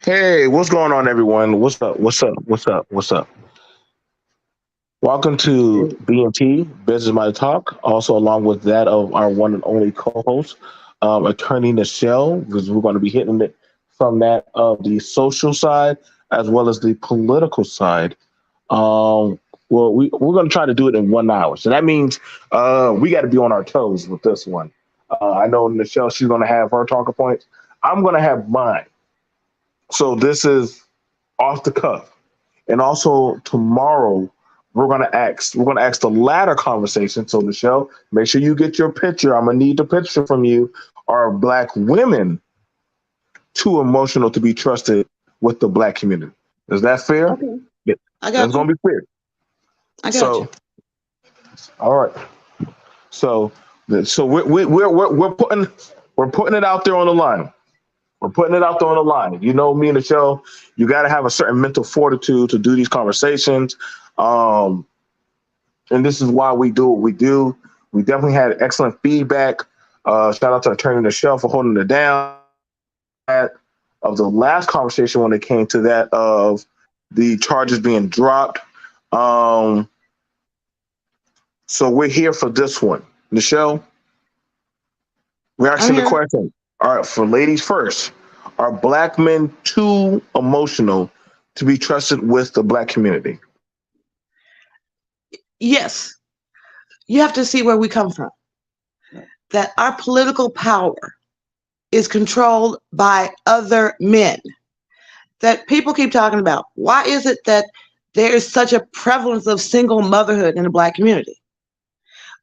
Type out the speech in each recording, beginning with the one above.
Hey, what's going on, everyone? What's up? What's up? What's up? What's up? Welcome to BMT Business Mighty Talk. Also, along with that of our one and only co-host, Attorney Nichelle, because we're going to be hitting it from that of the social side as well as the political side. We're going to try to do it in 1 hour, so that means we got to be on our toes with this one. I know Nichelle; she's going to have her talking points. I'm going to have mine. So this is off the cuff. And also tomorrow we're gonna ask the latter conversation. So Michelle, make sure you get your picture. I'm gonna need the picture from you. Are black women too emotional to be trusted with the black community? Is that fair? Okay, Yeah, I that's got you. gonna be fair. I got you. So all right. So we're putting it out there on the line. We're putting it out there on the line. You know me and the show. You got to have a certain mental fortitude to do these conversations. Um, and this is why we do what we do. We definitely had excellent feedback. Shout out to Attorney Michelle for holding it down. Of the last conversation when it came to that of the charges being dropped. Um, so we're here for this one. Michelle, we're I'm asking the here. question. All right, for ladies first, are black men too emotional to be trusted with the black community? Yes, you have to see where we come from. That our political power is controlled by other men. That people keep talking about. Why is it that there is such a prevalence of single motherhood in the black community?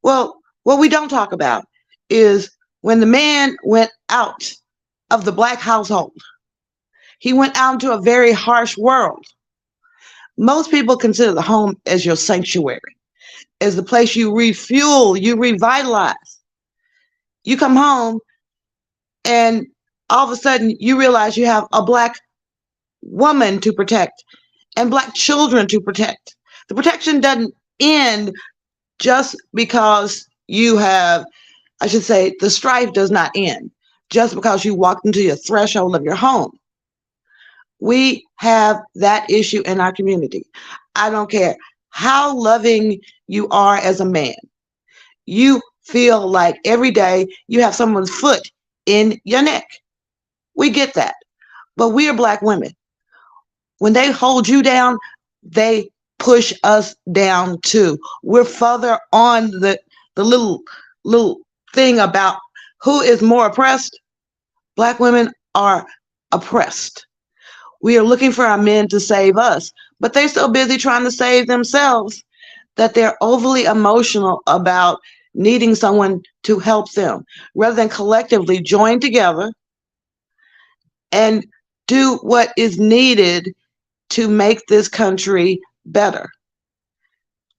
Well, what we don't talk about is when the man went out of the black household, he went out into a very harsh world. Most people consider the home as your sanctuary, as the place you refuel, you revitalize. You come home and all of a sudden you realize you have a black woman to protect and black children to protect. The protection doesn't end just because you have, I should say, the strife does not end just because you walked into your threshold of your home. We have that issue in our community. I don't care how loving you are as a man. You feel like every day you have someone's foot in your neck. We get that. But we are black women. When they hold you down, they push us down too. We're further on the little thing about who is more oppressed. Black women are oppressed. We are looking for our men to save us, but they're so busy trying to save themselves that they're overly emotional about needing someone to help them rather than collectively join together and do what is needed to make this country better.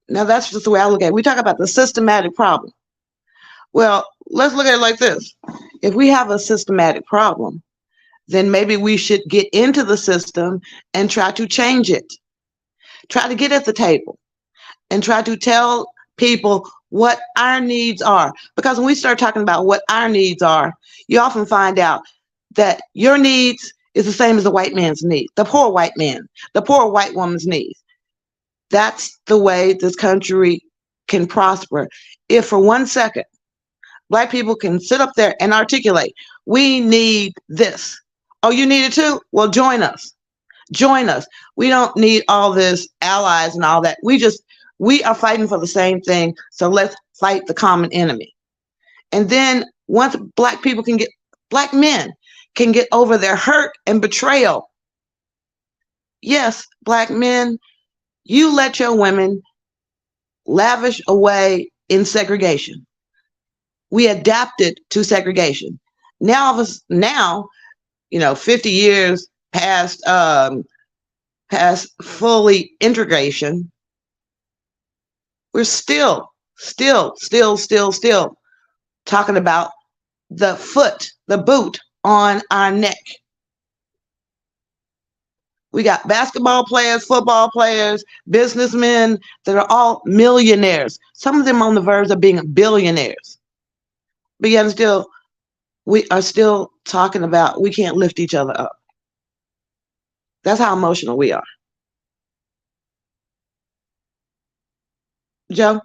Now, that's just the way I look at it. We talk about the systematic problem. Well, let's look at it like this. If we have a systematic problem, then maybe we should get into the system and try to change it. Try to get at the table and try to tell people what our needs are. Because when we start talking about what our needs are, you often find out that your needs is the same as the white man's need, the poor white man, the poor white woman's needs. That's the way this country can prosper. If for 1 second, black people can sit up there and articulate, we need this. Oh, you need it too? Well, join us. Join us. We don't need all this allies and all that. We are fighting for the same thing. So let's fight the common enemy. And then once black men can get over their hurt and betrayal. Yes, black men, you let your women lavish away in segregation. We adapted to segregation. Now, 50 years past fully integration, we're still talking about the boot on our neck. We got basketball players, football players, businessmen that are all millionaires. Some of them on the verge of being billionaires. But yet still, we are still talking about we can't lift each other up. That's how emotional we are. Joe?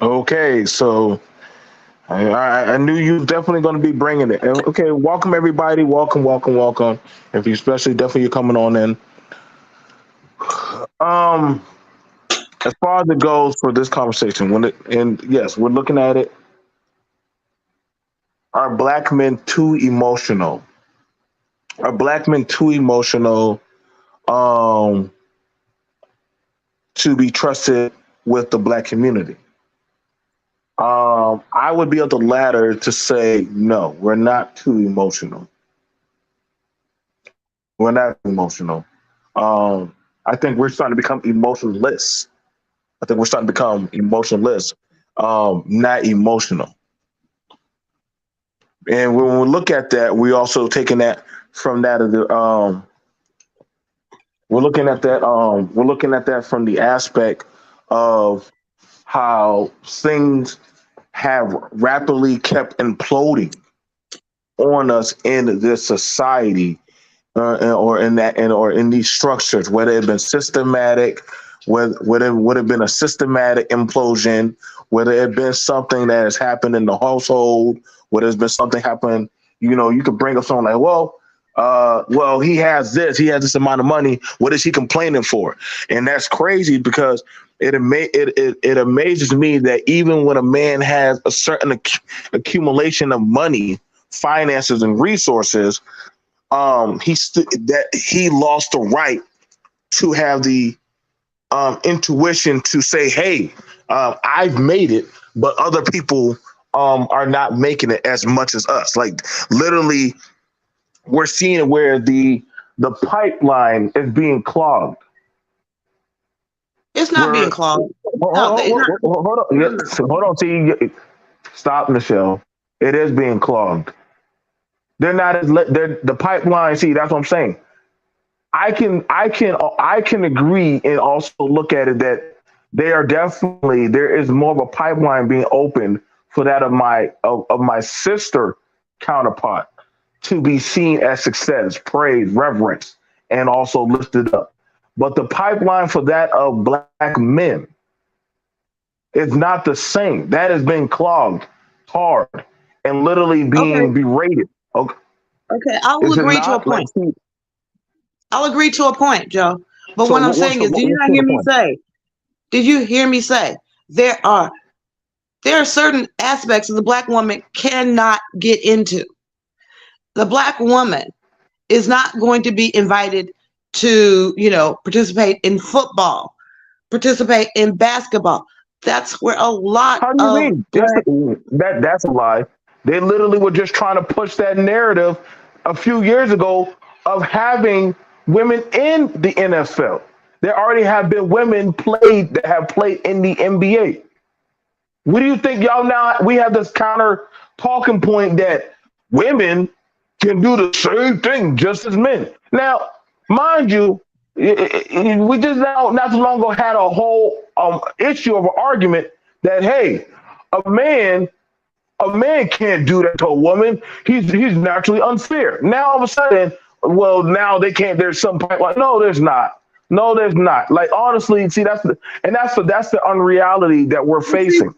Okay, so I knew you was definitely going to be bringing it. Okay, welcome everybody. Welcome, welcome, welcome. If you especially definitely you're coming on in. As far as it goes for this conversation, and yes, we're looking at it. Are black men too emotional? Are black men too emotional um, to be trusted with the black community? I would be of the latter to say no. We're not too emotional. We're not emotional. I think we're starting to become emotionless. I think we're starting to become emotionless, not emotional. And when we look at that, we also taking that from that of the we're looking at that we're looking at that from the aspect of how things have rapidly kept imploding on us in this society, or in that, and or in these structures, whether it been systematic, whether it would have been a systematic implosion, whether it been something that has happened in the household, whether it's been something happen, you could bring up something like, well, he has this amount of money. What is he complaining for? And that's crazy because it amazes me that even when a man has a certain accumulation of money, finances, and resources, he lost the right to have the intuition to say, "Hey, I've made it, but other people are not making it as much as us." Like literally, we're seeing where the pipeline is being clogged. It's not being clogged. No, hold on. Yeah, hold on. See, stop, Michelle. It is being clogged. They're not as they're the pipeline. See, that's what I'm saying. I can agree and also look at it that there is more of a pipeline being opened for that of my sister counterpart to be seen as success, praise, reverence, and also lifted up. But the pipeline for that of black men is not the same. That has been clogged hard and literally being berated. Okay. Okay, I will agree to a point. I'll agree to a point, Joe. But what I'm saying is, did you not hear me say? Did you hear me say there are certain aspects of the black woman cannot get into? The black woman is not going to be invited to, participate in football, participate in basketball. That's where a lot How do you mean? That's a lie. They literally were just trying to push that narrative a few years ago of having women in the NFL. There already have been women that have played in the NBA. What do you think, y'all? Now we have this counter talking point that women can do the same thing just as men. Now, mind you, we just not too long ago had a whole issue of an argument that, hey, a man can't do that to a woman. He's naturally unfair. Now all of a sudden, well, now they can't. There's some pipeline. No, there's not. No, there's not. Like honestly, see, that's the unreality that we're facing.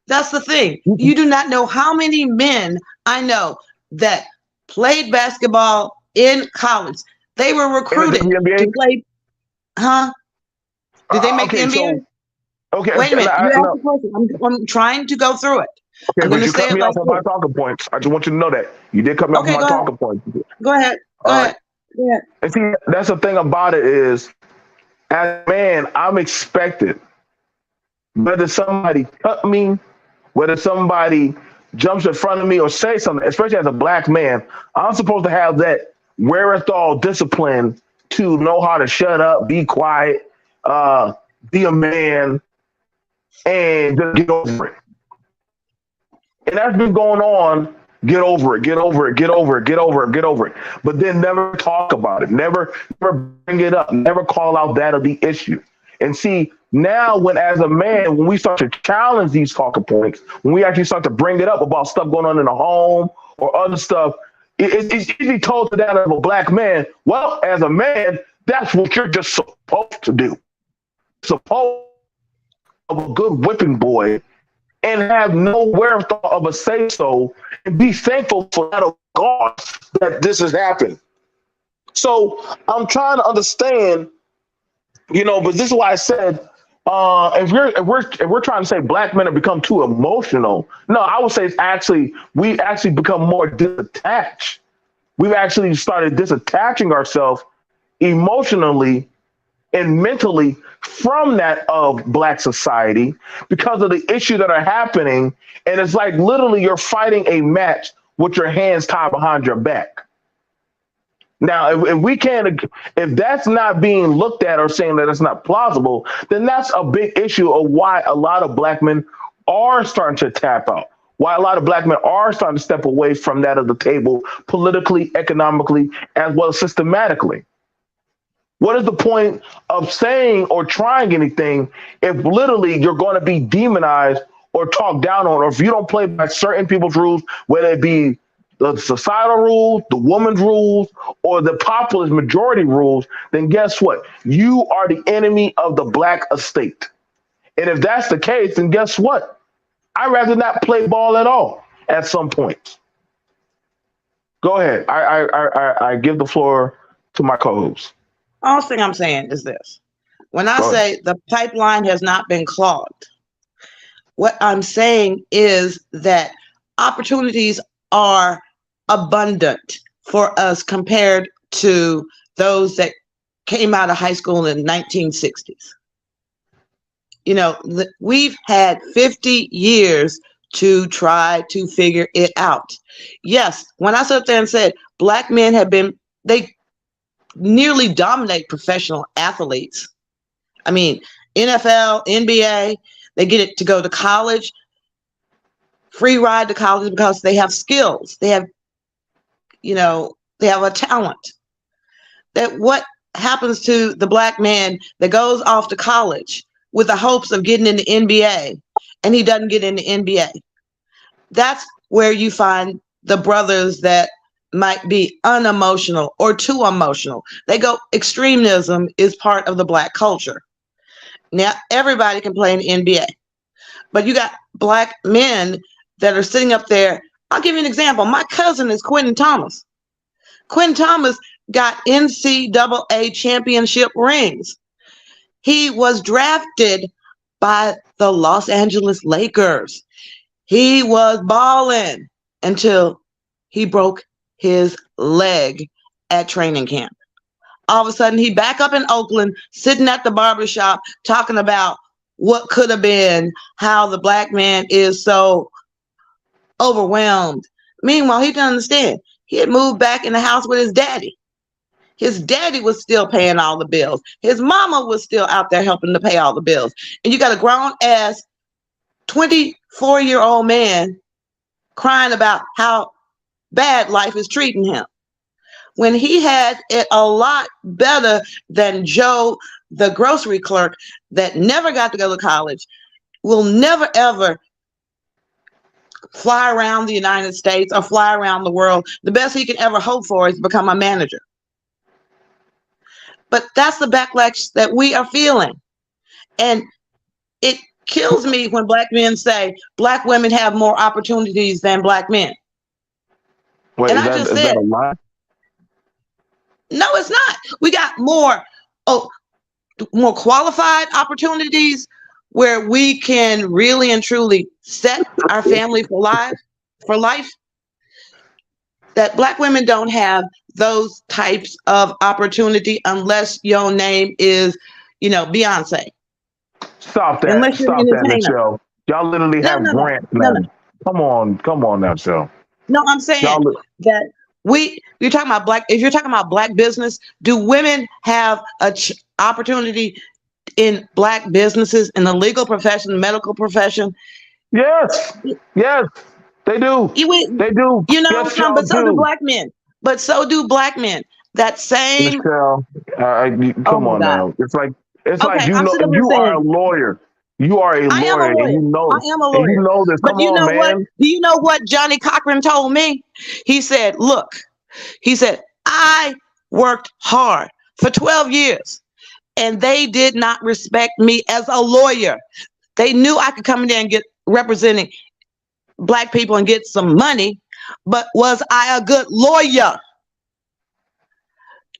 That's the thing. You do not know how many men I know that played basketball in college. They were recruited to play. Huh? Did they make the NBA? So, okay. Wait a minute. I'm trying to go through it. Okay, but you cut me off on my talking points. I just want you to know that you did cut me off on my talking points. Go ahead. Go ahead. And see, that's the thing about it is, as a man, I'm expected, whether somebody cut me, whether somebody jumps in front of me or say something, especially as a black man, I'm supposed to have that wherewithal, discipline to know how to shut up, be quiet, be a man, and just get over it. And that's been going on. Get over it, get over it, get over it, get over it, get over it. But then never talk about it, never bring it up, never call out that of the issue. And see, now as a man, when we start to challenge these talking points, when we actually start to bring it up about stuff going on in the home or other stuff, it's easily told to that of a black man, well, as a man, that's what you're just supposed to do. Supposed of a good whipping boy and have no wherewithal of a say so and be thankful for that of God that this has happened. So I'm trying to understand, but this is why I said, if we're trying to say black men have become too emotional, no, I would say we actually become more disattached. We've actually started disattaching ourselves emotionally and mentally from that of black society because of the issues that are happening. And it's like literally you're fighting a match with your hands tied behind your back. Now, if that's not being looked at or saying that it's not plausible, then that's a big issue of why a lot of black men are starting to tap out, why a lot of black men are starting to step away from that of the table politically, economically, as well as systematically. What is the point of saying or trying anything if literally you're going to be demonized or talked down on, or if you don't play by certain people's rules, whether it be the societal rules, the woman's rules, or the populist majority rules, then guess what? You are the enemy of the black estate. And if that's the case, then guess what? I'd rather not play ball at all at some point. Go ahead. I give the floor to my co-host. All thing I'm saying is this. When I say the pipeline has not been clogged, what I'm saying is that opportunities are abundant for us compared to those that came out of high school in the 1960s. We've had 50 years to try to figure it out. Yes, when I sat there and said black men they nearly dominate professional athletes. I mean, NFL, NBA, they get it to go to college, free ride to college because they have skills. They have, they have a talent. That what happens to the black man that goes off to college with the hopes of getting in the NBA and he doesn't get in the NBA? That's where you find the brothers that might be unemotional or too emotional. They go, extremism is part of the black culture. Now, everybody can play in the NBA, but you got black men that are sitting up there. I'll give you an example. My cousin is Quentin Thomas. Quentin Thomas got NCAA championship rings. He was drafted by the Los Angeles Lakers. He was balling until he broke his leg at training camp. All of a sudden, he back up in Oakland, sitting at the barbershop, talking about what could have been, how the black man is so overwhelmed. Meanwhile, he didn't understand. He had moved back in the house with his daddy. His daddy was still paying all the bills. His mama was still out there helping to pay all the bills. And you got a grown-ass 24-year-old man crying about how bad life is treating him, when he had it a lot better than Joe, the grocery clerk that never got to go to college, will never ever fly around the United States or fly around the world. The best he can ever hope for is to become a manager. But that's the backlash that we are feeling. And it kills me when black men say black women have more opportunities than black men. Wait, and is that a lie? No, it's not. We got more qualified opportunities where we can really and truly set our family for life. That black women don't have those types of opportunity unless your name is, Beyonce. Stop that. Stop that, Michelle. Y'all literally have grants now. Come on now, Michelle. No, I'm saying that you're talking about if you're talking about black business, do women have a opportunity in black businesses, in the legal profession, the medical profession? Yes, they do. They do. Yes, but so do black men. But so do black men. That same. Michelle, come on now. It's like you are a lawyer. You are a lawyer, and you know. I am a lawyer. And you know this. But you know what? Do you know what Johnny Cochran told me? He said, "Look, He said, I worked hard for 12 years and they did not respect me as a lawyer. They knew I could come in there and get representing Black people and get some money, but was I a good lawyer?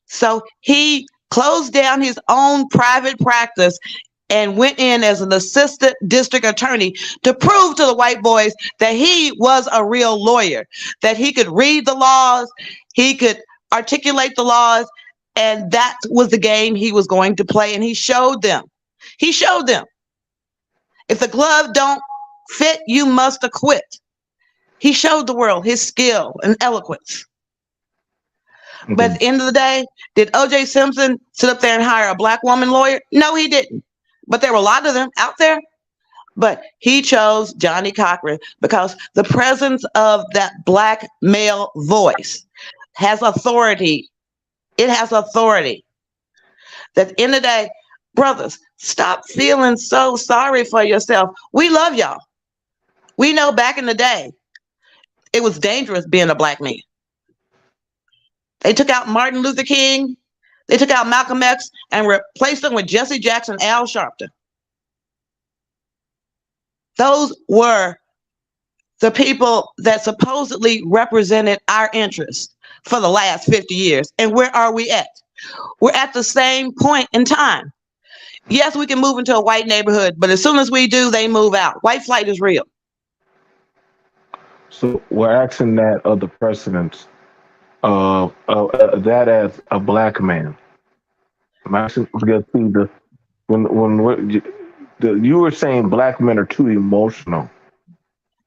So he closed down his own private practice and went in as an assistant district attorney to prove to the white boys that he was a real lawyer, that he could read the laws, he could articulate the laws, and that was the game he was going to play. And he showed them. He showed them. If the glove don't fit, you must acquit. He showed the world his skill and eloquence. Mm-hmm. But at the end of the day, did O.J. Simpson sit up there and hire a Black woman lawyer? No, he didn't. But there were a lot of them out there. But he chose Johnnie Cochran because the presence of that Black male voice has authority. It has authority. That at the end of the day, brothers, stop feeling so sorry for yourself. We love y'all. We know back in the day, it was dangerous being a Black man. They took out Martin Luther King. They took out Malcolm X and replaced them with Jesse Jackson, Al Sharpton. Those were the people that supposedly represented our interests for the last 50 years. And where are we at? We're at the same point in time. Yes, we can move into a white neighborhood, but as soon as we do, they move out. White flight is real. So we're asking that of the presidents, that as a Black man. I'm asking because you were saying Black men are too emotional.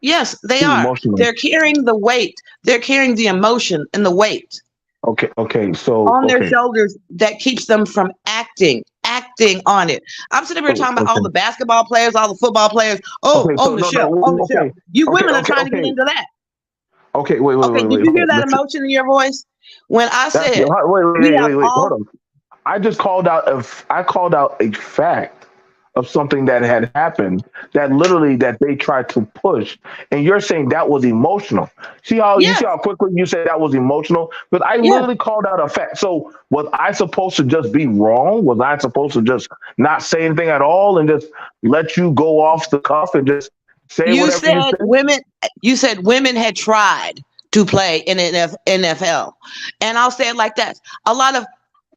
Yes, they are. Emotional. They're carrying the weight. They're carrying the emotion and the weight. Okay. So on their shoulders that keeps them from acting on it. I'm sitting here talking about all the basketball players, all the football players. On the show. You women are trying to get into that. Okay, wait. Did you hear that emotion in your voice when I said? Wait. Hold on. I just called out a fact of something that had happened that literally that they tried to push, and you're saying that was emotional. See how quickly you said that was emotional? But I literally called out a fact. So was I supposed to just be wrong? Was I supposed to just not say anything at all and just let you go off the cuff and just say whatever you said? You said women had tried to play in the NFL, and I'll say it like that: a lot of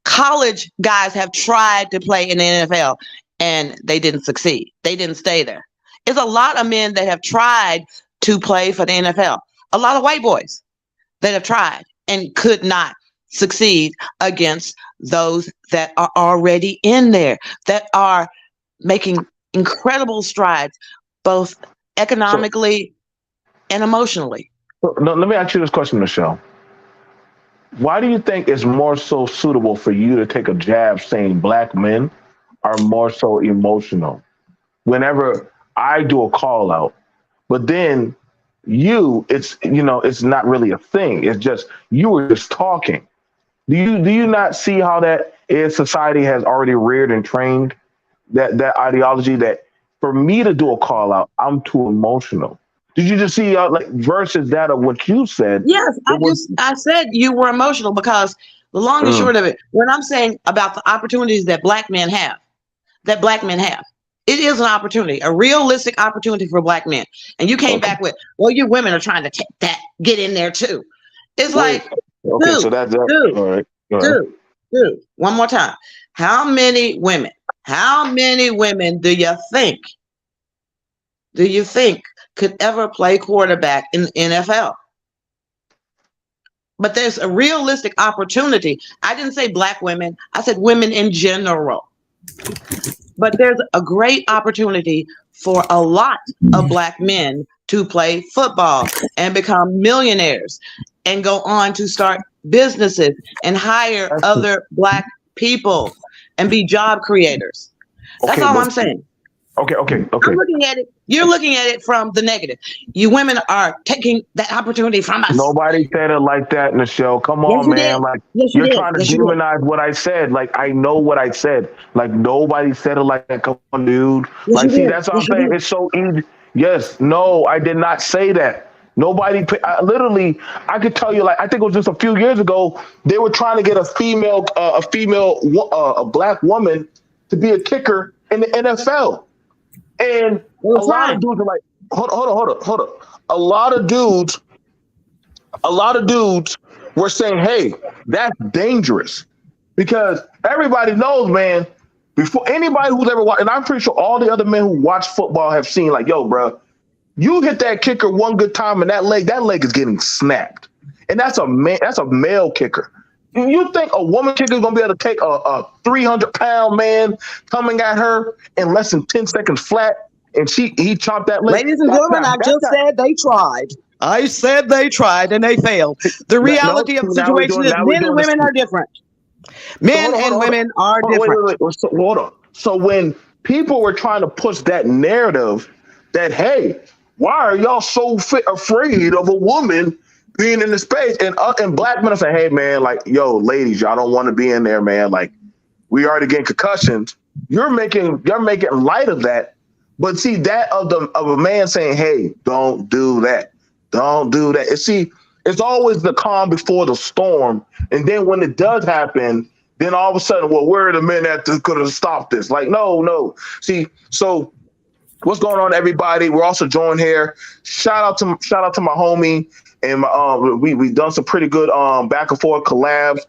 college guys have tried to play in the NFL. And they didn't succeed. They didn't stay there. It's a lot of men that have tried to play for the NFL. A lot of white boys that have tried and could not succeed against those that are already in there, that are making incredible strides, both economically and emotionally. Let me ask you this question, Michelle. Why do you think it's more so suitable for you to take a jab saying Black men are more so emotional whenever I do a call out, but then it's not really a thing. It's just, you were just talking. Do you not see how that society has already reared and trained that ideology that for me to do a call out, I'm too emotional? Did you just see versus that of what you said? Yes, I said you were emotional because the long and short of it, when I'm saying about the opportunities that Black men have, it is an opportunity, a realistic opportunity for Black men. And you came back with, well, you women are trying to get in there too. It's dude, one more time. How many women do you think could ever play quarterback in the NFL? But there's a realistic opportunity. I didn't say Black women. I said women in general. But there's a great opportunity for a lot of Black men to play football and become millionaires and go on to start businesses and hire other Black people and be job creators. That's all I'm saying. Okay. I'm looking at it. You're looking at it from the negative. You women are taking that opportunity from us. Nobody said it like that, Michelle. Come on, man. You're trying to demonize what I said. I know what I said. Nobody said it like that. Come on, dude. That's what I'm saying. It's so easy. Yes. No, I did not say that. Nobody, I could tell you, like, I think it was just a few years ago, they were trying to get a black woman to be a kicker in the NFL. And a lot of dudes are like, hold on. A lot of dudes were saying, hey, that's dangerous. Because everybody knows, man, before anybody who's ever watched, and I'm pretty sure all the other men who watch football have seen, like, yo, bro, you hit that kicker one good time and that leg is getting snapped. And that's a male kicker. You think a woman kicker is gonna be able to take a 300-pound man coming at her in less than 10 seconds flat, and he chopped that leg? Ladies and gentlemen, I just said they tried. I said they tried and they failed. The reality of the situation is men and women are different. Men and women are different. Wait. Hold on. So when people were trying to push that narrative that, hey, why are y'all so afraid of a woman being in the space? And black men are saying, hey, man, like, yo, ladies, y'all don't want to be in there, man. Like, we already getting concussions. You're making light of that. But see, that of a man saying, hey, don't do that. Don't do that. And see, it's always the calm before the storm. And then when it does happen, then all of a sudden, well, where are the men that could have stopped this? Like, no. See, so what's going on, everybody? We're also joined here. Shout out to my homie, and we done some pretty good back and forth collabs.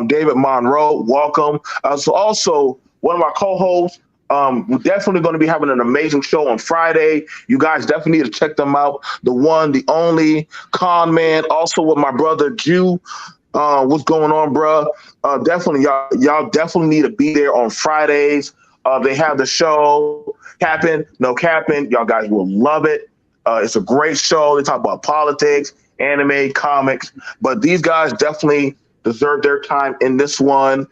David Monroe, welcome. So also one of my co-hosts. We're definitely going to be having an amazing show on Friday. You guys definitely need to check them out. The one, the only Con Man, also with my brother Jew. What's going on, bro? Definitely, y'all definitely need to be there on Fridays. They have the show Capping, No Capping. Y'all guys will love it. It's a great show. They talk about politics, anime, comics, but these guys definitely deserve their time in this one.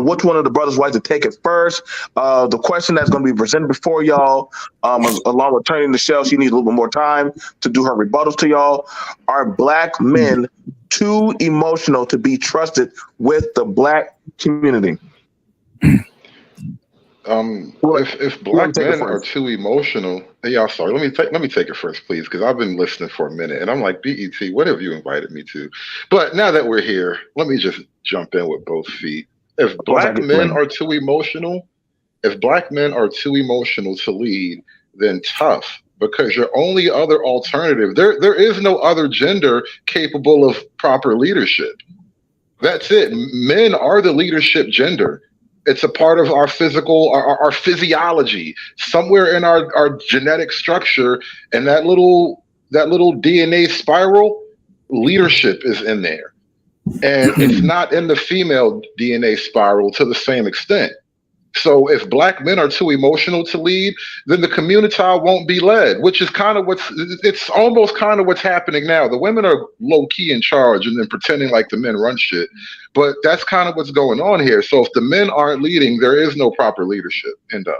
Which one of the brothers would like to take it first? The question that's going to be presented before y'all, along with turning the shell, she needs a little bit more time to do her rebuttals to y'all. Are black men too emotional to be trusted with the black community? If black men are too emotional, sorry, let me take it first, please, because I've been listening for a minute and I'm like, BET, what have you invited me to? But now that we're here, let me just jump in with both feet. If black men are too emotional to lead, then tough, because your only other alternative, there is no other gender capable of proper leadership. That's it. Men are the leadership gender. It's a part of our our physiology, somewhere in our genetic structure, and that little DNA spiral, leadership is in there. And it's not in the female DNA spiral to the same extent. So if black men are too emotional to lead, then the community won't be led, which is it's almost kind of what's happening now. The women are low key in charge and then pretending like the men run shit. But that's kind of what's going on here. So if the men aren't leading, there is no proper leadership. End of.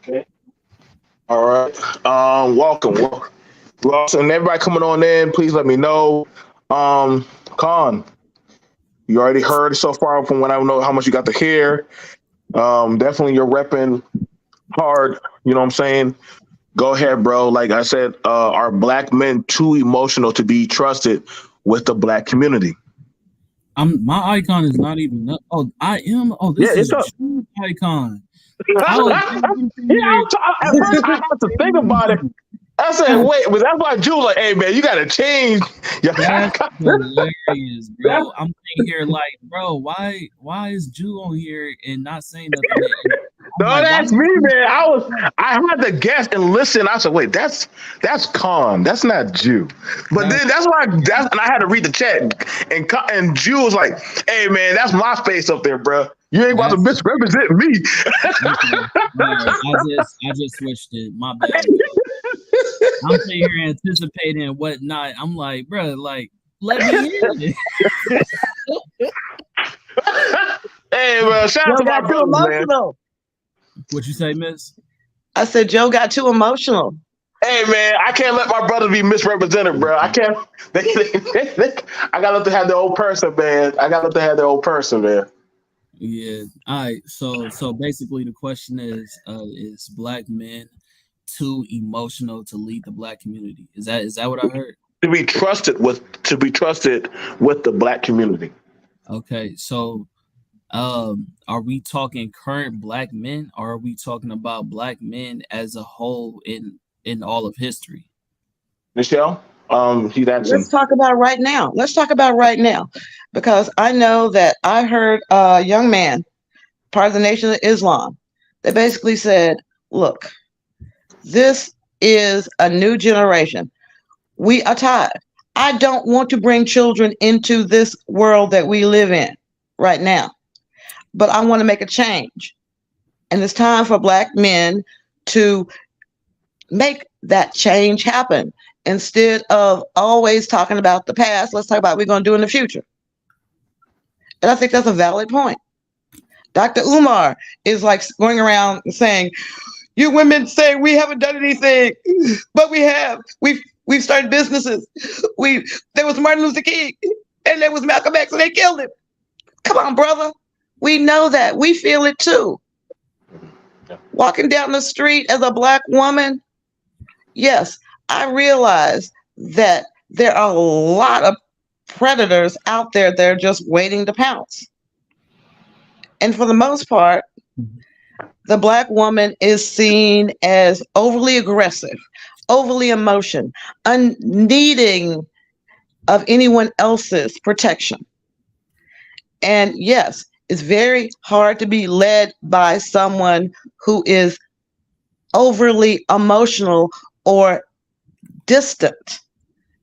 Okay. All right. Welcome. And everybody coming on in, please let me know. Con, you already heard so far from when I know how much you got to hear. Definitely you're repping hard. You know what I'm saying? Go ahead, bro. Like I said, are black men too emotional to be trusted with the black community? My icon is not even up. Oh, I am. Oh, this is a true icon. At first I had to think about it. I said, wait, but that's why Jew was like, hey, man, you got to change. That's hilarious, bro. I'm sitting here like, bro, why is Jew on here and not saying nothing? No, like, that's me, man. I had to guess and listen. I said, wait, that's Con. That's not Jew. But then that's why and I had to read the chat. And Jew was like, hey, man, that's my space up there, bro. You ain't about to misrepresent me. I just switched it. My bad. I'm sitting here anticipating and whatnot. I'm like, bro, like, let me in. Hey, bro, shout out to my brother, man. What you say, miss? I said Joe got too emotional. Hey, man, I can't let my brother be misrepresented, bro. I can't. I got to have their own person, man. Yeah. All right. So basically, the question is black men too emotional to lead the Black community? Is that what I heard? To be trusted with the Black community. Okay, so are we talking current Black men, or are we talking about Black men as a whole in all of history? Michelle, he's answering. Let's talk about right now. Let's talk about right now, because I know that I heard a young man, part of the Nation of Islam, that basically said, look, this is a new generation. We are tired. I don't want to bring children into this world that we live in right now, but I want to make a change. And it's time for Black men to make that change happen. Instead of always talking about the past, let's talk about what we're going to do in the future. And I think that's a valid point. Dr. Umar is like going around saying, you women say we haven't done anything, but we have. We've started businesses. There was Martin Luther King and there was Malcolm X and they killed him. Come on, brother. We know that. We feel it too. Walking down the street as a Black woman, yes, I realize that there are a lot of predators out there that are just waiting to pounce. And for the most part, the Black woman is seen as overly aggressive, overly emotional, unneeding of anyone else's protection. And yes, it's very hard to be led by someone who is overly emotional or distant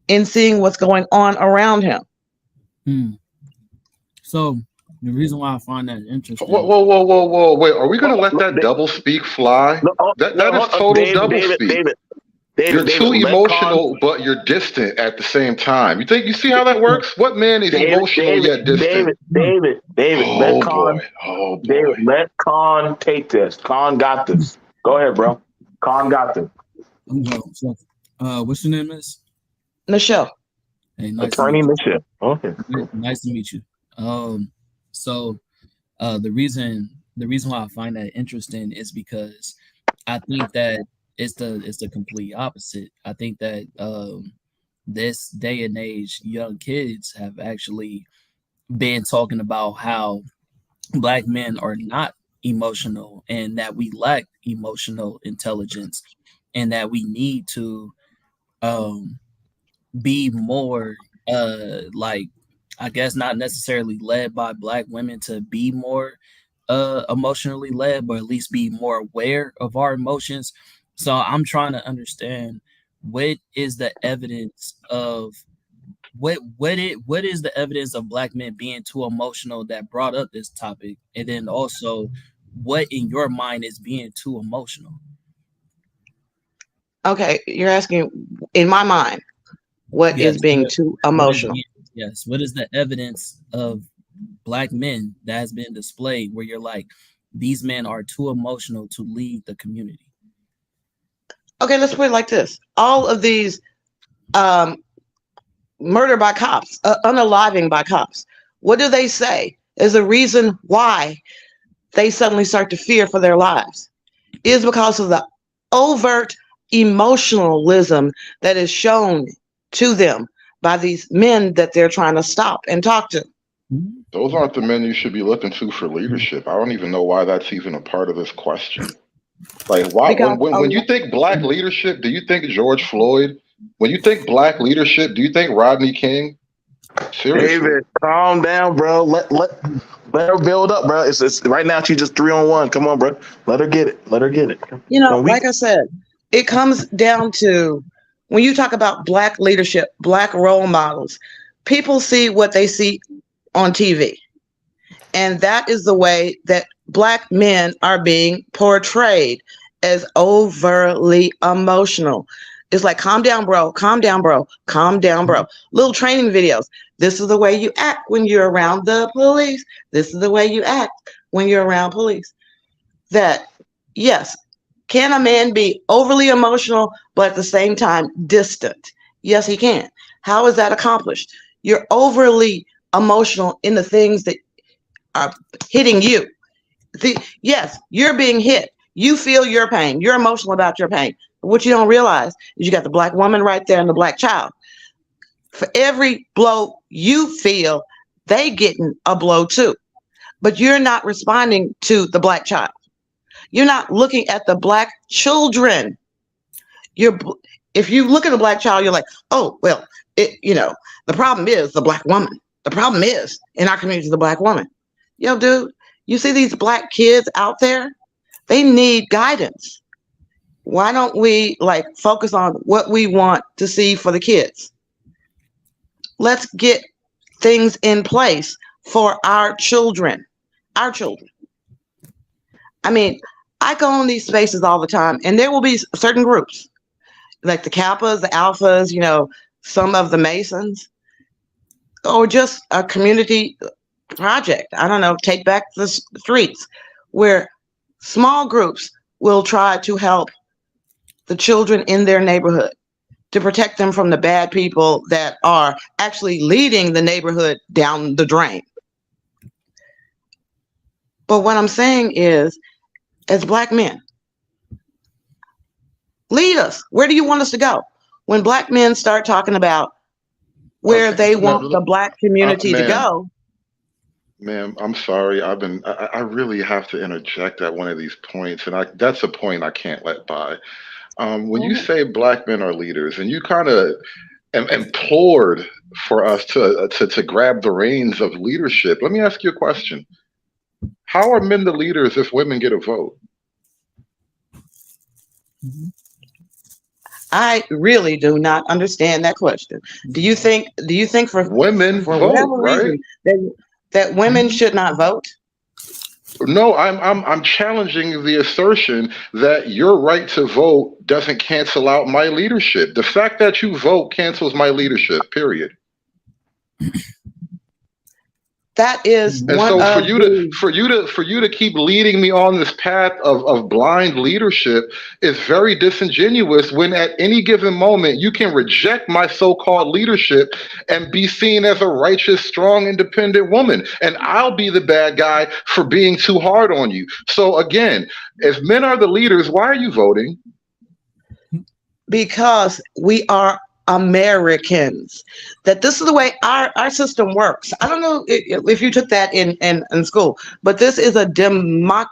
in seeing what's going on around him. So the reason why I find that interesting. Whoa! Wait, are we gonna let that double speak fly? That is total double speak. You're too emotional, but you're distant at the same time. You see how that works? What man is emotional yet distant? David, let Khan take this. Khan got this. Go ahead, bro. Khan got this. What's your name, Miss? Michelle. Hey, nice Attorney Michelle. Okay. Nice to meet you. So the reason why I find that interesting is because I think that it's the complete opposite. I think that this day and age, young kids have actually been talking about how Black men are not emotional and that we lack emotional intelligence and that we need to be more like, I guess, not necessarily led by Black women to be more emotionally led, but at least be more aware of our emotions. So I'm trying to understand what is the evidence of what is the evidence of Black men being too emotional that brought up this topic, and then also what in your mind is being too emotional? Okay, you're asking in my mind what is being too emotional. Yes. What is the evidence of Black men that has been displayed where you're like, these men are too emotional to lead the community? Okay, let's put it like this. All of these murder by cops, unaliving by cops, what do they say is a reason why they suddenly start to fear for their lives? Is because of the overt emotionalism that is shown to them by these men that they're trying to stop and talk to. Those aren't the men you should be looking to for leadership. I don't even know why that's even a part of this question. Like, why? When you think Black leadership, do you think George Floyd? When you think Black leadership, do you think Rodney King? Seriously. David, calm down, bro. Let her build up, bro. It's right now she's just 3-on-1. Come on, bro. Let her get it. Let her get it. You know, like I said, it comes down to when you talk about Black leadership, Black role models, people see what they see on TV. And that is the way that Black men are being portrayed, as overly emotional. It's like, calm down, bro. Calm down, bro. Calm down, bro. Little training videos. This is the way you act when you're around the police. This is the way you act when you're around police. That, yes, can a man be overly emotional, but at the same time distant? Yes, he can. How is that accomplished? You're overly emotional in the things that are hitting you. Yes, you're being hit. You feel your pain. You're emotional about your pain. what you don't realize is you got the black woman right there and the black child. For every blow you feel, they getting a blow too. But you're not responding to the black child. You're not looking at the black children. If you look at a black child, you're like, oh, well, the problem is the black woman. The problem is in our community, the black woman. Yo, dude, you see these black kids out there? They need guidance. Why don't we focus on what we want to see for the kids? Let's get things in place for our children. Our children. I mean, I go on these spaces all the time, and there will be certain groups, like the Kappas, the Alphas, some of the Masons, or just a community project. I don't know, take back the streets, where small groups will try to help the children in their neighborhood, to protect them from the bad people that are actually leading the neighborhood down the drain. But what I'm saying is, as black men, lead us. Where do you want us to go? When black men start talking about where they want the black community to go. Ma'am, I'm sorry. I really have to interject at one of these points, and that's a point I can't let by. When you say black men are leaders, and you kind of implored for us to grab the reins of leadership, let me ask you a question. How are men the leaders if women get a vote? I really do not understand that question. Do you think for women for vote, whatever right? reason that women should not vote? No, I'm challenging the assertion that your right to vote doesn't cancel out my leadership. The fact that you vote cancels my leadership, period. That is and one so of for you to keep leading me on this path of blind leadership is very disingenuous, when at any given moment you can reject my so-called leadership and be seen as a righteous, strong, independent woman, and I'll be the bad guy for being too hard on you. So again, if men are the leaders, why are you voting? Because we are Americans. That this is the way our system works. I don't know if you took that in school, but this is a democratic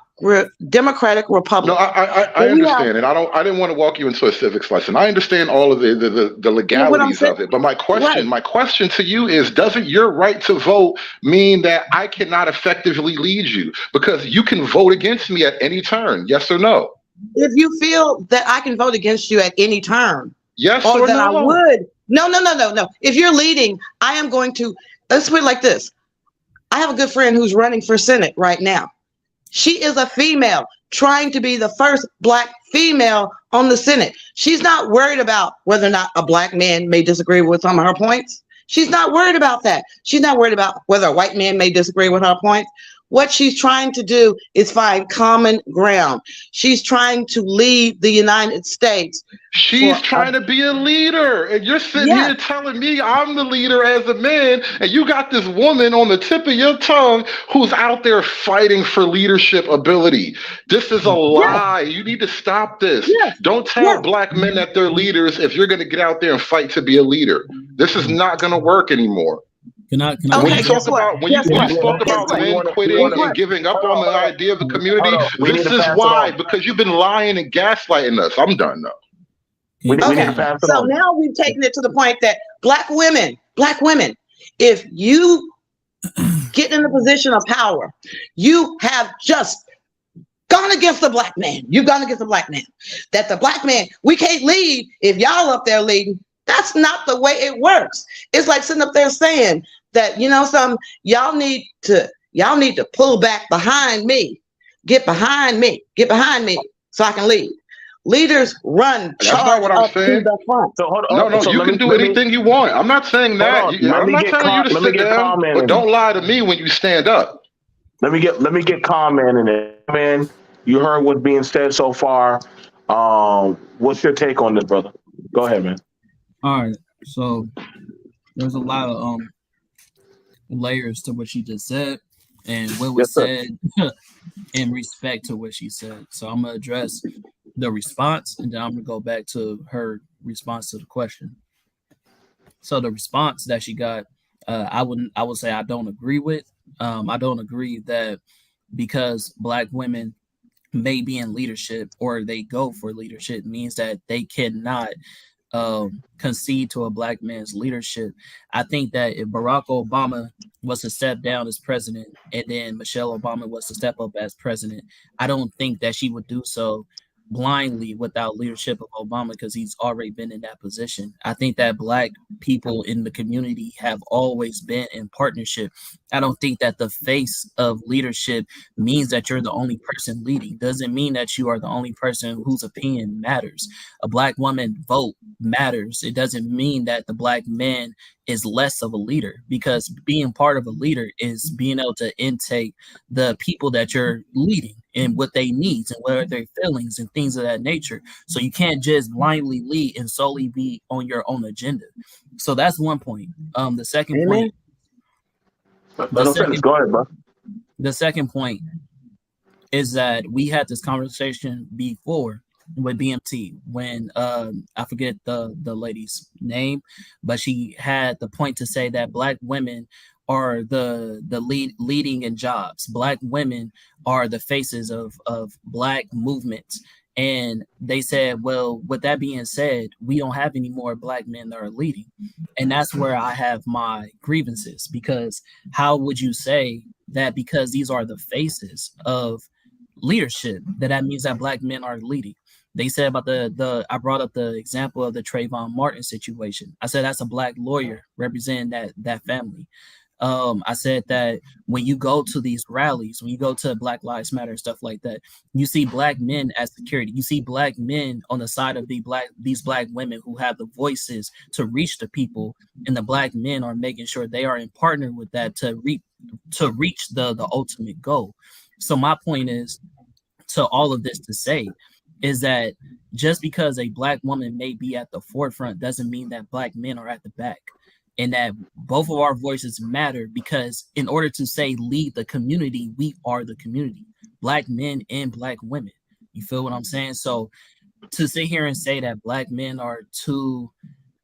republic. No, I understand, and I didn't want to walk you into a civics lesson. I understand all of the legalities of it, but my question to you is: doesn't your right to vote mean that I cannot effectively lead you because you can vote against me at any turn? Yes or no? If you feel that I can vote against you at any turn, yes or that no? I would. No. If you're leading, I am going to, let's put it like this. I have a good friend who's running for Senate right now. She is a female trying to be the first black female on the Senate. She's not worried about whether or not a black man may disagree with some of her points. She's not worried about that. She's not worried about whether a white man may disagree with her points. What she's trying to do is find common ground. She's trying to lead the United States. She's trying to be a leader. And you're sitting here telling me I'm the leader as a man, and you got this woman on the tip of your tongue who's out there fighting for leadership ability. This is a lie. You need to stop this. Don't tell black men that they're leaders if you're going to get out there and fight to be a leader. This is not going to work anymore. Can I when you spoke about men quitting and giving up on the idea of the community, this is why, because you've been lying and gaslighting us. I'm done now. So now we've taken it to the point that black women, if you get in a position of power, you have just gone against the black man. You've gone against the black man. That the black man, we can't lead if y'all up there leading. That's not the way it works. It's like sitting up there saying that, y'all need to pull back behind me. Get behind me so I can lead. Leaders run. That's not what I'm saying. So hold on. No, you can do anything you want. I'm not saying that. I'm not telling you to sit down, but don't lie to me when you stand up. Let me get comment in it. Man, you heard what's being said so far. What's your take on this, brother? Go ahead, man. All right, so there's a lot of layers to what she just said and what was said in respect to what she said. So I'm gonna address the response, and then I'm gonna go back to her response to the question. So the response that she got, I would say I don't agree with. I don't agree that because Black women may be in leadership or they go for leadership means that they cannot concede to a Black man's leadership. I think that if Barack Obama was to step down as president and then Michelle Obama was to step up as president, I don't think that she would do so blindly without leadership of Obama because he's already been in that position. I think that Black people in the community have always been in partnership. I don't think that the face of leadership means that you're the only person leading. Doesn't mean that you are the only person whose opinion matters. A Black woman vote matters. It doesn't mean that the Black man is less of a leader, because being part of a leader is being able to intake the people that you're leading and what they needs and what are their feelings and things of that nature. So you can't just blindly lead and solely be on your own agenda. So that's one point. The second Amen. point. Go ahead, bro. The second point is that we had this conversation before with BMT when I forget the lady's name, but she had the point to say that Black women are the leading in jobs. Black women are the faces of Black movements. And they said, well, with that being said, we don't have any more Black men that are leading. And that's where I have my grievances, because how would you say that because these are the faces of leadership, that means that Black men are leading? They said about I brought up the example of the Trayvon Martin situation. I said that's a Black lawyer representing that family. I said that when you go to these rallies, when you go to Black Lives Matter and stuff like that, you see Black men as security. You see Black men on the side of these Black women who have the voices to reach the people, and the Black men are making sure they are in partner with that to reach the ultimate goal. So my point is to all of this to say is that just because a Black woman may be at the forefront doesn't mean that Black men are at the back. And that both of our voices matter, because in order to say lead the community, we are the community, Black men and Black women. You feel what I'm saying? So to sit here and say that Black men are too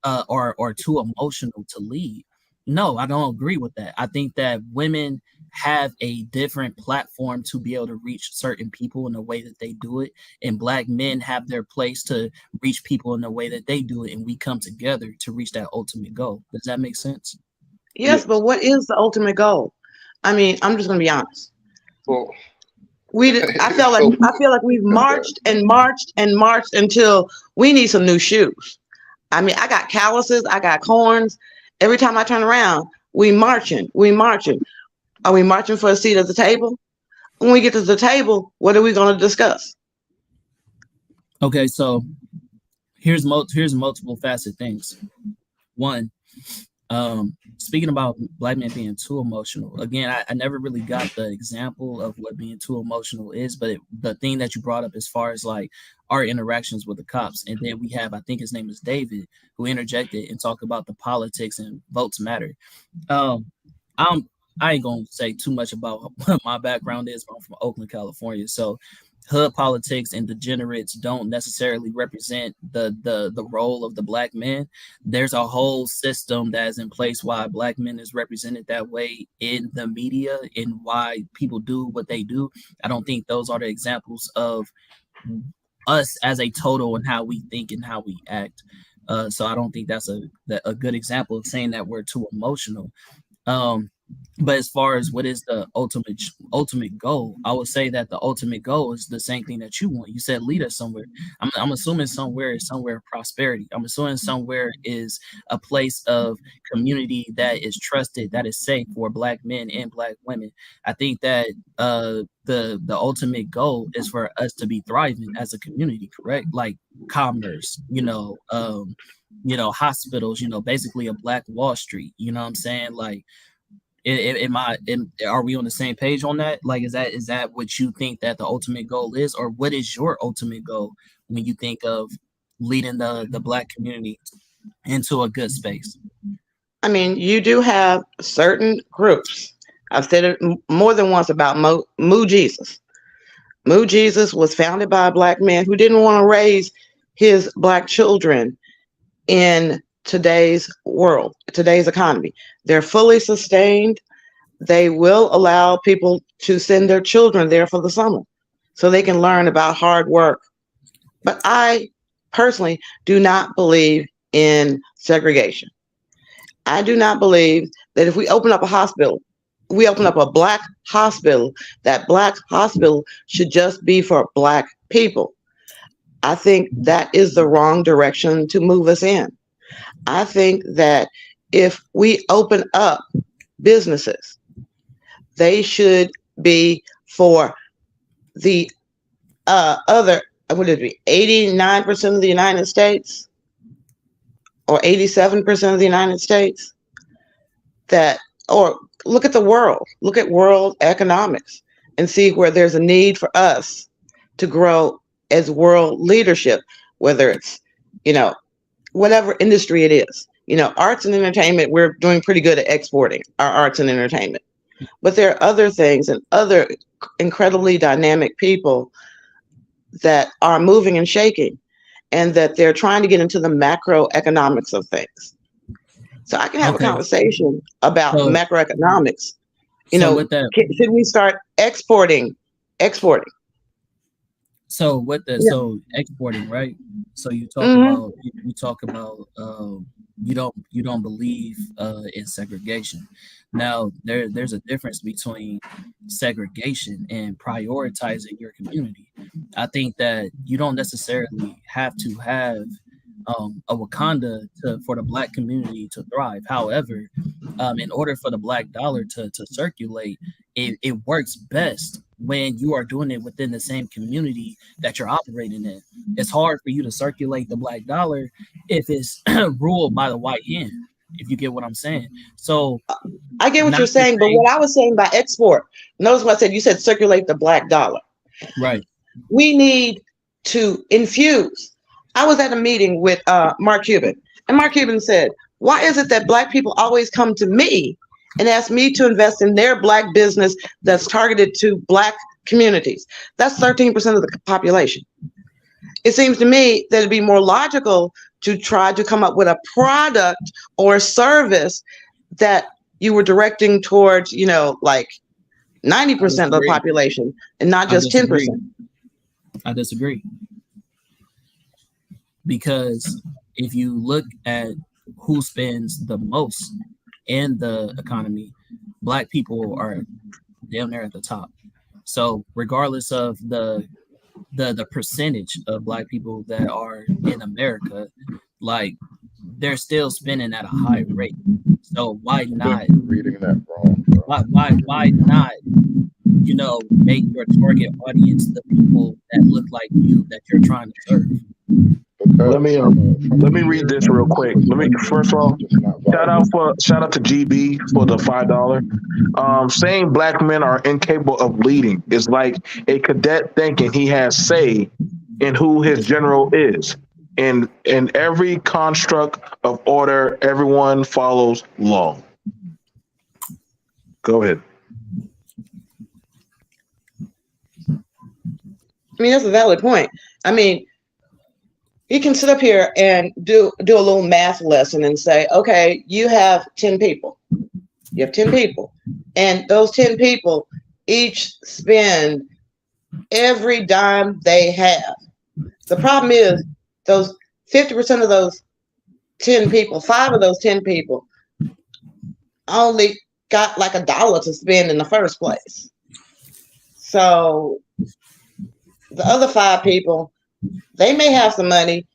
emotional to lead, no, I don't agree with that. I think that women have a different platform to be able to reach certain people in the way that they do it, and Black men have their place to reach people in the way that they do it, and we come together to reach that ultimate goal. Does that make sense? Yes, but what is the ultimate goal? I mean, I'm just going to be honest. Well, I feel like we've marched and marched and marched until we need some new shoes. I mean, I got calluses, I got corns. Every time I turn around, we marching. Are we marching for a seat at the table? When we get to the table, what are we going to discuss? Okay, so here's multiple facet things. One, speaking about Black men being too emotional. Again, I never really got the example of what being too emotional is, but the thing that you brought up as far as like our interactions with the cops, and then we have, I think his name is David, who interjected and talked about the politics and votes matter. I ain't gonna say too much about what my background is, but I'm from Oakland, California. So hood politics and degenerates don't necessarily represent the role of the Black man. There's a whole system that is in place why Black men is represented that way in the media and why people do what they do. I don't think those are the examples of us as a total and how we think and how we act. So I don't think that's a good example of saying that we're too emotional. But as far as what is the ultimate goal, I would say that the ultimate goal is the same thing that you want. You said lead us somewhere. I'm assuming somewhere is somewhere prosperity. I'm assuming somewhere is a place of community that is trusted, that is safe for Black men and Black women. I think that the ultimate goal is for us to be thriving as a community, correct? Like commerce, hospitals, basically a Black Wall Street. You know what I'm saying? Like, are we on the same page on that? Like, is that what you think that the ultimate goal is, or what is your ultimate goal when you think of leading the Black community into a good space? I mean, you do have certain groups. I've said it more than once about Moo Jesus. Moo Jesus was founded by a black man who didn't want to raise his black children in today's world, today's economy. They're fully sustained. They will allow people to send their children there for the summer so they can learn about hard work. But I personally do not believe in segregation. I do not believe that if we open up a hospital, we open up a black hospital, that black hospital should just be for black people. I think that is the wrong direction to move us in. I think that if we open up businesses, they should be for the other, what would it be, 89% of the United States or 87% of the United States, that, or look at the world, look at world economics and see where there's a need for us to grow as world leadership, whether it's, whatever industry it is. Arts and entertainment, we're doing pretty good at exporting our arts and entertainment. But there are other things and other incredibly dynamic people that are moving and shaking, and that they're trying to get into the macroeconomics of things. So I can have a conversation about macroeconomics. With that, should we start exporting? So with the so exporting, right? So you talk about you don't believe in segregation. Now there's a difference between segregation and prioritizing your community. I think that you don't necessarily have to have a Wakanda for the black community to thrive. However, in order for the black dollar to circulate, it works best when you are doing it within the same community that you're operating in. It's hard for you to circulate the black dollar if it's ruled by the white hand, if you get what I'm saying. So I get what you're saying, but what I was saying by export, notice what I said, you said circulate the black dollar. Right. We need to infuse. I was at a meeting with Mark Cuban, and Mark Cuban said, why is it that black people always come to me and ask me to invest in their black business that's targeted to black communities? That's 13% of the population. It seems to me that it'd be more logical to try to come up with a product or a service that you were directing towards, like 90% of the population and not just 10%. I disagree. Because if you look at who spends the most in the economy, black people are down there at the top. So regardless of the percentage of black people that are in America, like they're still spending at a high rate. So why not reading that wrong? Why not, make your target audience the people that look like you that you're trying to serve? Let me read this real quick. First of all, shout out to GB for the $5. Saying black men are incapable of leading is like a cadet thinking he has say in who his general is. In every construct of order, everyone follows law. Go ahead. I mean, that's a valid point. I mean, you can sit up here and do a little math lesson and say, okay, you have 10 people. You have 10 people. And those 10 people each spend every dime they have. The problem is those 50% of those 10 people, 5 of those 10 people only got like $1 to spend in the first place. So the other 5 people, they may have some money,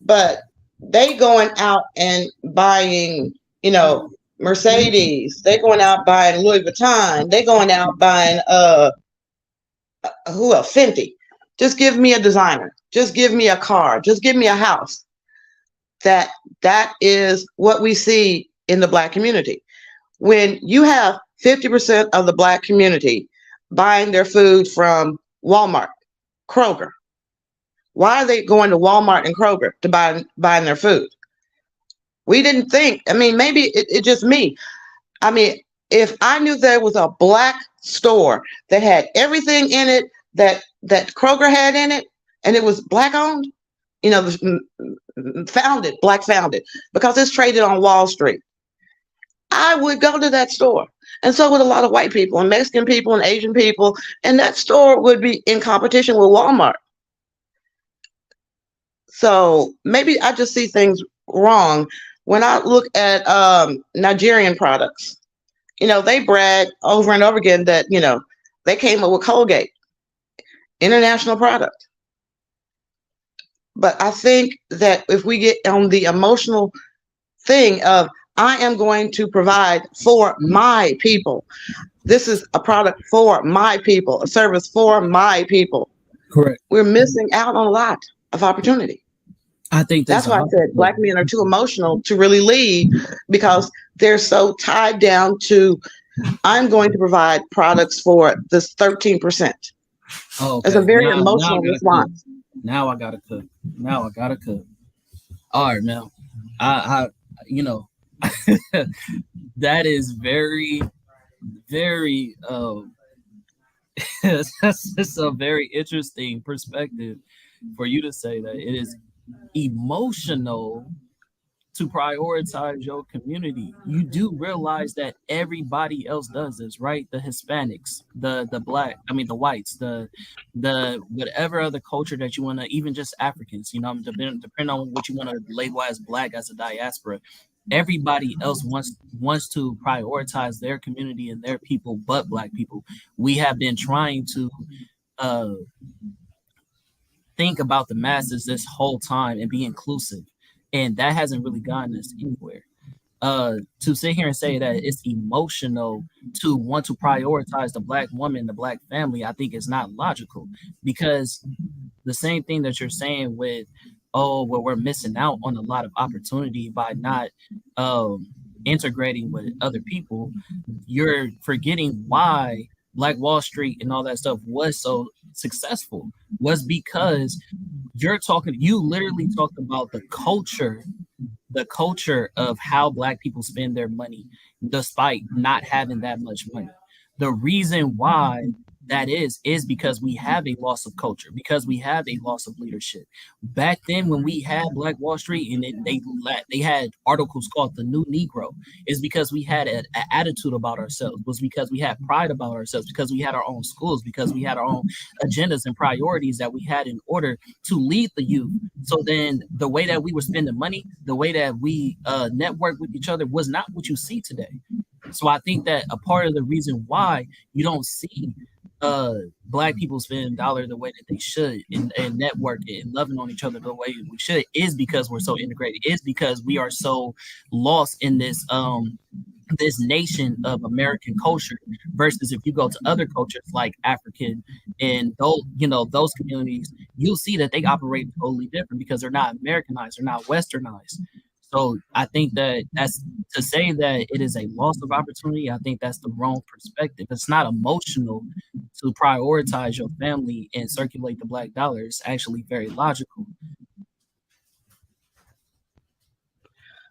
but they going out and buying, Mercedes. They going out buying Louis Vuitton. They going out buying Fenty. Just give me a designer. Just give me a car. Just give me a house. That is what we see in the black community. When you have 50% of the black community buying their food from Walmart, Kroger, why are they going to Walmart and Kroger to buying their food? We didn't think, maybe it's just me. If I knew there was a black store that had everything in it that that Kroger had in it, and it was black owned, you know, black founded, because it's traded on Wall Street, I would go to that store. And so would a lot of white people and Mexican people and Asian people. And that store would be in competition with Walmart. So maybe I just see things wrong when I look at Nigerian products. You know, they brag over and over again that, you know, they came up with Colgate, international product. But I think that if we get on the emotional thing of, I am going to provide for my people. This is a product for my people, a service for my people. Correct. We're missing out on a lot of opportunity. I think that's why I said black men are too emotional to really lead, because they're so tied down to, I'm going to provide products for this 13%. Oh, okay. It's a very emotional response. Now I gotta cook. All right, now I you know, that is very, very it's a very interesting perspective for you to say that it is emotional to prioritize your community. You do realize that everybody else does this, right? The Hispanics, the black, I mean the whites, the whatever other culture that you want to, even just Africans, you know, depending on what you want to label as black, as a diaspora. Everybody else wants to prioritize their community and their people, but black people. We have been trying to think about the masses this whole time and be inclusive, and that hasn't really gotten us anywhere. To sit here and say that it's emotional to want to prioritize the black woman, the black family, I think is not logical, because the same thing that you're saying with, oh, well, we're missing out on a lot of opportunity by not integrating with other people. You're forgetting why Black Wall Street and all that stuff was so successful, was because you literally talked about the culture of how black people spend their money despite not having that much money. The reason why that is because we have a loss of culture, because we have a loss of leadership. Back then, when we had Black Wall Street and they had articles called the New Negro, is because we had an attitude about ourselves, was because we had pride about ourselves, because we had our own schools, because we had our own agendas and priorities that we had in order to lead the youth. So then the way that we were spending money, the way that we networked with each other was not what you see today. So I think that a part of the reason why you don't see black people spend dollar the way that they should and network and loving on each other the way we should is because we're so integrated, is because we are so lost in this this nation of American culture, versus if you go to other cultures like African and those communities, you'll see that they operate totally different because they're not Americanized, they're not westernized. So I think that's to say that it is a loss of opportunity. I think that's the wrong perspective. It's not emotional to prioritize your family and circulate the black dollar. It's actually very logical.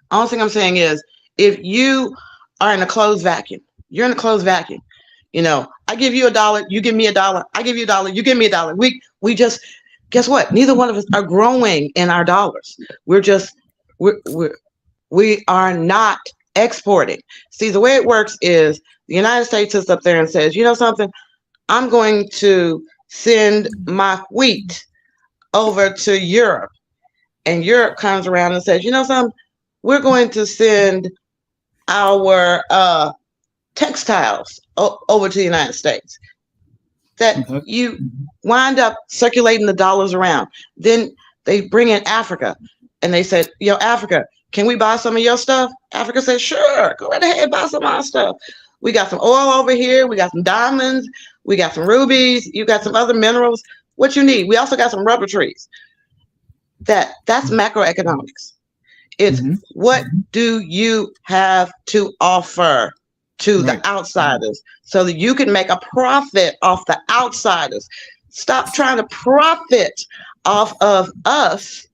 Only thing I'm saying is, if you are in a closed vacuum, you're in a closed vacuum. You know, I give you $1, you give me $1. I give you $1, you give me $1. We just, guess what? Neither one of us are growing in our dollars. We are not exporting. See, the way it works is the United States sits up there and says, you know something, I'm going to send my wheat over to Europe. And Europe comes around and says, you know something, we're going to send our textiles over to the United States. That you wind up circulating the dollars around. Then they bring in Africa. And they said, yo, Africa, can we buy some of your stuff? Africa said, sure, go right ahead, buy some of our stuff. We got some oil over here. We got some diamonds. We got some rubies. You got some other minerals. What you need? We also got some rubber trees. That's macroeconomics. It's what do you have to offer to the outsiders so that you can make a profit off the outsiders. Stop trying to profit off of us,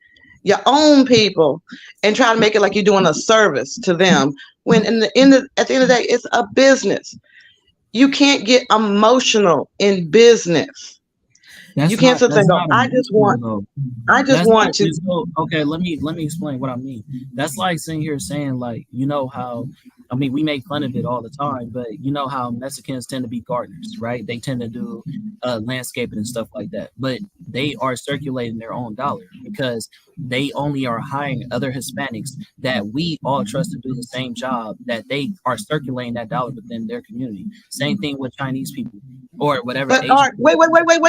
your own people, and try to make it like you're doing a service to them, when at the end of the day, it's a business. You can't get emotional in business. You can't sit there and That's go, not a I just mentor, want, though. I just That's want not to. just so okay. Let me explain what I mean. That's like sitting here saying like, you know how, I mean, we make fun of it all the time, but you know how Mexicans tend to be gardeners, right? They tend to do landscaping and stuff like that, but they are circulating their own dollar because they only are hiring other Hispanics that we all trust to do the same job, that they are circulating that dollar within their community. Same thing with Chinese people or whatever But Asian people.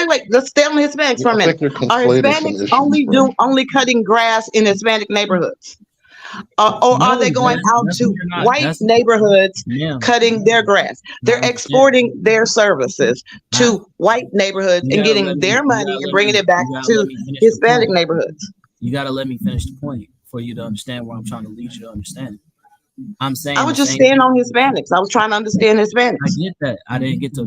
wait. Let's stay on the Hispanics for a I minute. think you're Are conflating some Hispanics issues, bro. only cutting grass in Hispanic neighborhoods? Or are No, they going out that's to what you're not. white That's neighborhoods ma'am. cutting their grass? I They're understand. exporting their services I, to white neighborhoods you and gotta let getting me. their You money gotta and let bringing me. it back You gotta to let me finish the Hispanic point. neighborhoods. You gotta let me finish the point for you to understand where I'm trying to lead you to understand. I'm saying I the was just same staying thing. on Hispanics. I was trying to understand I Hispanics. get that. I didn't get the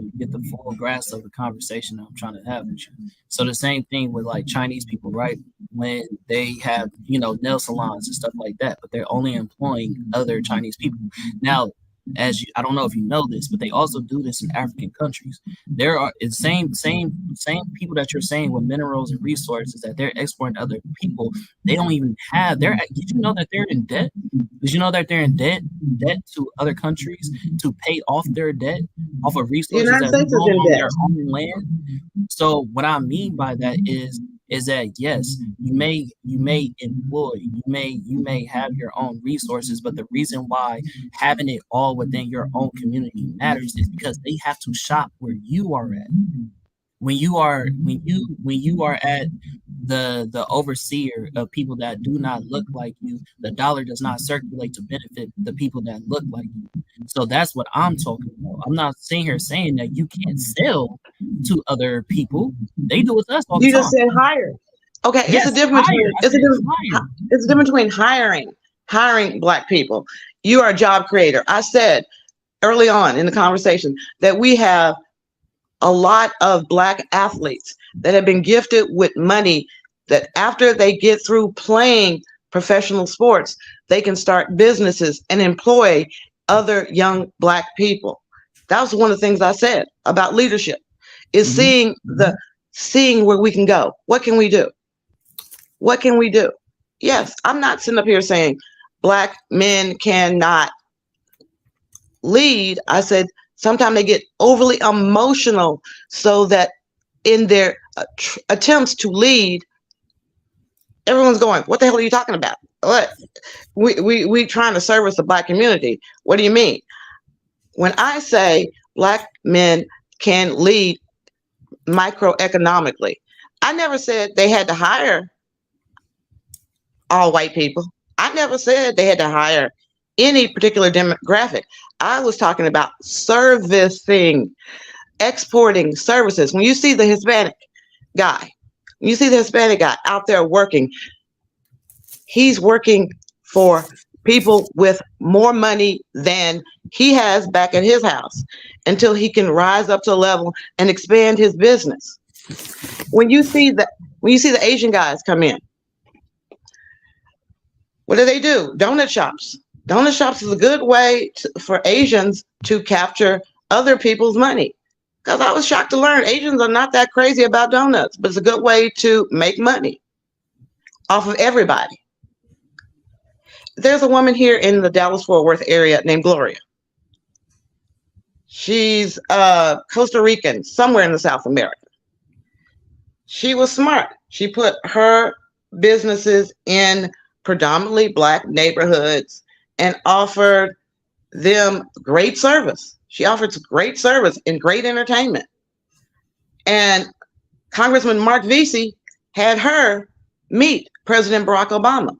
full grasp of the conversation I'm trying to have with you. So the same thing with like Chinese people, right? When they have, you know, nail salons and stuff like that, but they're only employing other Chinese people. Now, I don't know if you know this, but they also do this in African countries. There are it's same people that you're saying with minerals and resources that they're exporting to other people. They don't even have. Did you know that they're in debt? Did you know that they're in debt to other countries to pay off their debt off of The resources United that's States is grown in on debt. their own land? So what I mean by that is that yes, you may employ, you may have your own resources, but the reason why having it all within your own community matters is because they have to shop where you are at. When you are at the overseer of people that do not look like you, the dollar does not circulate to benefit the people that look like you. So that's what I'm talking about. I'm not sitting here saying that you can't sell to other people. They do with us all the You just time. said hire. Okay, Yes, it's a difference hire. between I said hire. it's a difference between hiring Black people. You are a job creator. I said early on in the conversation that we have a lot of Black athletes that have been gifted with money that after they get through playing professional sports, they can start businesses and employ other young Black people. That was one of the things I said about leadership is seeing where we can go. What can we do? What can we do? Yes, I'm not sitting up here saying Black men cannot lead. I said sometimes they get overly emotional so that in their attempts to lead, everyone's going, what the hell are you talking about? What? We trying to service the Black community. What do you mean? When I say Black men can lead microeconomically, I never said they had to hire all white people. I never said they had to hire any particular demographic. I was talking about servicing, exporting services. When you see the Hispanic guy out there working, he's working for people with more money than he has back at his house until he can rise up to a level and expand his business. When you see the Asian guys come in, what do? Donut shops. Donut shops is a good way for Asians to capture other people's money. Because I was shocked to learn Asians are not that crazy about donuts, but it's a good way to make money off of everybody. There's a woman here in the Dallas-Fort Worth area named Gloria. She's Costa Rican, somewhere in the South America. She was smart. She put her businesses in predominantly Black neighborhoods and offered them great service. She offered great service and great entertainment. And Congressman Mark Vesey had her meet President Barack Obama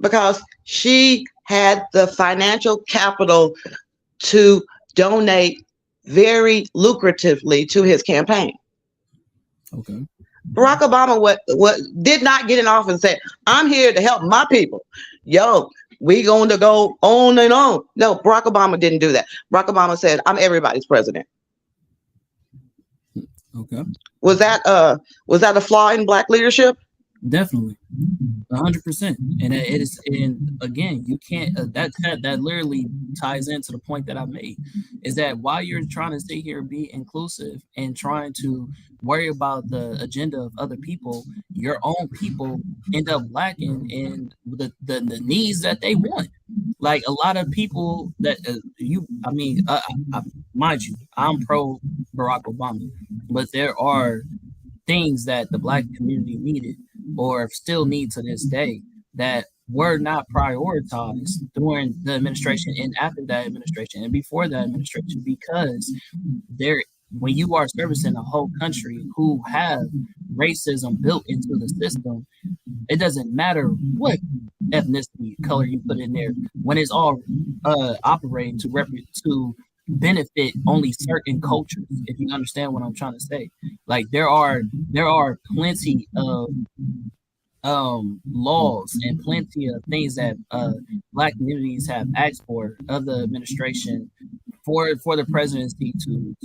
because she had the financial capital to donate very lucratively to his campaign. Okay. Barack Obama what did not get in office and say, I'm here to help my people. Yo, we going to go on and on. No, Barack Obama didn't do that. Barack Obama said, I'm everybody's president. Okay. Was that a flaw in Black leadership? Definitely. 100%. And it is, and again, you can't, that literally ties into the point that I made, is that while you're trying to sit here and be inclusive and trying to worry about the agenda of other people, your own people end up lacking in the needs that they want. Like a lot of people that mind you, I'm pro Barack Obama, but there are things that the Black community needed or still need to this day that were not prioritized during the administration and after that administration and before that administration, because there, when you are servicing a whole country who have racism built into the system, it doesn't matter what ethnicity color you put in there when it's all operating to benefit only certain cultures, if you understand what I'm trying to say. Like there are plenty of laws and plenty of things that Black communities have asked for of the administration for the presidency to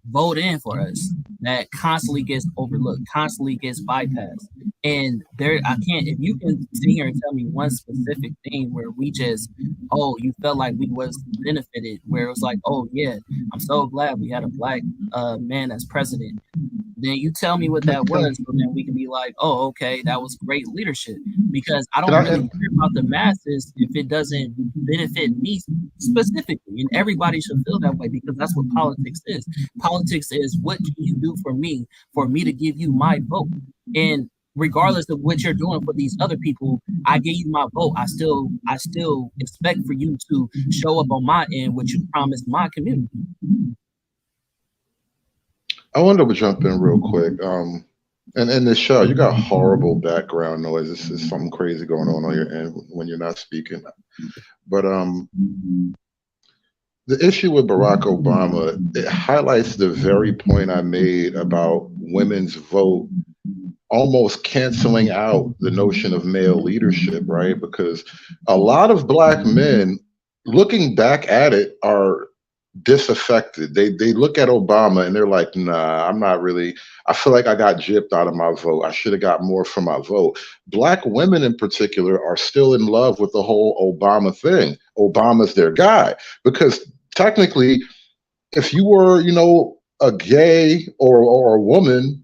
vote in for us that constantly gets overlooked, constantly gets bypassed. And there, I can't, if you can sit here and tell me one specific thing where we just, oh, you felt like we was benefited, where it was like, oh yeah, I'm so glad we had a Black man as president. Then you tell me what that was, so then we can be like, oh, okay, that was great leadership. Because I don't really care about the masses if it doesn't benefit me specifically. And everybody should feel that way, because that's what politics is. Politics is, what can you do for me to give you my vote? And regardless of what you're doing for these other people, I gave you my vote. I still expect for you to show up on my end what you promised my community. I wanted to jump in real quick. And in this show, you got horrible background noise. This is something crazy going on your end when you're not speaking. But the issue with Barack Obama, it highlights the very point I made about women's vote almost canceling out the notion of male leadership, right? Because a lot of Black men, looking back at it, are disaffected. They look at Obama and they're like, nah, I'm not really, I feel like I got gypped out of my vote. I should have got more for my vote. Black women in particular are still in love with the whole Obama thing. Obama's their guy. Because technically, if you were, a gay or a woman,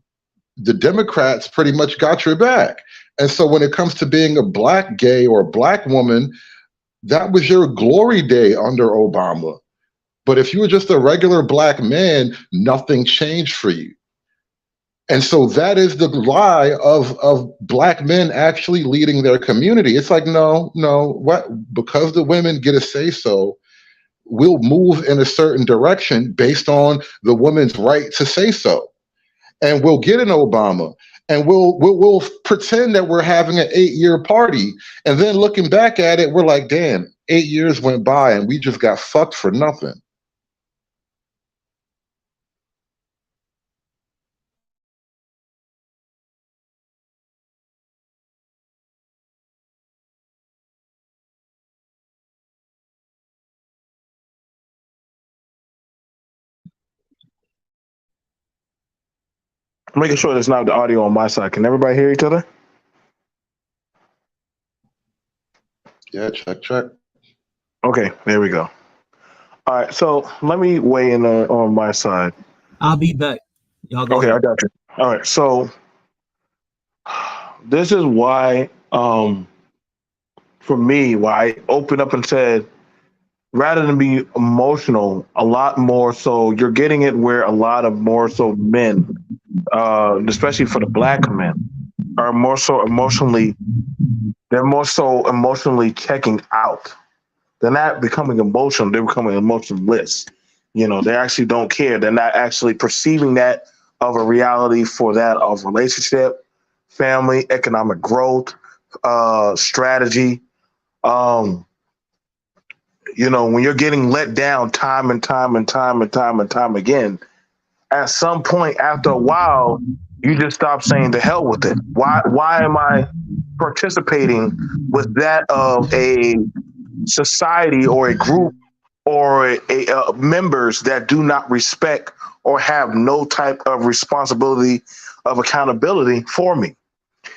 the Democrats pretty much got your back. And so when it comes to being a Black gay or a Black woman, that was your glory day under Obama. But if you were just a regular Black man, nothing changed for you. And so that is the lie of Black men actually leading their community. It's like, no, because the women get a say so, we'll move in a certain direction based on the woman's right to say so. And we'll get an Obama, and we'll pretend that we're having an 8-year party. And then looking back at it, we're like, damn, 8 years went by and we just got fucked for nothing. Making sure there's not the audio on my side. Can everybody hear each other? Yeah, check. Okay, there we go. All right, so let me weigh in on my side. I'll be back. Y'all go. Okay, I got you. All right, so this is why, for me, why I opened up and said, rather than be emotional, a lot more so, you're getting it where a lot of more so men, especially for the Black men, are more so emotionally checking out. They're not becoming emotional, they're becoming emotionless. They actually don't care. They're not actually perceiving that of a reality for that of relationship, family, economic growth, strategy. When you're getting let down time and time again, at some point after a while, you just stop saying the hell with it. Why am I participating with that of a society or a group or a members that do not respect or have no type of responsibility of accountability for me?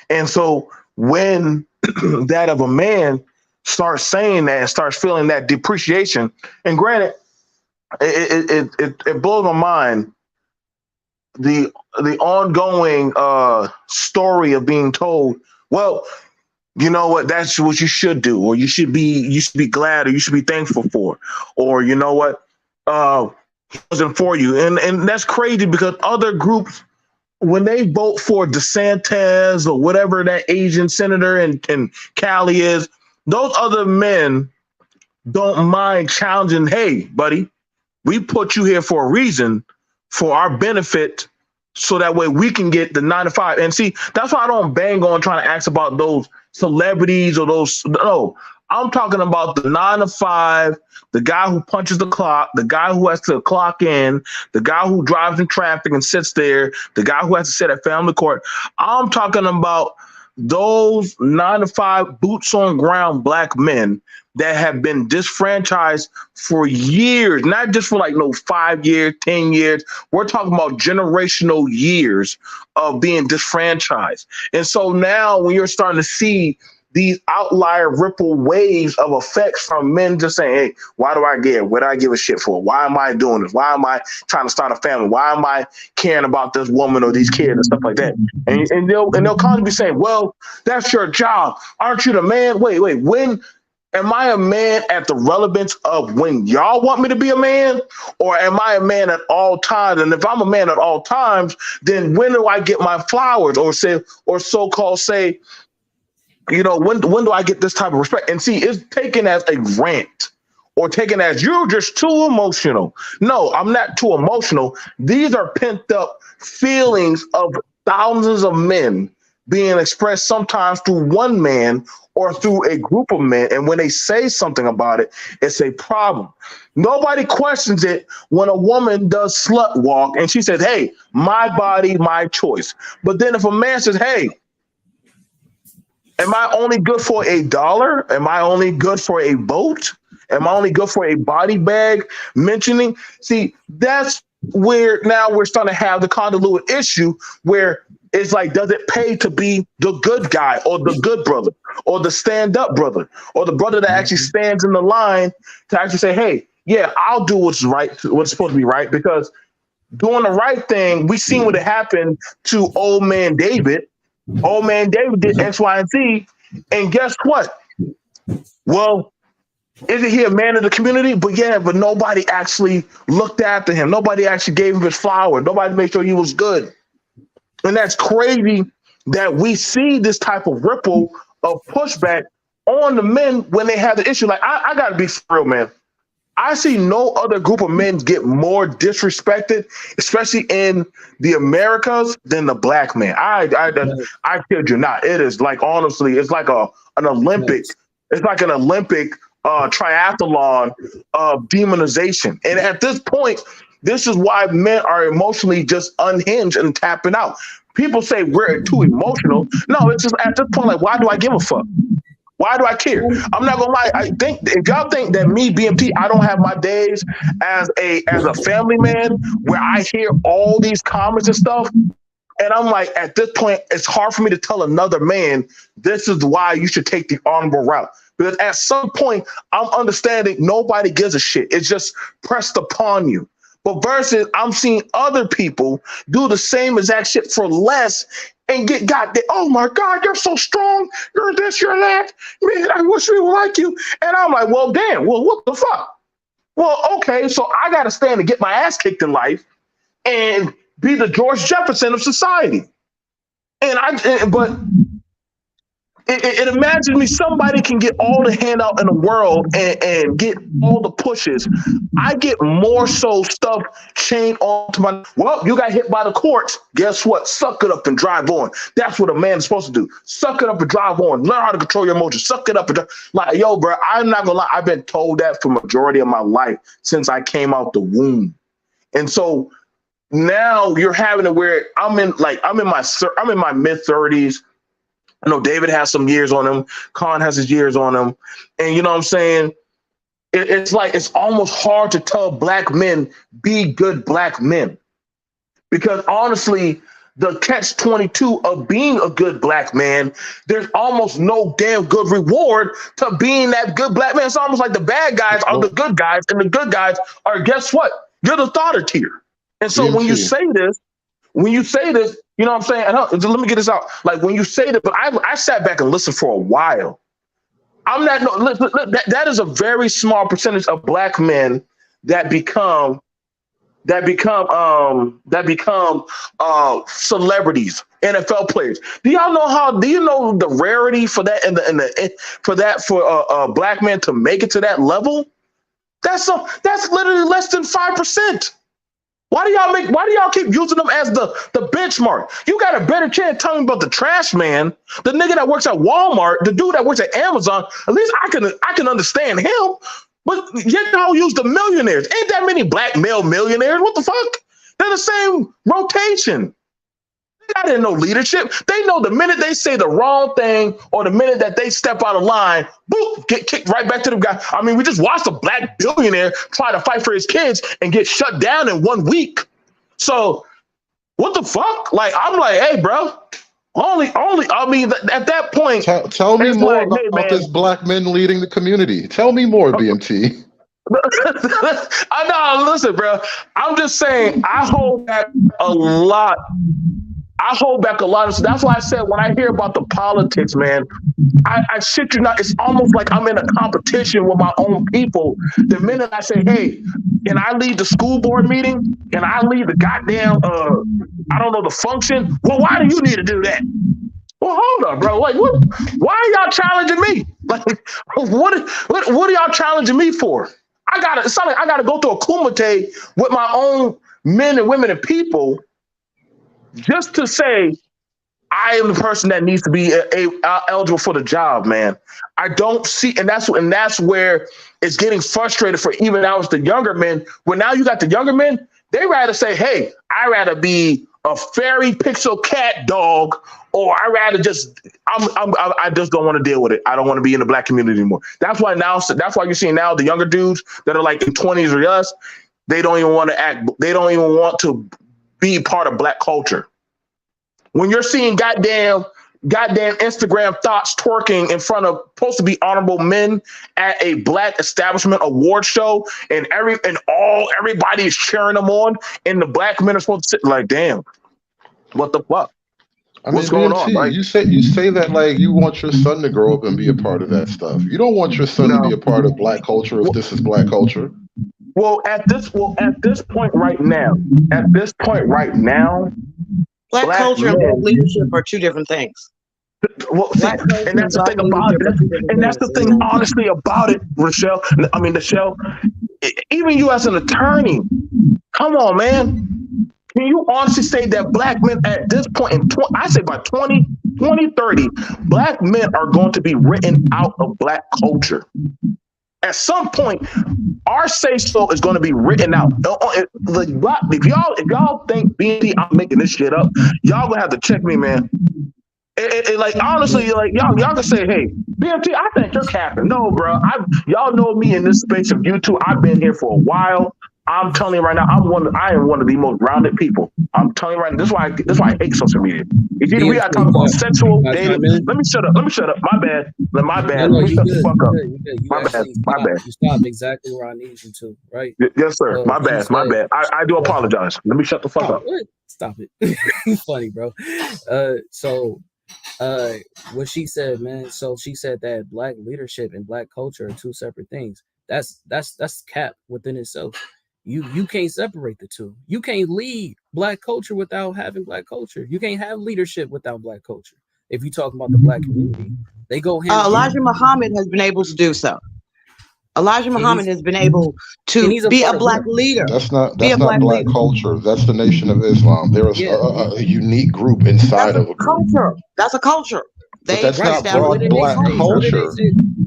And so when that of a man starts saying that and starts feeling that depreciation. And granted, it blows my mind the ongoing story of being told, well, you know what, that's what you should do, or you should be glad, or you should be thankful for, or you know what, he wasn't for you. And that's crazy, because other groups, when they vote for DeSantis or whatever that Asian senator in Cali is, those other men don't mind challenging, hey, buddy, we put you here for a reason, for our benefit, so that way we can get the 9 to 5. And see, that's why I don't bang on trying to ask about those celebrities or those. No, I'm talking about the 9 to 5, the guy who punches the clock, the guy who has to clock in, the guy who drives in traffic and sits there, the guy who has to sit at family court. I'm talking about those 9 to 5 boots on ground black men that have been disfranchised for years, not just for 5 years, 10 years. We're talking about generational years of being disfranchised. And so now when you're starting to see these outlier ripple waves of effects from men just saying, hey, why do I care? What do I give a shit for? Why am I doing this? Why am I trying to start a family? Why am I caring about this woman or these kids and stuff like that? And they'll constantly be saying, well, that's your job. Aren't you the man? Wait, when am I a man at the relevance of when y'all want me to be a man, or am I a man at all times? And if I'm a man at all times, then when do I get my flowers, or so-called say, you know, when do I get this type of respect? And see, it's taken as a rant or taken as you're just too emotional. No, I'm not too emotional. These are pent up feelings of thousands of men being expressed sometimes through one man or through a group of men. And when they say something about it, it's a problem. Nobody questions it when a woman does slut walk and she says, hey, my body, my choice. But then if a man says, hey, am I only good for $1? Am I only good for a boat? Am I only good for a body bag? Mentioning, see, that's where now we're starting to have the convoluted issue where it's like, does it pay to be the good guy or the good brother or the stand-up brother or the brother that actually stands in the line to actually say, hey, yeah, I'll do what's right, what's supposed to be right, because doing the right thing, we seen what happened to old man David. Old man David did X, Y, and Z. And guess what? Well, isn't he a man of the community? But nobody actually looked after him. Nobody actually gave him his flower. Nobody made sure he was good. And that's crazy that we see this type of ripple of pushback on the men when they have the issue. Like, I got to be for real, man. I see no other group of men get more disrespected, especially in the Americas, than the black man. I kid you not. It is like, honestly, it's like an Olympic. It's like an Olympic triathlon of demonization. And at this point, this is why men are emotionally just unhinged and tapping out. People say we're too emotional. No, it's just at this point, like, why do I give a fuck? Why do I care? I'm not gonna lie. I think if y'all think that me, BMT, I don't have my days as a family man where I hear all these comments and stuff, and I'm like, at this point, it's hard for me to tell another man this is why you should take the honorable route. Because at some point, I'm understanding nobody gives a shit. It's just pressed upon you. But versus, I'm seeing other people do the same exact shit for less and get got. Oh my God, you're so strong. You're this, you're that. Man, I wish we were like you. And I'm like, well, damn. Well, what the fuck? Well, okay, so I got to stand and get my ass kicked in life and be the George Jefferson of society. But it imagines me somebody can get all the handout in the world and get all the pushes. I get more so stuff chained onto my, well, you got hit by the courts. Guess what? Suck it up and drive on. That's what a man's supposed to do. Suck it up and drive on. Learn how to control your emotions. Suck it up and drive. Like, yo, bro, I'm not gonna lie. I've been told that for majority of my life since I came out the womb. And so now you're having it where I'm in my mid 30s. I know David has some years on him. Khan has his years on him. And you know what I'm saying? It's like, it's almost hard to tell black men, be good black men. Because honestly, the catch-22 of being a good black man. There's almost no damn good reward to being that good black man. It's almost like the bad guys are the good guys, and the good guys are, guess what? You're the starter tier. And so when you say this, you know what I'm saying? And let me get this out. Like when you say that, but I sat back and listened for a while. I'm not, no, that is a very small percentage of black men that become celebrities, NFL players. Do you know the rarity for that for black men to make it to that level? That's literally less than 5%. Why do y'all keep using them as the benchmark? You got a better chance telling me about the trash man, the nigga that works at Walmart, the dude that works at Amazon. At least I can understand him. But y'all use the millionaires. Ain't that many black male millionaires? What the fuck? They're the same rotation. They didn't know leadership. They know the minute they say the wrong thing or the minute that they step out of line, boop, get kicked right back to the guy. I mean, we just watched a black billionaire try to fight for his kids and get shut down in 1 week. So what the fuck? Like, I'm like, hey, bro. I mean, at that point, tell me more about this black men leading the community. Tell me more, BMT. I know. Listen, bro. I'm just saying. I hold back a lot. That's why I said when I hear about the politics, man, I shit you not. It's almost like I'm in a competition with my own people. The minute I say, hey, can I lead the school board meeting? Can I lead the goddamn, the function? Well, why do you need to do that? Well, hold up, bro. Like, what? Why are y'all challenging me? Like, what are y'all challenging me for? It's not like I gotta go through a kumite with my own men and women and people just to say I am the person that needs to be eligible for the job, man. I don't see, and that's where it's getting frustrated for even now it's the younger men. When now you got the younger men, they rather say, hey, I'd rather be a fairy pixel cat dog, or I rather I just don't want to deal with it. I don't want to be in the black community anymore. That's why you're seeing now the younger dudes that are like in 20s or us, they don't even want to act. They don't even want to be part of black culture. When you're seeing goddamn Instagram thoughts twerking in front of supposed to be honorable men at a black establishment award show, and everybody is cheering them on, and the black men are supposed to sit like, damn, what the fuck? What's going on? Right? You say that like you want your son to grow up and be a part of that stuff. You don't want your son to be a part of black culture if this is black culture. Well, at this point right now, black culture and black leadership are two different things. Well, and that's the thing about it. And that's the thing, honestly, about it, Nichelle. Even you as an attorney, come on, man. Can you honestly say that black men at this point, I say by 2030, black men are going to be written out of black culture? At some point, our say-so is going to be written out. If y'all think BNT, I'm making this shit up, y'all gonna have to check me, man. Like honestly, like y'all can say, hey, BMT, I think you're capping. No, bro. Y'all know me in this space of YouTube. I've been here for a while. I'm telling you right now, I am one of the most grounded people. I'm telling you right now, this is why I hate social media. If we gotta talk about sexual dating, let me shut up. My bad. Let me shut the fuck up. My bad. You stopped exactly where I need you to, right? Yes, sir. My bad. I do apologize. Let me shut the fuck up. Stop it. Funny, bro. What she said, man. So she said that black leadership and black culture are two separate things. That's cap within itself. You can't separate the two. You can't lead black culture without having black culture. You can't have leadership without black culture. If you talk about the black community, they go hand. Elijah Muhammad has been able to do so. Elijah Muhammad has been able to be a black leader. That's not black culture. That's the Nation of Islam. There is a unique group inside of a group. That's a culture. That's not broad black culture.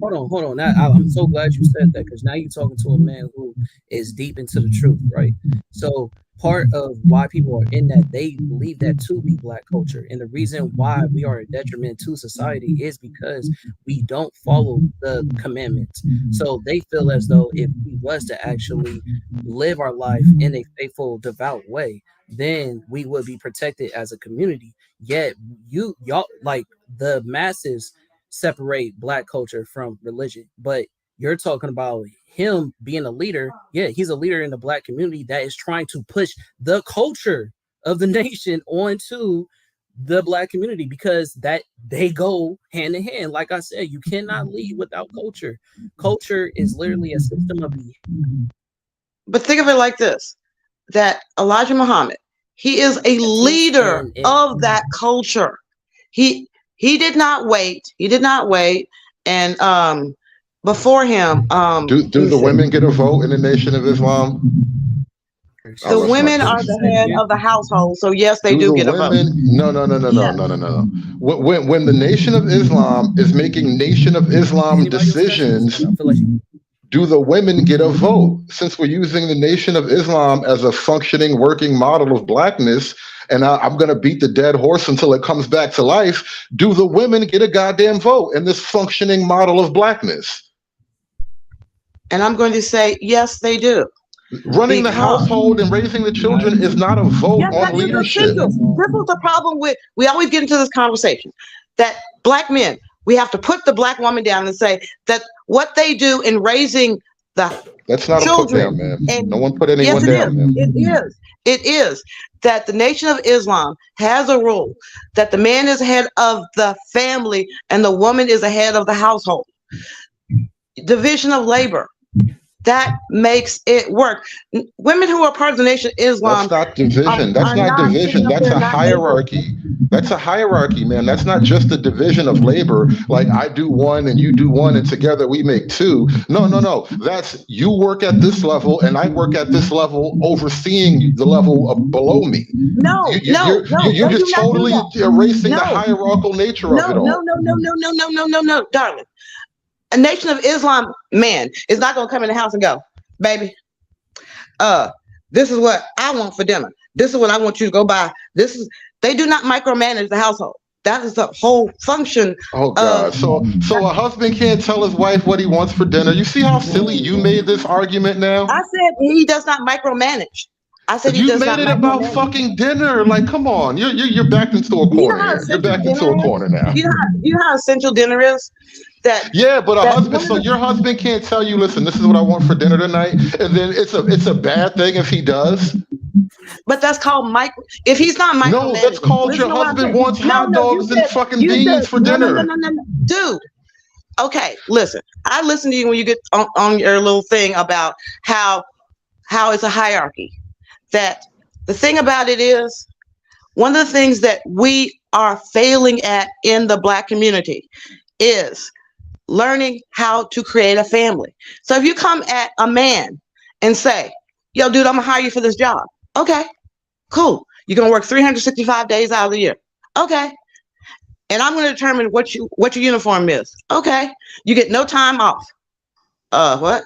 Hold on. I'm so glad you said that, because now you're talking to a man who is deep into the truth, right? So part of why people are in that, they believe that to be Black culture. And the reason why we are a detriment to society is because we don't follow the commandments. So they feel as though if we was to actually live our life in a faithful, devout way, then we would be protected as a community. Yet y'all, like, the masses separate Black culture from religion, but you're talking about him being a leader. Yeah, he's a leader in the Black community that is trying to push the culture of the nation onto the Black community, because that they go hand in hand. Like I said, you cannot lead without culture. Culture is literally a system of behavior. But think of it like this, that Elijah Muhammad, he is a leader of that culture. He did not wait. He did not wait. And before him, do the women get a vote in the Nation of Islam? the women are the head of the household, so yes, they do get a vote. No. When the Nation of Islam is making Nation of Islam decisions, do the women get a vote? Since we're using the Nation of Islam as a functioning, working model of Blackness, and I'm going to beat the dead horse until it comes back to life, do the women get a goddamn vote in this functioning model of Blackness? And I'm going to say, yes, they do. Running the household and raising the children is not a vote on leadership. This is the problem with, we always get into this conversation, that Black men, we have to put the Black woman down and say that what they do in raising the That's not children, a put down, man. and No one put anyone down, man. It is that the Nation of Islam has a rule that the man is head of the family and the woman is the head of the household. Division of labor. That makes it work. Women who are part of the Nation of Islam. That's not division. That's not division. That's a hierarchy. That's a hierarchy, man. That's not just a division of labor. Like I do one and you do one and together we make two. No. That's you work at this level and I work at this level, overseeing the level below me. You're just totally erasing the hierarchical nature of it all. No, darling. A Nation of Islam man is not going to come in the house and go, baby, this is what I want for dinner. This is what I want you to go buy. They do not micromanage the household. That is the whole function. Oh God! So a husband can't tell his wife what he wants for dinner. You see how silly you made this argument now? I said he does not micromanage. I said you made it about fucking dinner. Like, come on, you're backed into a corner. You're backed into a corner now. You know how essential dinner is. But a husband. So your husband can't tell you, listen, this is what I want for dinner tonight, and then it's a bad thing if he does. But that's called micro. If he's not micromanaging, no, that's called your husband wants hot dogs and fucking beans for dinner. No, dude. Okay, listen. I listen to you when you get on your little thing about how it's a hierarchy. That the thing about it is, one of the things that we are failing at in the Black community is learning how to create a family. So if you come at a man and say, yo, dude, I'm gonna hire you for this job. Okay, cool. You're gonna work 365 days out of the year. Okay. And I'm gonna determine what your uniform is. Okay. You get no time off. What?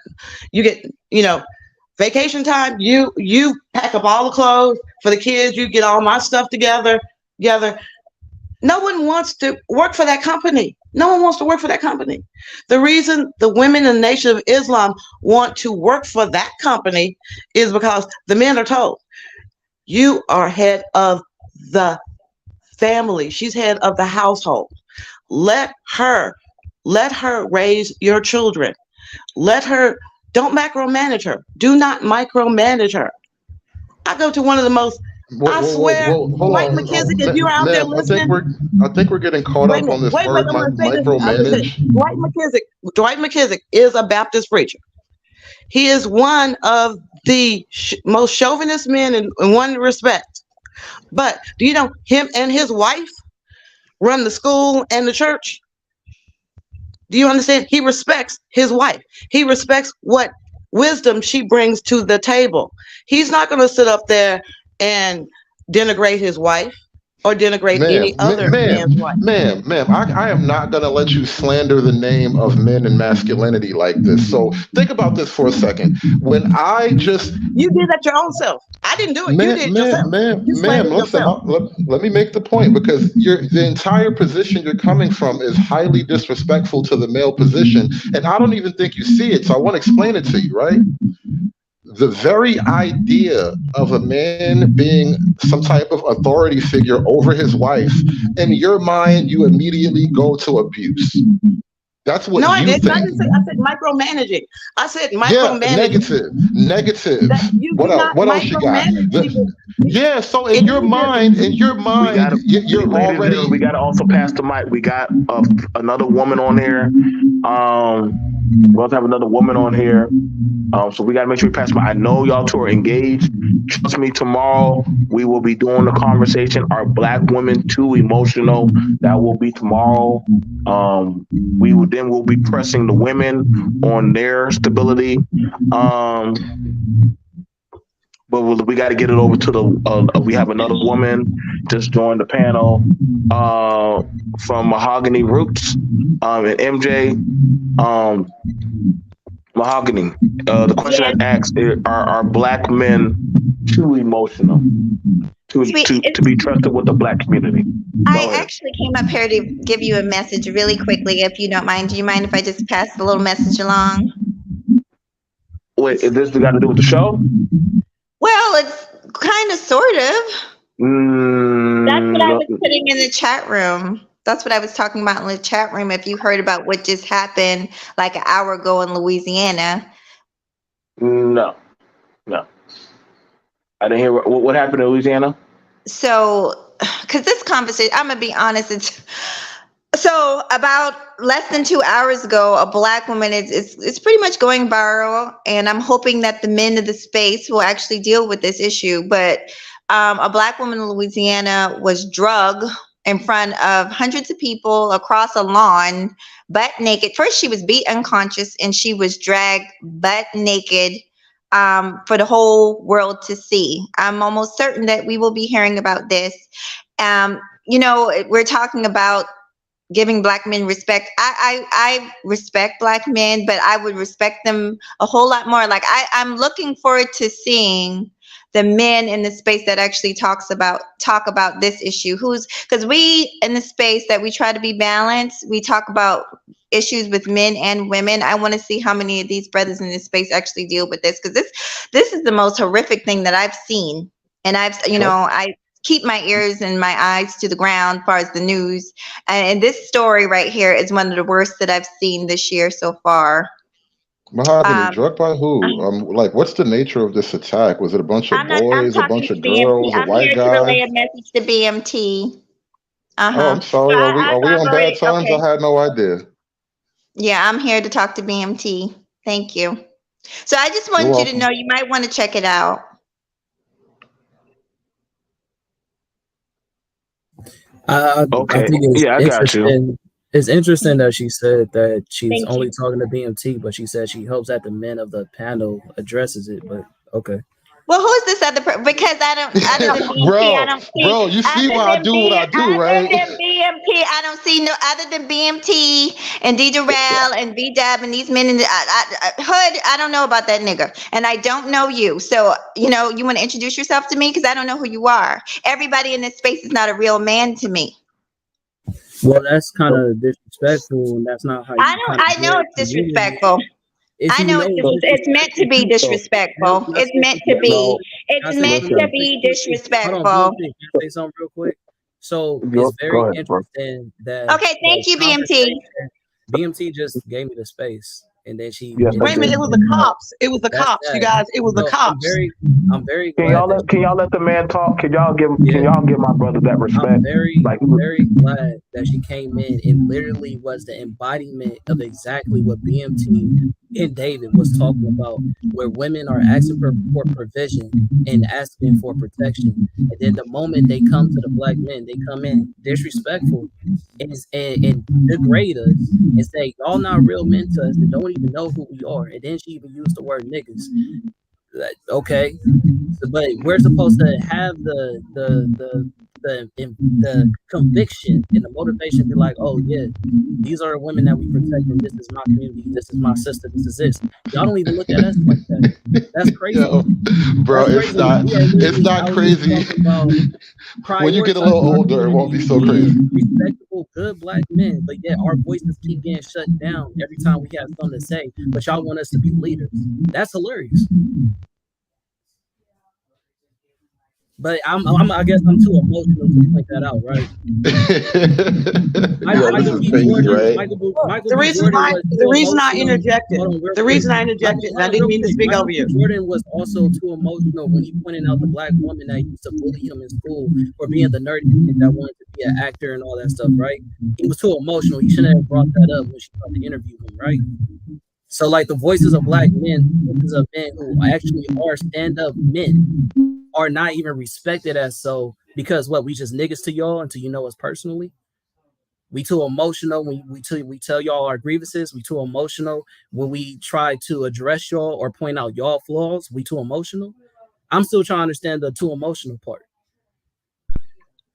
You get, vacation time. You pack up all the clothes for the kids. You get all my stuff together. No one wants to work for that company. No one wants to work for that company. The reason the women in the Nation of Islam want to work for that company is because the men are told, you are head of the family. She's head of the household. Let her raise your children. Don't micromanage her. Do not micromanage her. I go to one of the most, I swear, Dwight McKissick, if you're out there listening. I think we're getting caught up on this word micromanage. Dwight McKissick is a Baptist preacher. He is one of the most chauvinist men in one respect. But do you know him and his wife run the school and the church? Do you understand? He respects his wife. He respects what wisdom she brings to the table. He's not going to sit up there and denigrate his wife. or denigrate any other man's wife. Ma'am, I am not gonna let you slander the name of men and masculinity like this. So think about this for a second. When I just You did that your own self. I didn't do it. You did it yourself. You slandered listen, yourself. let me make the point, because the entire position you're coming from is highly disrespectful to the male position, and I don't even think you see it. So I want to explain it to you, right? The very idea of a man being some type of authority figure over his wife, in your mind, you immediately go to abuse. That's what No, I you didn't. I think. didn't say. I said micromanaging. I said Yeah, micromanaging. negative. That you What do else? not What else you got? micromanage people. Yeah. So in If your you mind, We got you're ladies and already. gentlemen, we got to also pass the mic. We got another woman on here. We also have another woman on here. So we got to make sure we pass the mic. I know y'all two are engaged. Trust me, tomorrow we will be doing the conversation. Are Black women too emotional? That will be tomorrow. We'll be pressing the women on their stability. But we got to get it over to the. We have another woman just joined the panel from Mahogany Roots, and MJ. Mahogany. The question Yes. that asks: Are Black men too emotional to be trusted with the Black community? I actually came up here to give you a message really quickly, if you don't mind. Do you mind if I just pass the little message along? Wait, is this got to do with the show? Well, it's kind of, sort of. That's what I was putting in the chat room. That's what I was talking about in the chat room. If you heard about what just happened like an hour ago in Louisiana. No. I didn't hear what happened in Louisiana. So, because this conversation, I'm going to be honest, so about less than 2 hours ago, a Black woman is pretty much going viral, and I'm hoping that the men of the space will actually deal with this issue. But a Black woman in Louisiana was drugged in front of hundreds of people across a lawn, butt naked. First, she was beat unconscious, and she was dragged butt naked for the whole world to see. I'm almost certain that we will be hearing about this. We're talking about giving Black men respect. I respect Black men, but I would respect them a whole lot more. Like I'm looking forward to seeing the men in the space that actually talk about this issue. Because we in the space that we try to be balanced, we talk about issues with men and women. I want to see how many of these brothers in this space actually deal with this, because this is the most horrific thing that I've seen. And I keep my ears and my eyes to the ground as far as the news. And this story right here is one of the worst that I've seen this year so far. Mahogany, drugged by who? What's the nature of this attack? Was it a bunch of boys, a bunch of girls, a white guy? I'm here to relay a message to BMT. Oh, I'm sorry. Are we on bad terms? Okay. I had no idea. Yeah, I'm here to talk to BMT. Thank you. So I just wanted you to know you might want to check it out. Okay. I think I got you. It's interesting that she said that she's only talking to BMT, but she said she hopes that the men of the panel addresses it. But okay. Well, who is this other person? Because I don't see. Bro, you see why I do what I do, right? Other than BMT, I don't see no other than BMT and D. Durrell and B-Dab and these men in the hood. I don't know about that nigga, and I don't know you. So you want to introduce yourself to me, because I don't know who you are. Everybody in this space is not a real man to me. Well, that's kind of disrespectful, and that's not how. I know it's disrespectful. I know it's meant to be disrespectful. It's meant to be. It's meant to be disrespectful. Hold on, can I say something real quick? So it's very interesting that. Okay, thank you, BMT. BMT just gave me the space, and then she. Wait a minute, it was the cops. It was the cops, you guys. It was the cops. I'm very. Can y'all let the man talk? Can y'all give my brother that respect? I'm very glad that she came in and literally was the embodiment of exactly what BMT and David was talking about, where women are asking for provision and asking for protection, and then the moment they come to the Black men, they come in disrespectful and degrade us and say y'all not real men to us and don't even know who we are, and then she even used the word niggas. Okay, but we're supposed to have the the conviction and the motivation to be like, oh yeah, these are the women that we protect, and this is my community, this is my sister, this is this. Y'all don't even look at us like that. That's crazy. Yo, bro, That's it's crazy. not We are it's literally not out here crazy. talking about When you get a little prioritizing our older, it won't be so community, crazy. being respectable, good black men, but yet our voices keep getting shut down every time we have something to say. But y'all want us to be leaders. That's hilarious. But I guess I'm too emotional to point that out, right? Yo, this is crazy, right? Michael The B. reason Jordan why, was the too reason I emotional. interjected, Hold on, real the quick. reason I interjected, and I didn't mean to speak Michael over B. you. Jordan was also too emotional when he pointed out the black woman that used to bully him in school for being the nerdy kid that wanted to be an actor and all that stuff, right? He was too emotional. He shouldn't have brought that up when she tried to interview him, right? So, like, the voices of black men, voices of men who actually are stand-up men, are not even respected as so, because what, we just niggas to y'all until you know us personally? We too emotional when we tell y'all our grievances. We too emotional when we try to address y'all or point out y'all flaws. We too emotional. I'm still trying to understand the too emotional part.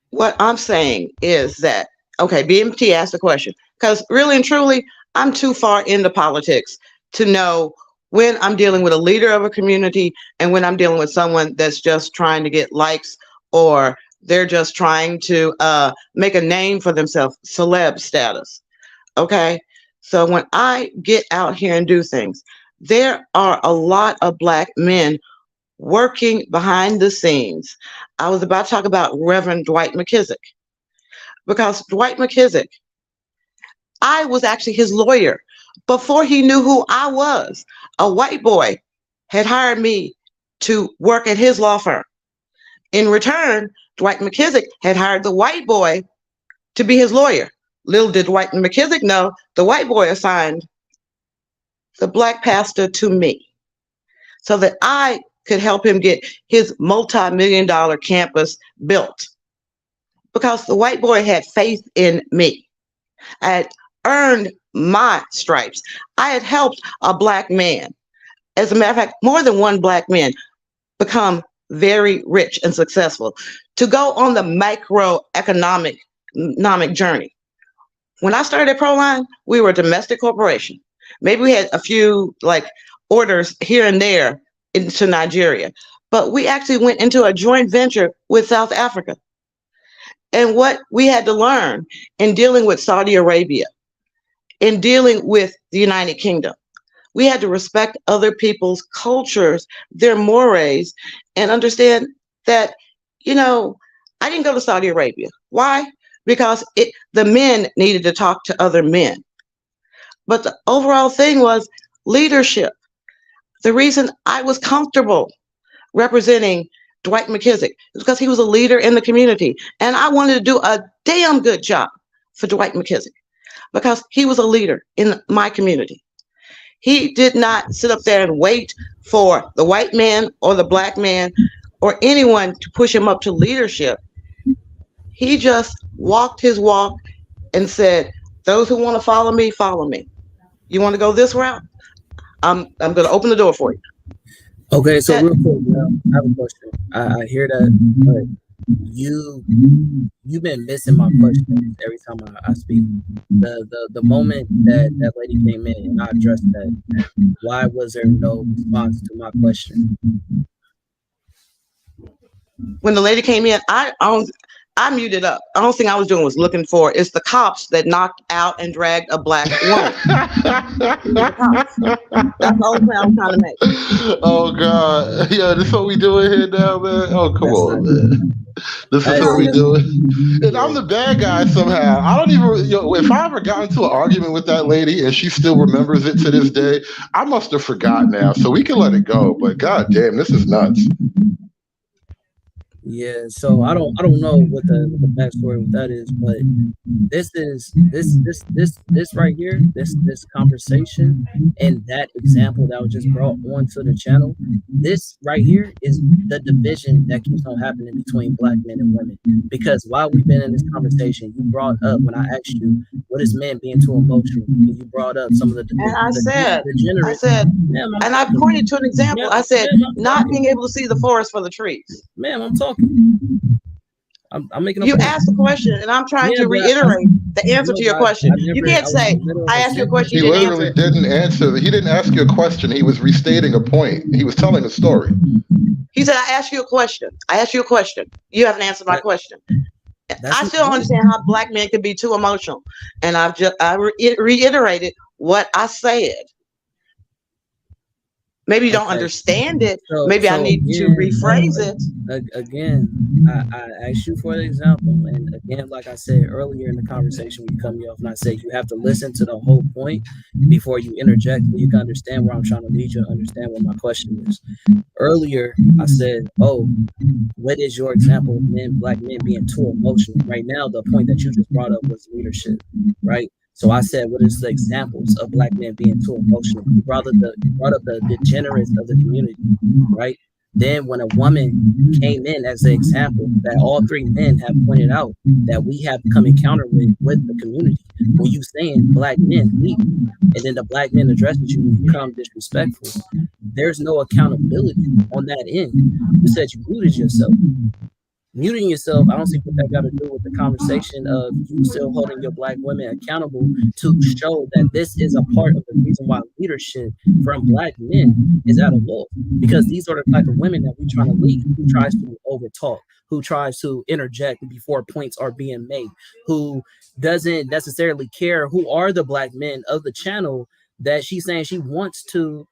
What I'm saying is that, okay, BMT asked the question, because really and truly, I'm too far into politics to know when I'm dealing with a leader of a community and when I'm dealing with someone that's just trying to get likes, or they're just trying to make a name for themselves, celeb status. Okay. So when I get out here and do things, there are a lot of black men working behind the scenes. I was about to talk about Reverend Dwight McKissick, because Dwight McKissick, I was actually his lawyer before he knew who I was. A white boy had hired me to work at his law firm. In return, Dwight McKissick had hired the white boy to be his lawyer. Little did Dwight McKissick know, the white boy assigned the black pastor to me so that I could help him get his multi-million-dollar campus built, because the white boy had faith in me. I had earned my stripes. I had helped a black man, as a matter of fact, more than one black man, become very rich and successful, to go on the microeconomic journey. When I started at Proline, we were a domestic corporation. Maybe we had a few like orders here and there into Nigeria, but we actually went into a joint venture with South Africa. And what we had to learn in dealing with Saudi Arabia, in dealing with the United Kingdom, we had to respect other people's cultures, their mores, and understand that, you know, I didn't go to Saudi Arabia. Why? Because the men needed to talk to other men. But the overall thing was leadership. The reason I was comfortable representing Dwight McKissick is because he was a leader in the community. And I wanted to do a damn good job for Dwight McKissick because he was a leader in my community. He did not sit up there and wait for the white man or the black man or anyone to push him up to leadership. He just walked his walk and said, those who want to follow me, follow me. You want to go this route? I'm going to open the door for you. Okay, so real quick, I have a question. I hear that, but you've been missing my question every time I speak. The moment that lady came in and I addressed that, why was there no response to my question? When the lady came in, I muted up. The only thing I was doing was looking for, it's the cops that knocked out and dragged a black woman. That's the only point I was trying to make. Oh God, yeah, this is what we doing here now, man. Oh, come on, man. This is what we doing. And I'm the bad guy somehow. I don't even, if I ever got into an argument with that lady and she still remembers it to this day, I must have forgotten now. So we can let it go. But God damn, this is nuts. Yeah, so I don't know what the backstory with that is, but this right here, this conversation and that example that was just brought onto the channel, this right here is the division that keeps on happening between black men and women. Because while we've been in this conversation, you brought up, when I asked you what is men being too emotional, and you brought up some of the and I said, and I pointed to an example. I said, not being able to see the forest for the trees. Ma'am, I'm talking. I'm making a You point. asked a question, and I'm trying Yeah, to but reiterate the answer to your question. You can't say, I asked you a question, He you didn't answer literally it. didn't answer. He didn't ask you a question. He was restating a point. He was telling a story. He said, I asked you a question. I asked you a question. You haven't answered my question. I still don't understand how black men can be too emotional. And reiterated what I said. Maybe you don't understand it. Maybe I need to rephrase it. Again, I asked you for an example, and again, like I said earlier in the conversation, we cut me off, and I said you have to listen to the whole point before you interject, so you can understand where I'm trying to lead you, understand what my question is. Earlier, I said, "Oh, what is your example of black men being too emotional?" Right now, the point that you just brought up was leadership, right? So I said, what is the examples of black men being too emotional? You brought up the degenerates of the community, right? Then when a woman came in as an example that all three men have pointed out that we have come encounter with the community, when you saying black men lead, and then the black men addresses you when you become disrespectful, there's no accountability on that end. You said you muted yourself. Muting yourself, I don't see what that got to do with the conversation of you still holding your black women accountable to show that this is a part of the reason why leadership from black men is at a low. Because these are the type of women that we're trying to lead, who tries to overtalk, who tries to interject before points are being made, who doesn't necessarily care who are the black men of the channel that she's saying she wants to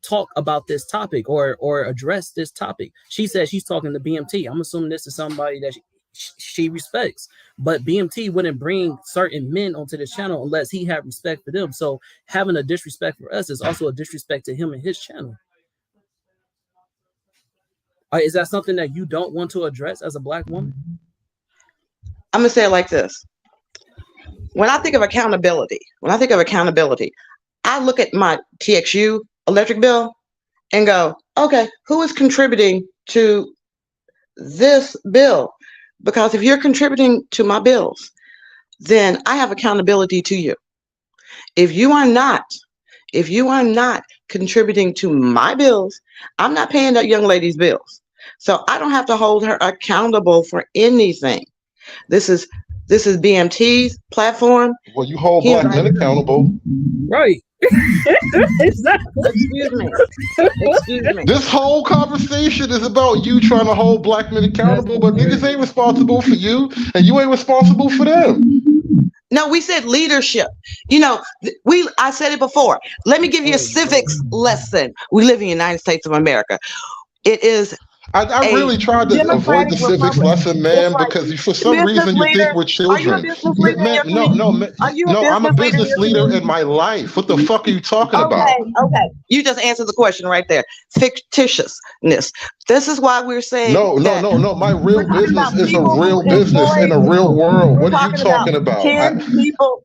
talk about this topic or address this topic. She says she's talking to BMT. I'm assuming this is somebody that she respects, but BMT wouldn't bring certain men onto this channel unless he had respect for them. So having a disrespect for us is also a disrespect to him and his channel. Is that something that you don't want to address as a black woman? I'm gonna say it like this. When I think of accountability, I look at my TXU electric bill and go, okay, who is contributing to this bill? Because if you're contributing to my bills, then I have accountability to you. If you are not contributing to my bills, I'm not paying that young lady's bills. So I don't have to hold her accountable for anything. This is BMT's platform. Well, you hold black men accountable. Right. Exactly. Excuse me. This whole conversation is about you trying to hold black men accountable, but niggas ain't responsible for you, and you ain't responsible for them. No, we said leadership. You know, I said it before. Let me give you a civics lesson. We live in the United States of America. It is. I really tried to avoid the civics lesson, man, because for some reason you think we're children. I'm a business leader in my life. What the fuck are you talking about? Okay. You just answered the question right there. Fictitiousness. This is why we're saying No. My real business is a real business in a real world. What are you talking about?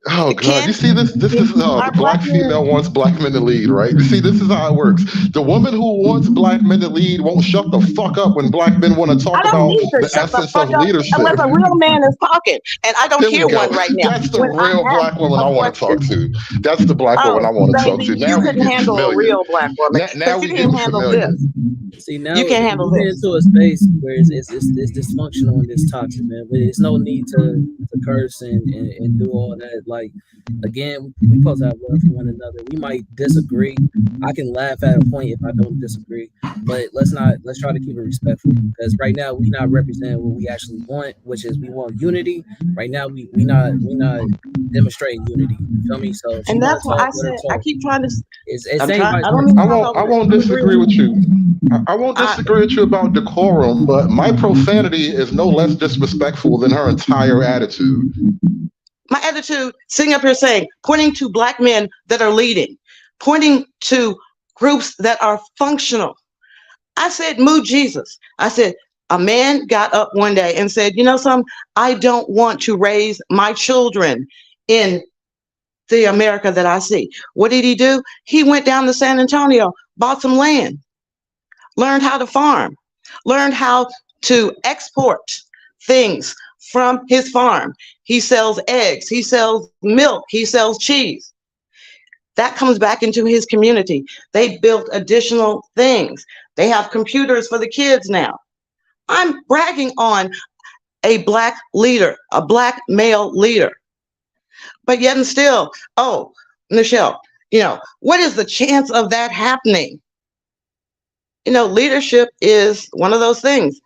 Oh God, you see this? This is the black female wants black men to lead, right? You see, this is how it works. The woman who wants black men to lead won't shut the fuck up when black men want to talk about the essence of leadership. Unless a real man is talking, and I don't hear one right now. That's the real black woman I want to talk to. That's the black woman I want to talk to. Now you couldn't handle a real black woman. Now we can handle this. See, now you can't handle this. Into a space where it's dysfunctional and it's toxic, man. But it's no need to curse and do all that. Like, again, we supposed to have love for one another. We might disagree. I can laugh at a point if I don't disagree, but let's try to keep it respectful, because right now we not representing what we actually want, which is we want unity. Right now we not demonstrating unity. You feel me? So and that's why I said I keep trying to. I won't disagree with you. I won't disagree with you about decorum, but my profanity is no less disrespectful than her entire attitude. My attitude, sitting up here saying, pointing to black men that are leading, pointing to groups that are functional. I said, move Jesus. I said, a man got up one day and said, you know something, I don't want to raise my children in the America that I see. What did he do? He went down to San Antonio, bought some land, learned how to farm, learned how to export things from his farm. He sells eggs, he sells milk, he sells cheese. That comes back into his community. They built additional things. They have computers for the kids now. I'm bragging on a black leader, a black male leader. But yet and still, oh, Nichelle, what is the chance of that happening? Leadership is one of those things.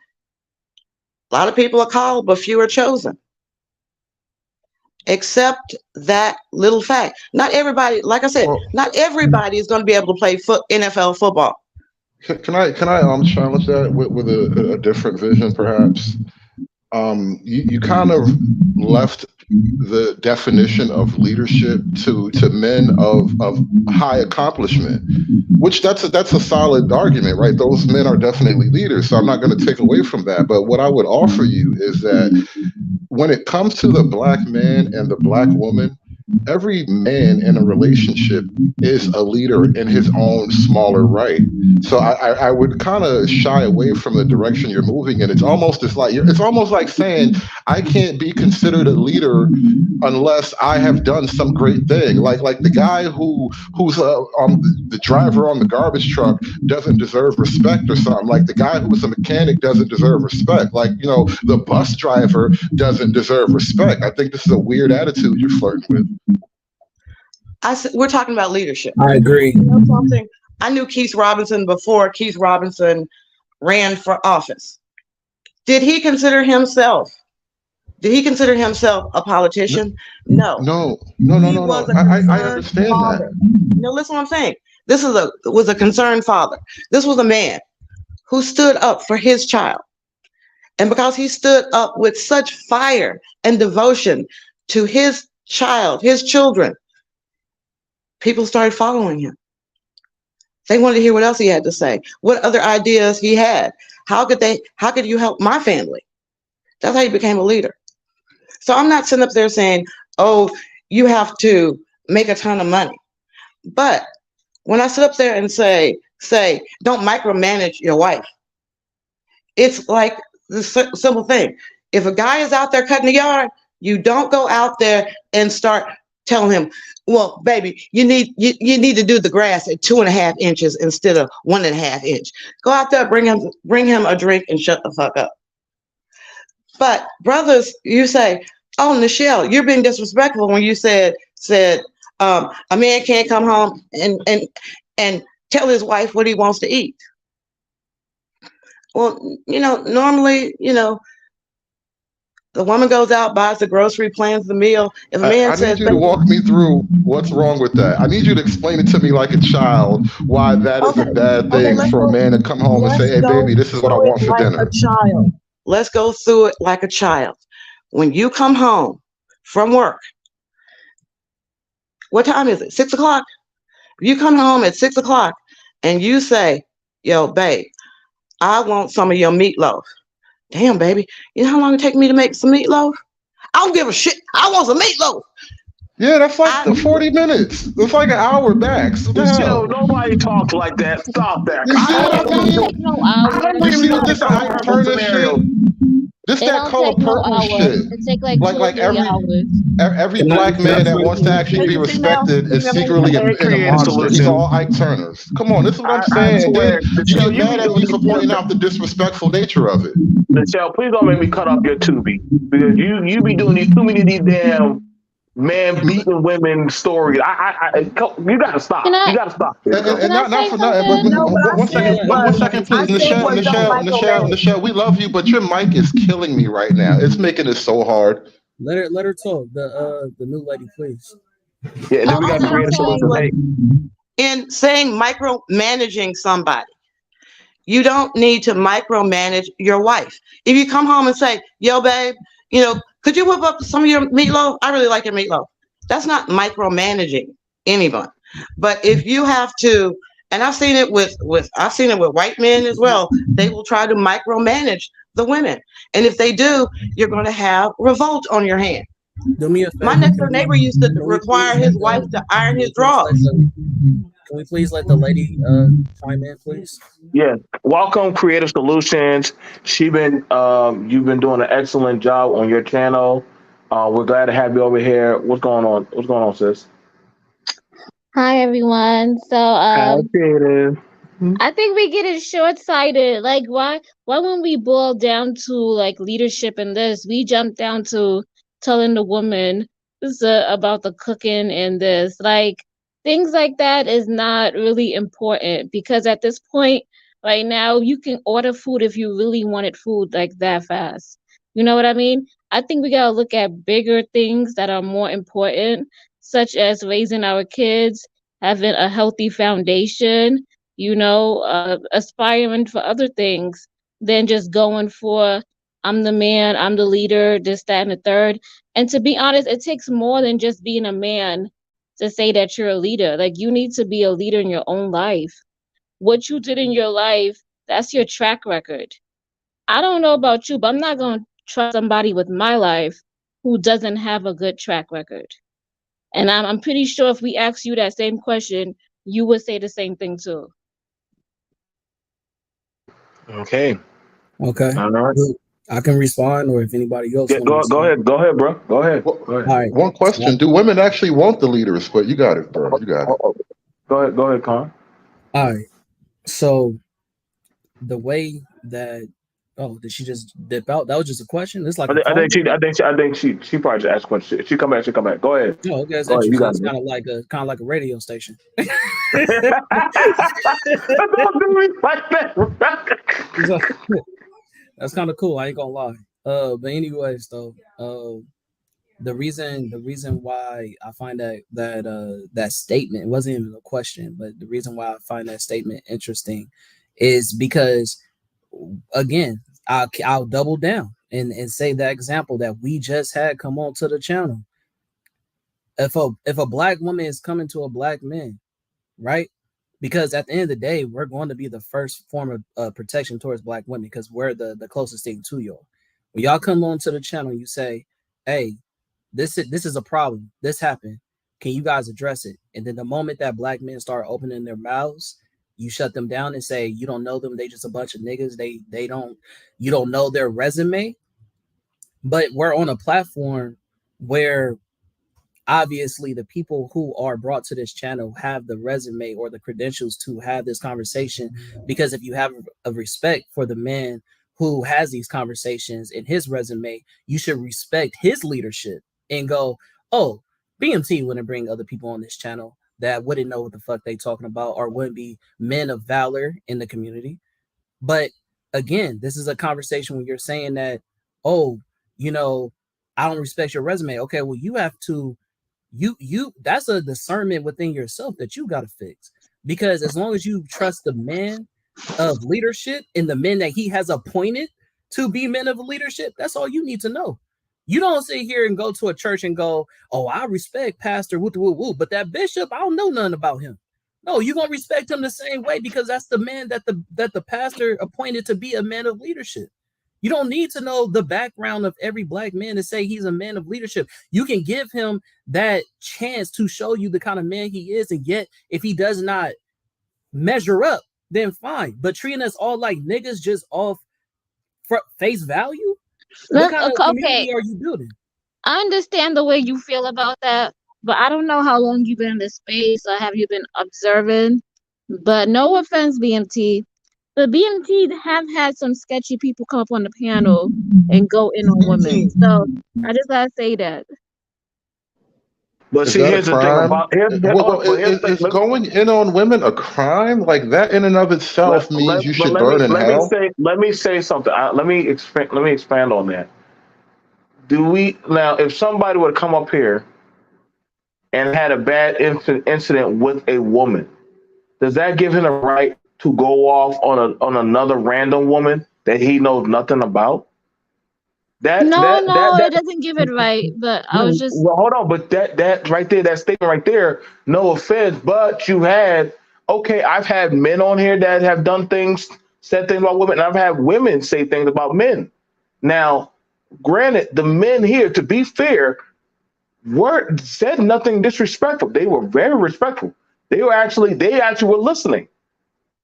A lot of people are called, but few are chosen. Except that little fact. Not everybody, like I said, not everybody is going to be able to play NFL football. Can I challenge that with a different vision, perhaps? You kind of left the definition of leadership to men of high accomplishment, which that's a solid argument, right? Those men are definitely leaders, so I'm not going to take away from that. But what I would offer you is that when it comes to the black man and the black woman, every man in a relationship is a leader in his own smaller right. So I would kind of shy away from the direction you're moving in. It's almost like saying I can't be considered a leader unless I have done some great thing. Like the guy who's the driver on the garbage truck doesn't deserve respect or something. Like the guy who's a mechanic doesn't deserve respect. Like the bus driver doesn't deserve respect. I think this is a weird attitude you're flirting with. We're talking about leadership. I agree. Something? I knew Keith Robinson before Keith Robinson ran for office. Did he consider himself a politician? No. No. I understand father. that. Listen what I'm saying. This was a concerned father. This was a man who stood up for his child. And because he stood up with such fire and devotion to his child, his children, people started following him. They wanted to hear what else he had to say, what other ideas he had. How could you help my family? That's how he became a leader. So I'm not sitting up there saying, oh, you have to make a ton of money. But when I sit up there and say, don't micromanage your wife, it's like the simple thing. If a guy is out there cutting the yard, you don't go out there and start telling him, well, baby, you need to do the grass at 2.5 inches instead of 1.5 inch. Go out there, bring him a drink and shut the fuck up. But brothers, you say, oh, Nichelle, you're being disrespectful when you said a man can't come home and tell his wife what he wants to eat. Well, normally, the woman goes out, buys the grocery, plans the meal. If a man I says, need you to walk me through what's wrong with that. I need you to explain it to me like a child, why that is a bad thing for a man to come home and say, hey, baby, this is what I want for dinner. A child. Let's go through it like a child. When you come home from work, what time is it? 6 o'clock? If you come home at 6 o'clock and you say, yo, babe, I want some of your meatloaf. Damn, baby, you know how long it take me to make some meatloaf? I don't give a shit. I want some meatloaf. Yeah, that's like 40 minutes. That's like an hour back. So nobody talks like that. Stop that. You see this Ike Turner shit? This that color purple shit. It take like every black man that wants to actually be respected is secretly in a monster. He's all Ike Turners. Come on, this is what I'm saying. You get mad at me for pointing out the disrespectful nature of it. Michelle, please don't make me cut off your Tubi, because you be doing too many of these damn man beating women stories. You gotta stop. You gotta stop. And not for nothing, but one second, please. Nichelle, we love you, but your mic is killing me right now. It's making it so hard. Let her talk. The new lady, please. Yeah, and then we got to create a solution. In saying micromanaging somebody, you don't need to micromanage your wife. If you come home and say, yo, babe, could you whip up some of your meatloaf? I really like your meatloaf. That's not micromanaging anyone. But if you have to, and I've seen it with white men as well, they will try to micromanage the women. And if they do, you're going to have revolt on your hand. Do me a favor. My next door neighbor used to require his wife to iron his drawers. Can we please let the lady chime in, please? Yeah. Welcome, Creative Solutions. You've been doing an excellent job on your channel. We're glad to have you over here. What's going on? What's going on, sis? Hi, everyone. So, Hi, Creative. I think we get it short-sighted. Like, why when we boil down to like leadership and this, we jump down to telling the woman this about the cooking and this. Like, things like that is not really important because at this point, right now, you can order food if you really wanted food like that fast. You know what I mean? I think we gotta look at bigger things that are more important, such as raising our kids, having a healthy foundation, aspiring for other things than just going for I'm the man, I'm the leader, this, that, and the third. And to be honest, it takes more than just being a man to say that you're a leader. Like, you need to be a leader in your own life. What you did in your life, that's your track record. I don't know about you, but I'm not going to trust somebody with my life who doesn't have a good track record. And I'm pretty sure if we ask you that same question, you would say the same thing too. Okay. Okay. All right. I can respond, or if anybody else Yeah, wants to go respond. ahead, bro. Go ahead. Well, Go ahead. All right. One question: do women actually want the leaders? But you got it, bro. You got it. Go ahead, Con. All right. So the way that did she just dip out? That was just a question. It's like I think she probably just asked a question. She come back. Go ahead. Oh, okay, that's Go ahead, you interesting. got It's it. kind of like a radio station. Don't do me like that. That's kind of cool. I ain't gonna lie. But anyways, though, the reason why I find that statement, it wasn't even a question, but the reason why I find that statement interesting is because, again, I'll double down and say that example that we just had come on to the channel. If a black woman is coming to a black man, right? Because at the end of the day, we're going to be the first form of protection towards black women because we're the closest thing to y'all. When y'all come on to the channel, you say, hey, this is a problem. This happened. Can you guys address it? And then the moment that black men start opening their mouths, you shut them down and say, you don't know them. They just a bunch of niggas. You don't know their resume. But we're on a platform where obviously the people who are brought to this channel have the resume or the credentials to have this conversation, because if you have a respect for the man who has these conversations in his resume, you should respect his leadership and go, oh, BMT wouldn't bring other people on this channel that wouldn't know what the fuck they talking about or wouldn't be men of valor in the community. But again, this is a conversation when you're saying that, oh, I don't respect your resume. Okay, well, you have to that's a discernment within yourself that you got to fix, because as long as you trust the man of leadership and the men that he has appointed to be men of leadership, that's all you need to know. You don't sit here and go to a church and go, oh, I respect Pastor woo woo woo, but that bishop, I don't know nothing about him. No, you're gonna respect him the same way because that's the man that the pastor appointed to be a man of leadership. You don't need to know the background of every black man to say he's a man of leadership. You can give him that chance to show you the kind of man he is, and yet if he does not measure up, then fine. But treating us all like niggas just off face value? What kind of community are you building? I understand the way you feel about that, but I don't know how long you've been in this space or have you been observing. But no offense, BMT. But BMT have had some sketchy people come up on the panel and go in on women. So I just gotta say that. But see, here's the thing about is going in on women a crime? Like that in and of itself means you should burn in hell. Let me say something. Let me expand on that. If somebody would come up here and had a bad incident with a woman, does that give him a right to go off on another random woman that he knows nothing about? It doesn't give it right. But I was just hold on. But that right there, that statement right there, no offense, but I've had men on here that have said things about women, and I've had women say things about men. Now, granted, the men here, to be fair, said nothing disrespectful. They were very respectful. They actually were listening.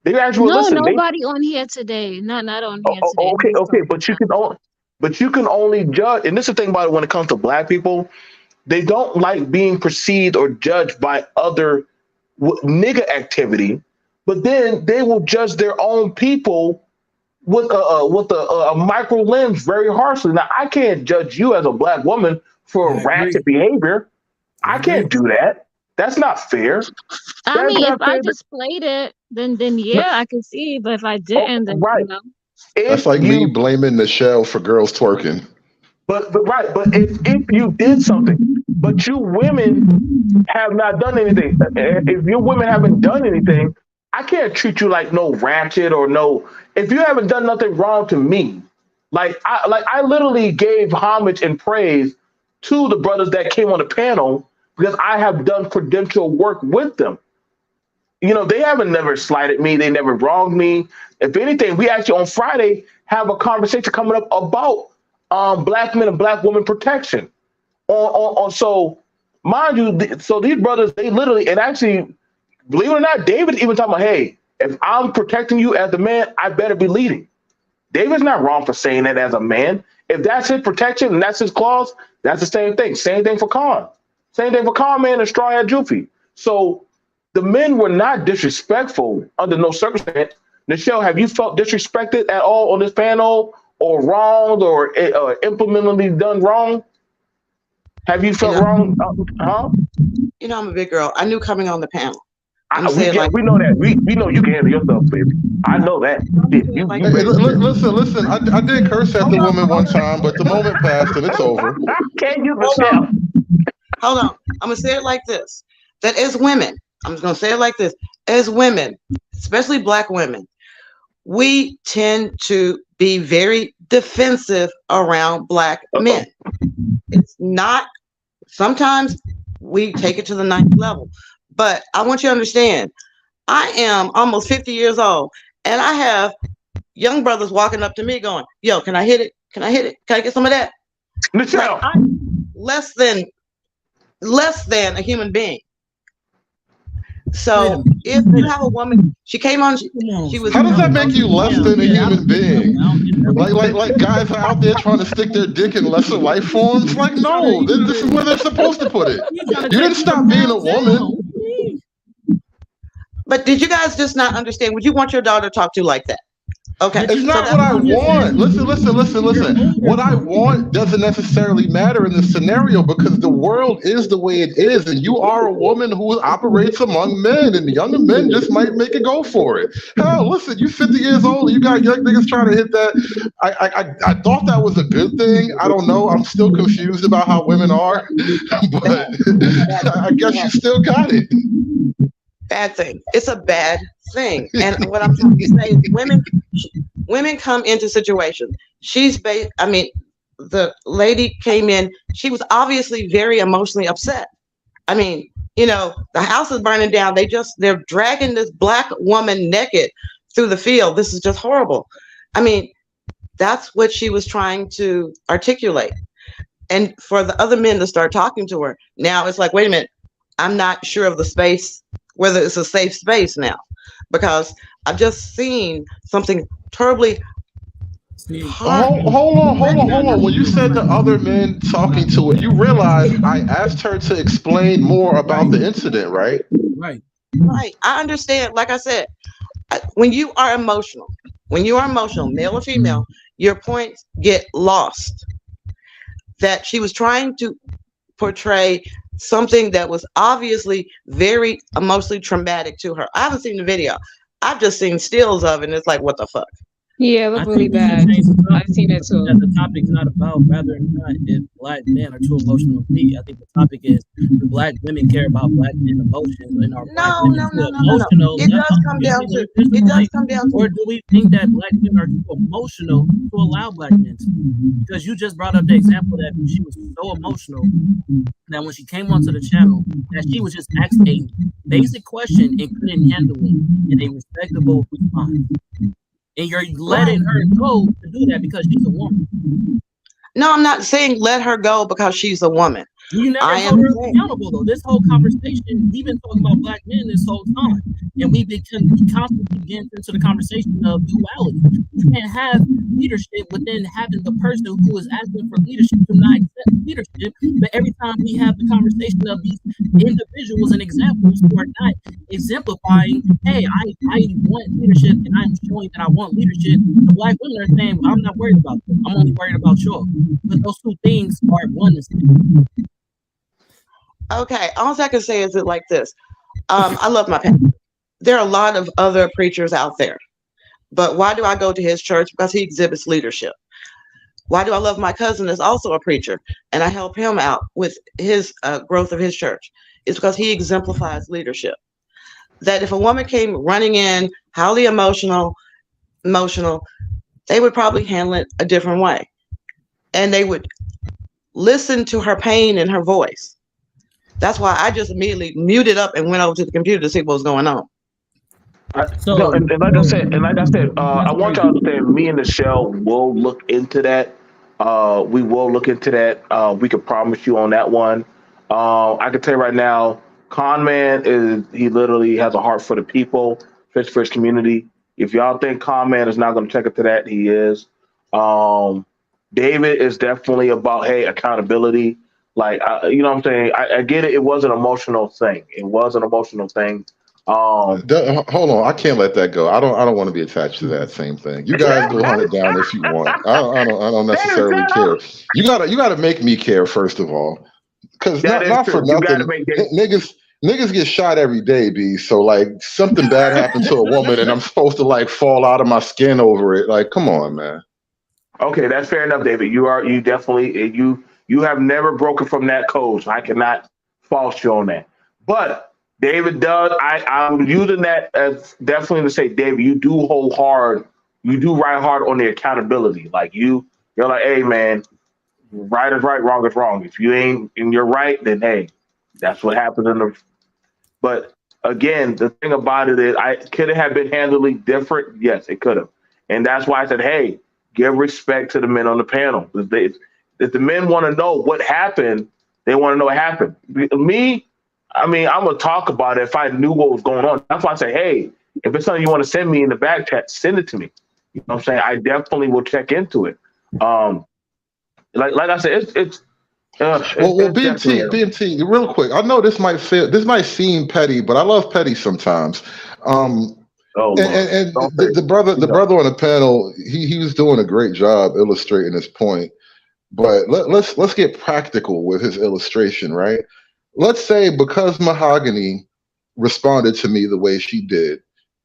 Nobody on here today. Not on here today. Okay, but you can only judge, and this is the thing about it when it comes to black people, they don't like being perceived or judged by other nigga activity but then they will judge their own people with a micro lens very harshly. Now, I can't judge you as a black woman for I ratchet agree. behavior. I I can't agree. do that. That's not fair. I That's mean, if not I fair. displayed it, then yeah, I can see. But if I Oh, didn't, then right. That's If like me you, blaming Michelle for girls twerking. but right, but if you did something, but you women have not done anything. If your women haven't done anything, I can't treat you like no ratchet or no. If you haven't done nothing wrong to me, I literally gave homage and praise to the brothers that came on the panel because I have done credential work with them. You know, they haven't never slighted me. They never wronged me. If anything, we actually on Friday have a conversation coming up about black men and black women protection. So mind you, so these brothers, they literally, and actually, believe it or not, David even talking about, hey, if I'm protecting you as a man, I better be leading. David's not wrong for saying that as a man. If that's his protection and that's his clause, that's the same thing. Same thing for Khan. Same thing for Khan Man and Straw Hat Jufi. So the men were not disrespectful under no circumstance. Nichelle, have you felt disrespected at all on this panel or wronged or implementally done wrong? Have you felt wrong? Huh? You know, I'm a big girl. I knew coming on the panel. I'm We, saying like, we know that. We know you can handle yourself, baby. I know that. You like, Hey, ready. listen. I did curse at the woman one time, but the moment passed and it's over. Can you, hold Michelle? on, hold on. I'm gonna say it like this: that as women, I'm just gonna say it like this: as women, especially black women, we tend to be very defensive around black men. It's not. Sometimes we take it to the ninth level. But I want you to understand, I am almost 50 years old, and I have young brothers walking up to me going, yo, can I hit it? Can I hit it? Can I get some of that? Michelle. Like, I'm less than a human being. So if you have a woman, she came on, she was. How does that make you less than a human being? Like guys are out there trying to stick their dick in lesser life forms? Like, no, this is where they're supposed to put it. You didn't stop being a woman. But did you guys just not understand? Would you want your daughter to talk to you like that? Okay. It's not what I want. Listen. What I want doesn't necessarily matter in this scenario because the world is the way it is, and you are a woman who operates among men, and the younger men just might make it go for it. Hell, listen, you 50 years old, and you got young niggas trying to hit that. I thought that was a good thing. I don't know. I'm still confused about how women are, but I guess you still got it. Bad thing. It's a bad thing. And what I'm trying to say is women come into situations. The lady came in, she was obviously very emotionally upset. I mean, you know, the house is burning down. They're dragging this black woman naked through the field. This is just horrible. I mean, that's what she was trying to articulate. And for the other men to start talking to her, now it's like, wait a minute, I'm not sure of the space, whether it's a safe space now, because I've just seen something terribly hard. Hold on. When you said the other men talking to it, you realize I asked her to explain more about the incident, right? Right. Right. I understand. Like I said, when you are emotional, male or female, your points get lost. That she was trying to portray something that was obviously very emotionally traumatic to her. I haven't seen the video. I've just seen stills of it, and it's like, what the fuck? Yeah, it I looked really think we should bad. change the topic. I've seen it too. That the topic's not about whether or not if black men are too emotional to be. I think the topic is, do black women care about black men emotions and are black No. women too emotional? It does come down to. Or do we think that black women are too emotional to allow black men to? Because you just brought up the example that she was so emotional that when she came onto the channel, that she was just asked a basic question and couldn't handle it in a respectable response. And you're letting her go to do that because she's a woman. No, I'm not saying let her go because she's a woman. You never hold her accountable though. This whole conversation, we've been talking about black men this whole time, and we constantly get into the conversation of duality. You can't have leadership within having the person who is asking for leadership to not accept leadership. But every time we have the conversation of these individuals and examples who are not exemplifying, hey, I want leadership and I'm showing that I want leadership, the black women are saying, well, I'm not worried about them. I'm only worried about y'all. But those two things are one and same. Okay, all I can say is it like this. I love my pastor. There are a lot of other preachers out there, but why do I go to his church? Because he exhibits leadership. Why do I love my cousin is also a preacher, and I help him out with his growth of his church? It's because he exemplifies leadership. That if a woman came running in, highly emotional, they would probably handle it a different way, and they would listen to her pain in her voice. That's why I just immediately muted up and went over to the computer to see what was going on. No, and like I said, I want y'all to understand. Me and Michelle will look into that. We will look into that. We can promise you on that one. I can tell you right now, he literally has a heart for the people, especially for his community. If y'all think Conman is not going to check into that, he is. David is definitely about, hey, accountability. Like, you know what I'm saying? I get it. It was an emotional thing. Hold on, I can't let that go. I don't want to be attached to that same thing. You guys go hunt it down if you want. I don't necessarily care. You gotta make me care first of all, because not for nothing. Niggas get shot every day, B. So like something bad happened to a woman, and I'm supposed to like fall out of my skin over it. Like, come on, man. Okay, that's fair enough, David. You definitely you have never broken from that code. So I cannot fault you on that. But David does. I'm using that as definitely to say, David, you do ride hard on the accountability. Like you're like, hey man, right is right, wrong is wrong. If you ain't and you're right, then hey, that's what happens But again, the thing about it is, could it have been handled different? Yes, it could have, and that's why I said, hey, give respect to the men on the panel. If the men want to know what happened, they want to know what happened. Me. I mean, I'm going to talk about it if I knew what was going on. That's why I say, hey, if it's something you want to send me in the back chat, send it to me. You know what I'm saying? I definitely will check into it. Like I said, it's BMT, real quick. I know this might seem petty, but I love petty sometimes. The brother on the panel, he was doing a great job illustrating this point. But let's get practical with his illustration, right? Let's say because Mahogany responded to me the way she did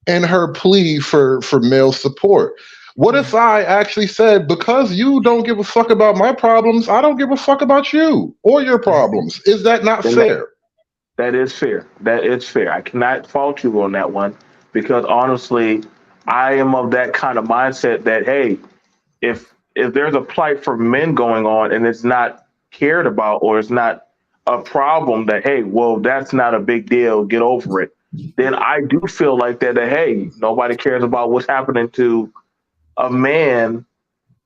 and her plea for male support. What if I actually said, because you don't give a fuck about my problems, I don't give a fuck about you or your problems? Is that not fair? That is fair. That is fair. I cannot fault you on that one because honestly, I am of that kind of mindset that, hey, if there's a plight for men going on and it's not cared about or it's not a problem that, hey, well, that's not a big deal, get over it, then I do feel like that, hey, nobody cares about what's happening to a man,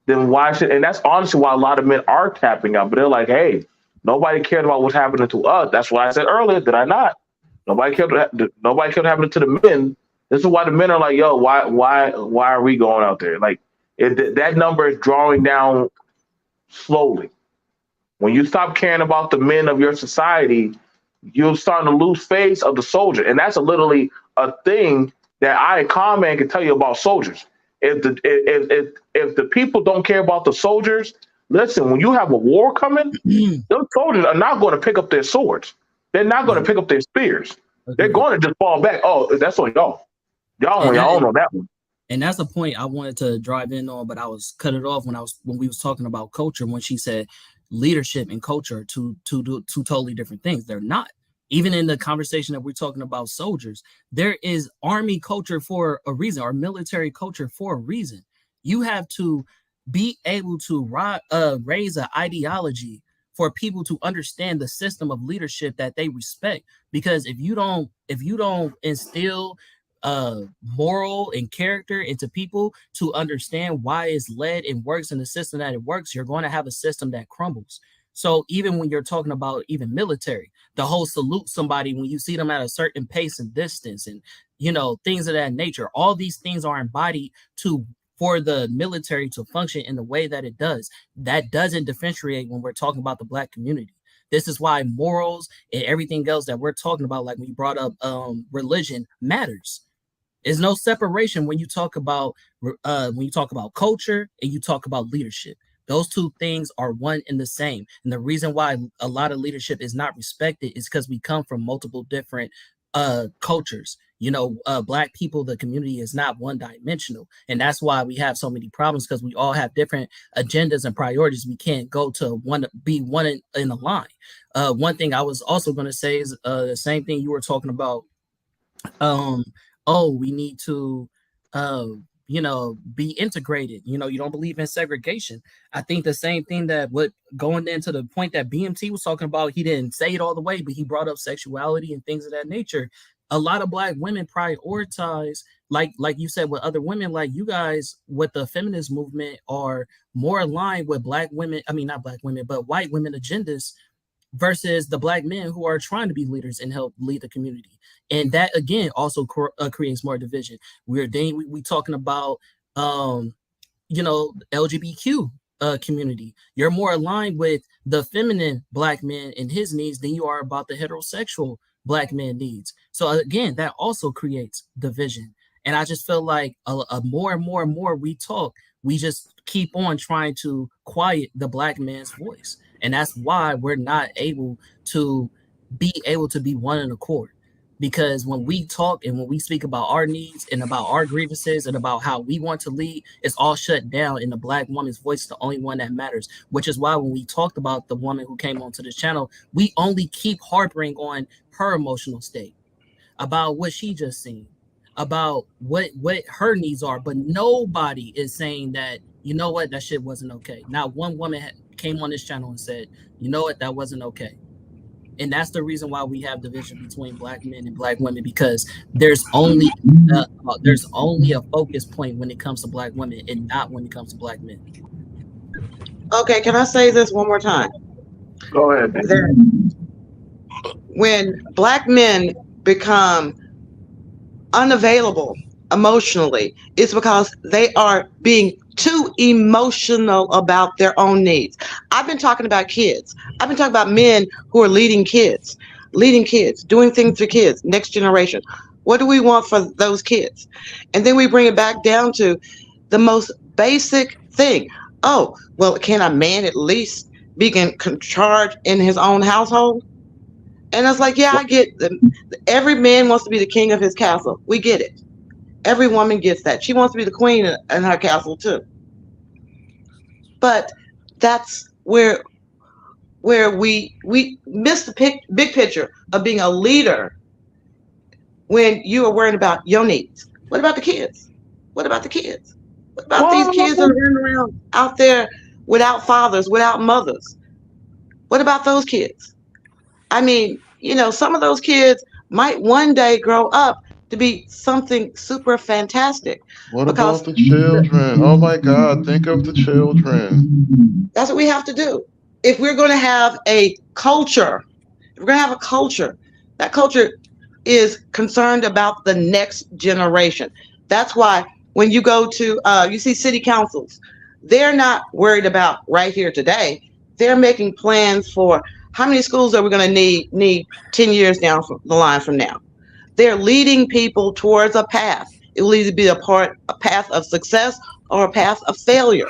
then why should, and that's honestly why a lot of men are tapping out, but they're like, hey, nobody cares about what's happening to us. That's what I said earlier, did I not? Nobody cared happening to the men. This is why the men are like, yo, why are we going out there? Like that number is drawing down slowly. When you stop caring about the men of your society, you're starting to lose face of the soldier. And that's literally a thing that I and Conman can tell you about soldiers. If the people don't care about the soldiers, listen, when you have a war coming, those soldiers are not going to pick up their swords. They're not going to pick up their spears. They're going to just fall back. Oh, that's on y'all. Y'all on your own on that one. And that's a point I wanted to drive in on, but I was cut it off when we was talking about culture, when she said leadership and culture are two totally different things. They're not. Even in the conversation that we're talking about soldiers, there is army culture for a reason, or military culture for a reason. You have to be able to raise an ideology for people to understand the system of leadership that they respect. Because if you don't instill moral and character into people to understand why it's led and works in the system that it works, you're going to have a system that crumbles. So even when you're talking about even military, the whole salute somebody when you see them at a certain pace and distance and, things of that nature, all these things are embodied for the military to function in the way that it does. That doesn't differentiate when we're talking about the Black community. This is why morals and everything else that we're talking about, like when you brought up religion, matters. There's no separation when you talk about culture and you talk about leadership. Those two things are one and the same. And the reason why a lot of leadership is not respected is because we come from multiple different cultures. You know, Black people, the community is not one dimensional. And that's why we have so many problems, because we all have different agendas and priorities. We can't go to be one in a line. One thing I was also going to say is the same thing you were talking about. We need to be integrated. You don't believe in segregation. I think the same thing that going into the point that BMT was talking about, he didn't say it all the way, but he brought up sexuality and things of that nature. A lot of Black women prioritize, like you said, with other women, like you guys with the feminist movement are more aligned with Black women. I mean, not Black women, but white women agendas versus the Black men who are trying to be leaders and help lead the community. And that, again, also creates more division. We talking about, LGBTQ community. You're more aligned with the feminine Black man and his needs than you are about the heterosexual Black man needs. So again, that also creates division. And I just feel like a more and more and more we talk, we just keep on trying to quiet the Black man's voice. And that's why we're not able to be one in accord. Because when we talk and when we speak about our needs and about our grievances and about how we want to lead, it's all shut down, and the Black woman's voice is the only one that matters. Which is why when we talked about the woman who came onto this channel, we only keep harping on her emotional state, about what she just seen, about what her needs are. But nobody is saying that, you know what, that shit wasn't okay. Not one woman came on this channel and said, you know what, that wasn't okay. And that's the reason why we have division between Black men and Black women, because there's only a focus point when it comes to Black women and not when it comes to Black men. Okay, can I say this one more time? Go ahead. When Black men become unavailable emotionally, it's because they are being too emotional about their own needs. I've been talking about kids. I've been talking about men who are leading kids, doing things for kids, next generation. What do we want for those kids? And then we bring it back down to the most basic thing. Oh, well, can a man at least be in charge in his own household? And it's like, yeah, I get every man wants to be the king of his castle. We get it. Every woman gets that. She wants to be the queen in her castle too. But that's where we miss the big picture of being a leader when you are worried about your needs. What about the kids? What about the kids? What about these kids that are running around out there without fathers, without mothers? What about those kids? I mean, some of those kids might one day grow up to be something super fantastic. What about the children? Oh my God, think of the children. That's what we have to do. If we're going to have a culture, that culture is concerned about the next generation. That's why when you go to, you see city councils, they're not worried about right here today. They're making plans for how many schools are we going to need 10 years down the line from now. They're leading people towards a path. It will either be a path of success or a path of failure.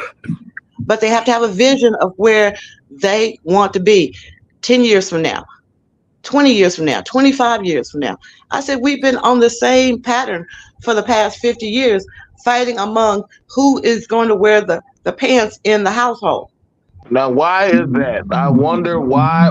But they have to have a vision of where they want to be 10 years from now, 20 years from now, 25 years from now. I said, we've been on the same pattern for the past 50 years, fighting among who is going to wear the pants in the household. Now, why is that? I wonder why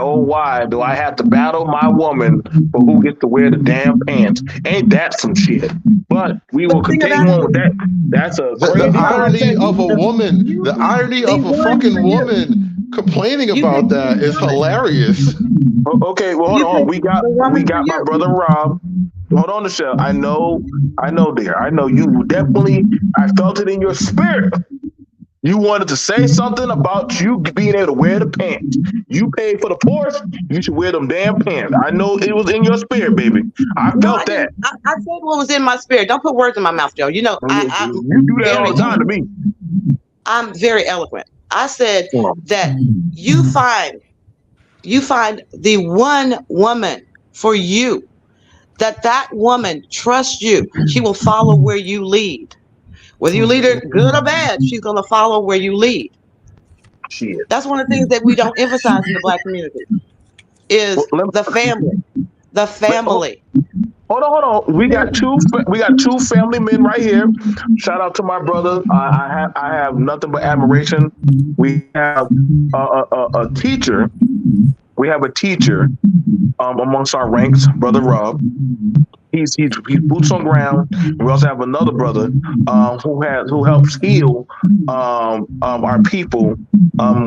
do I have to battle my woman for who gets to wear the damn pants? Ain't that some shit? But we will continue on with that. That's a crazy the irony of a woman, the irony of a fucking woman complaining about that is hilarious. Okay, well, hold on. We got my brother Rob. Hold on, Michelle. I know, dear. I know you definitely. I felt it in your spirit. You wanted to say something about you being able to wear the pants. You paid for the Porsche, you should wear them damn pants. I know it was in your spirit, baby. I felt that. I said what was in my spirit. Don't put words in my mouth, Joe. You do that all the time to me. I'm very eloquent. I said that you find you find the one woman for you, that woman trusts you. She will follow where you lead. Whether you lead her good or bad, she's going to follow where you lead. Shit. That's one of the things that we don't emphasize in the Black community is the family. The family. Hold on. We got two family men right here. Shout out to my brother. I have nothing but admiration. We have a teacher. We have a teacher amongst our ranks, Brother Rob. He's boots on ground. We also have another brother who helps heal our people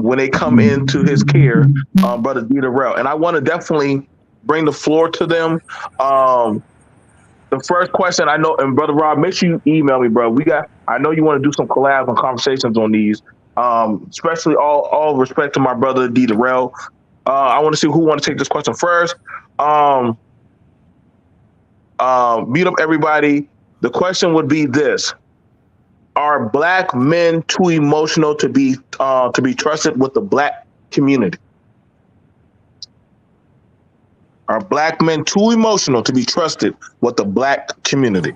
when they come into his care, Brother D. Darrell. And I want to definitely bring the floor to them. The first question, I know, and Brother Rob, make sure you email me, bro. I know you want to do some collabs and conversations on these, especially all respect to my brother D. Darrell. I want to see who want to take this question first. Meet up, everybody. The question would be this: are Black men too emotional to be trusted with the Black community? Are Black men too emotional to be trusted with the Black community?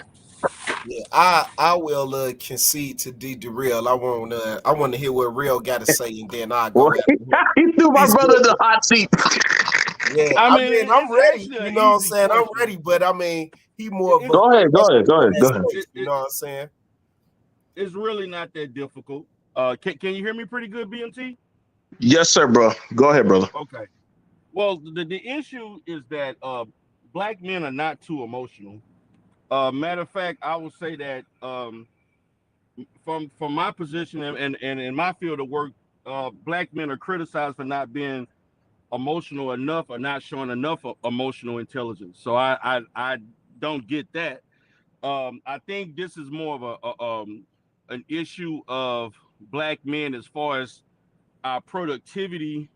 Yeah, I will concede to D. Darrell. I want to hear what Real got to say, and then I'll go. He threw my brother in the hot seat. Yeah, I mean, I'm ready. You know what I'm saying? I'm ready, but I mean, he more. Go ahead. You know what I'm saying? It's really not that difficult. Can you hear me pretty good, BMT? Yes, sir, bro. Go ahead, brother. Okay. Well, the issue is that Black men are not too emotional. Matter of fact, I will say that from my position and in my field of work, Black men are criticized for not being emotional enough or not showing enough emotional intelligence. So I don't get that. I think this is more of an issue of Black men as far as our productivity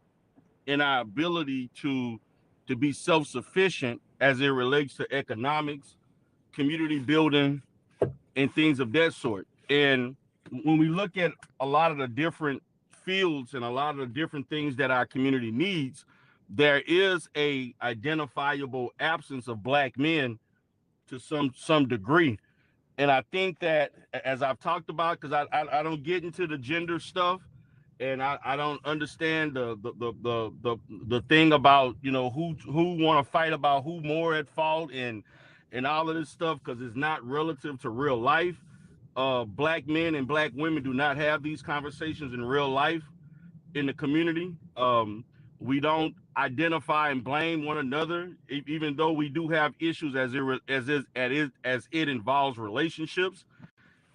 and our ability to be self-sufficient as it relates to economics, community building, and things of that sort. And when we look at a lot of the different fields and a lot of the different things that our community needs, there is a identifiable absence of Black men to some degree. And I think that, as I've talked about, because I don't get into the gender stuff, and I don't understand the thing about, you know, who want to fight about who more at fault and all of this stuff, because it's not relative to real life. Black men and Black women do not have these conversations in real life in the community. We don't identify and blame one another, even though we do have issues as it involves relationships.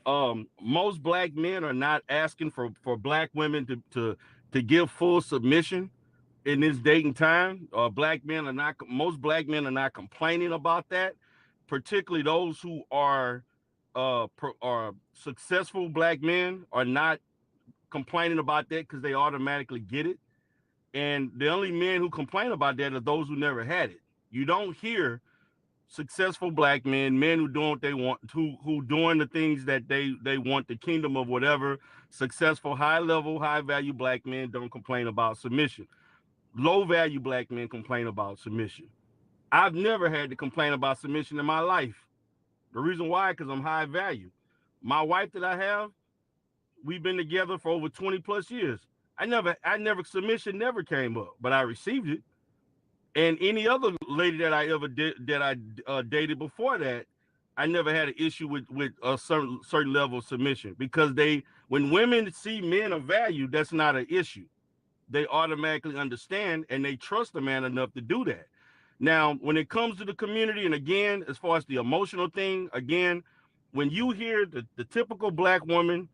Most Black men are not asking for Black women to give full submission in this dating time. Most Black men are not complaining about that, particularly those who are successful Black men are not complaining about that because they automatically get it. And the only men who complain about that are those who never had it. You don't hear successful Black men who doing what they want, who doing the things that they want, the kingdom of whatever. Successful, high level, high value Black men don't complain about submission. Low value Black men complain about submission. I've never had to complain about submission in my life. The reason why, because I'm high value. My wife that I have, we've been together for over 20 plus years. Submission never came up, but I received it. And any other lady that I ever dated before that, I never had an issue with a certain level of submission, because when women see men of value, that's not an issue. They automatically understand and they trust a man enough to do that. Now, when it comes to the community, and again, as far as the emotional thing, again, when you hear the typical Black woman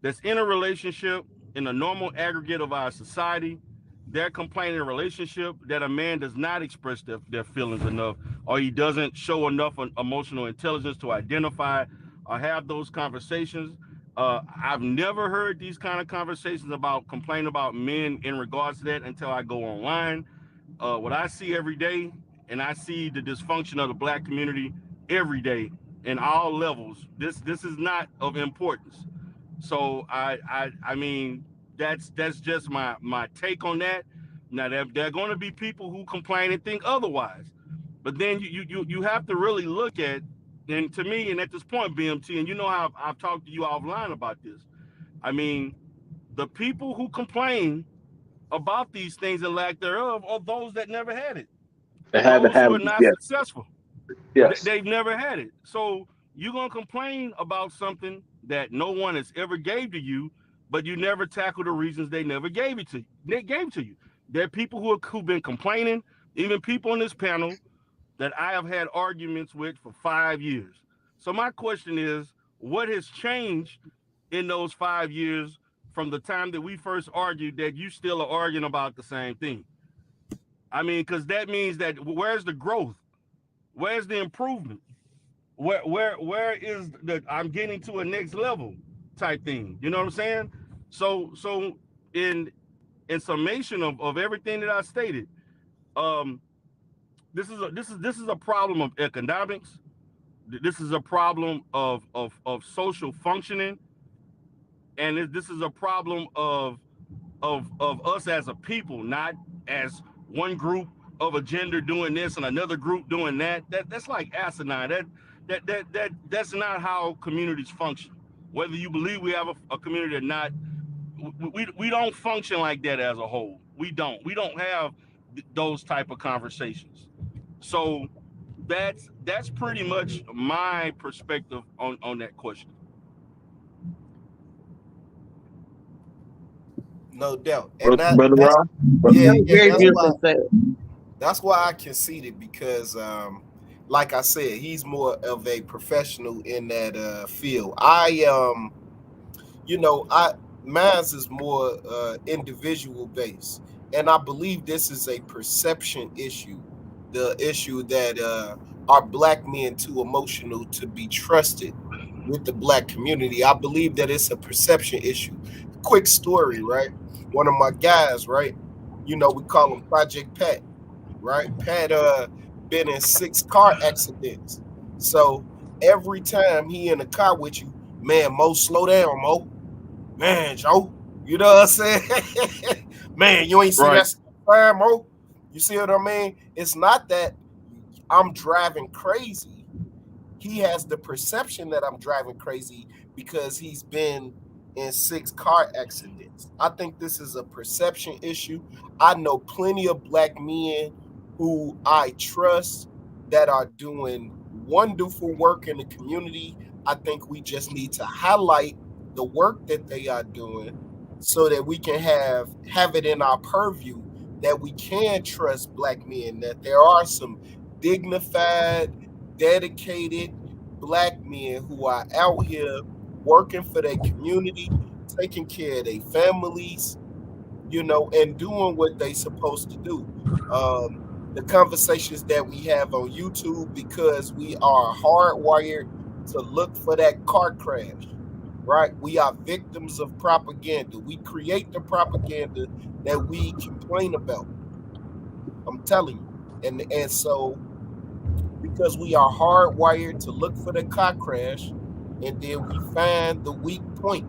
that's in a relationship in a normal aggregate of our society, they're complaining in a relationship that a man does not express their feelings enough, or he doesn't show enough emotional intelligence to identify or have those conversations. I've never heard these kind of conversations about complaining about men in regards to that until I go online. What I see every day, and I see the dysfunction of the Black community every day in all levels. This is not of importance. So I mean, that's just my take on that. Now there are going to be people who complain and think otherwise, but then you have to really look at, and to me, and at this point, BMT, and you know how I've talked to you offline about this. I mean, the people who complain about these things and lack thereof are those that never had it. They had to Those have who are it. not Yes. successful. Yes. They've never had it. So you're going to complain about something that no one has ever gave to you, but you never tackle the reasons they never gave it to you. They gave to you. There are people who've been complaining, even people on this panel that I have had arguments with for 5 years. So my question is, what has changed in those 5 years from the time that we first argued that you still are arguing about the same thing? I mean, because that means that where's the growth? Where's the improvement? Where is the I'm getting to a next level type thing? You know what I'm saying? So in summation of everything that I stated, this is a problem of economics. This is a problem of social functioning, and this is a problem of us as a people, not as one group of a gender doing this and another group doing that. That's like asinine. That's not how communities function. Whether you believe we have a community or not, we don't function like that as a whole. We don't have those type of conversations. So that's pretty much my perspective on that question. No doubt. And Brother Ron? that's why I conceded, because like I said, he's more of a professional in that field. Mine's is more individual based, and I believe this is a perception issue. The issue that are black men too emotional to be trusted with the black community. I believe that it's a perception issue. Quick story, right? One of my guys, right? We call him Project Pat, right? Pat been in 6 car accidents. So every time he in the car with you, man, Mo, slow down, Mo. Man, Joe, you know what I'm saying? Man, you ain't see that fire, Mo. You see what I mean? It's not that I'm driving crazy. He has the perception that I'm driving crazy because he's been in 6 car accidents. I think this is a perception issue. I know plenty of black men who I trust that are doing wonderful work in the community. I think we just need to highlight the work that they are doing so that we can have it in our purview that we can trust black men, that there are some dignified, dedicated black men who are out here working for their community, taking care of their families, and doing what they supposed to do. The conversations that we have on YouTube, because we are hardwired to look for that car crash, right? We are victims of propaganda. We create the propaganda that we complain about. I'm telling you. And so, because we are hardwired to look for the car crash, and then we find the weak point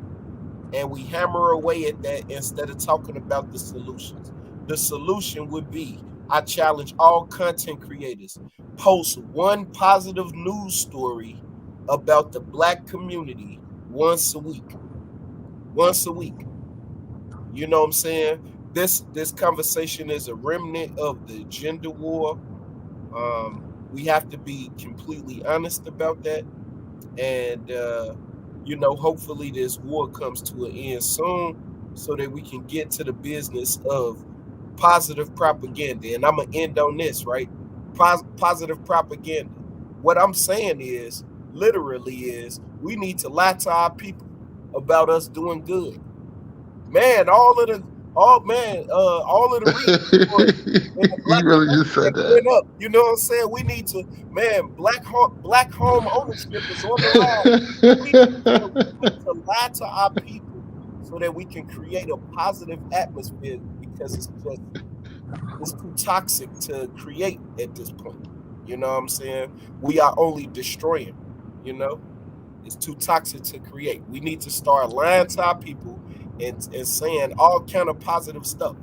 and we hammer away at that instead of talking about the solutions. The solution would be, I challenge all content creators, post one positive news story about the black community once a week. Once a week. You know what I'm saying? This conversation is a remnant of the gender war. We have to be completely honest about that. And, hopefully this war comes to an end soon so that we can get to the business of positive propaganda. And I'm going to end on this, right? Positive propaganda. What I'm saying is, literally is, we need to lie to our people about us doing good. Man, all of the He really just said that. Up, you know what I'm saying? We need to, man, black home ownership is on the line. We need to lie to our people so that we can create a positive atmosphere, because it's too toxic to create at this point. You know what I'm saying? We are only destroying, It's too toxic to create. We need to start lying to our people and saying all kind of positive stuff.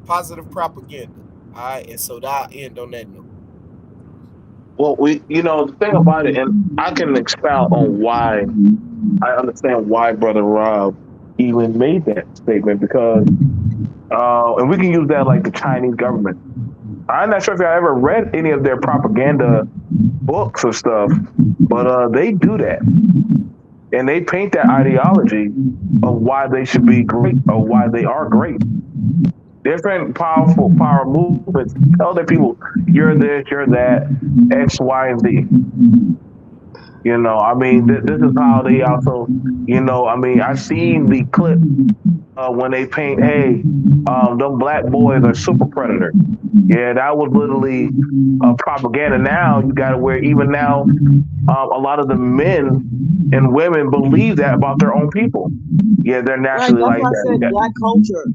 Positive propaganda. All right, and so I'll end on that note. Well, the thing about it, and I can expound on why I understand why Brother Rob even made that statement, because, and we can use that like the Chinese government. I'm not sure if I ever read any of their propaganda books or stuff, but they do that. And they paint that ideology of why they should be great or why they are great. Different power movements tell their people, you're this, you're that, X, Y, and Z. This is how they also, I've seen the clip when they paint, hey, them black boys are super predator. Yeah, that was literally propaganda. Now you got to where even now, a lot of the men and women believe that about their own people. Yeah, they're naturally Right, that's like why I that. said Yeah. black culture.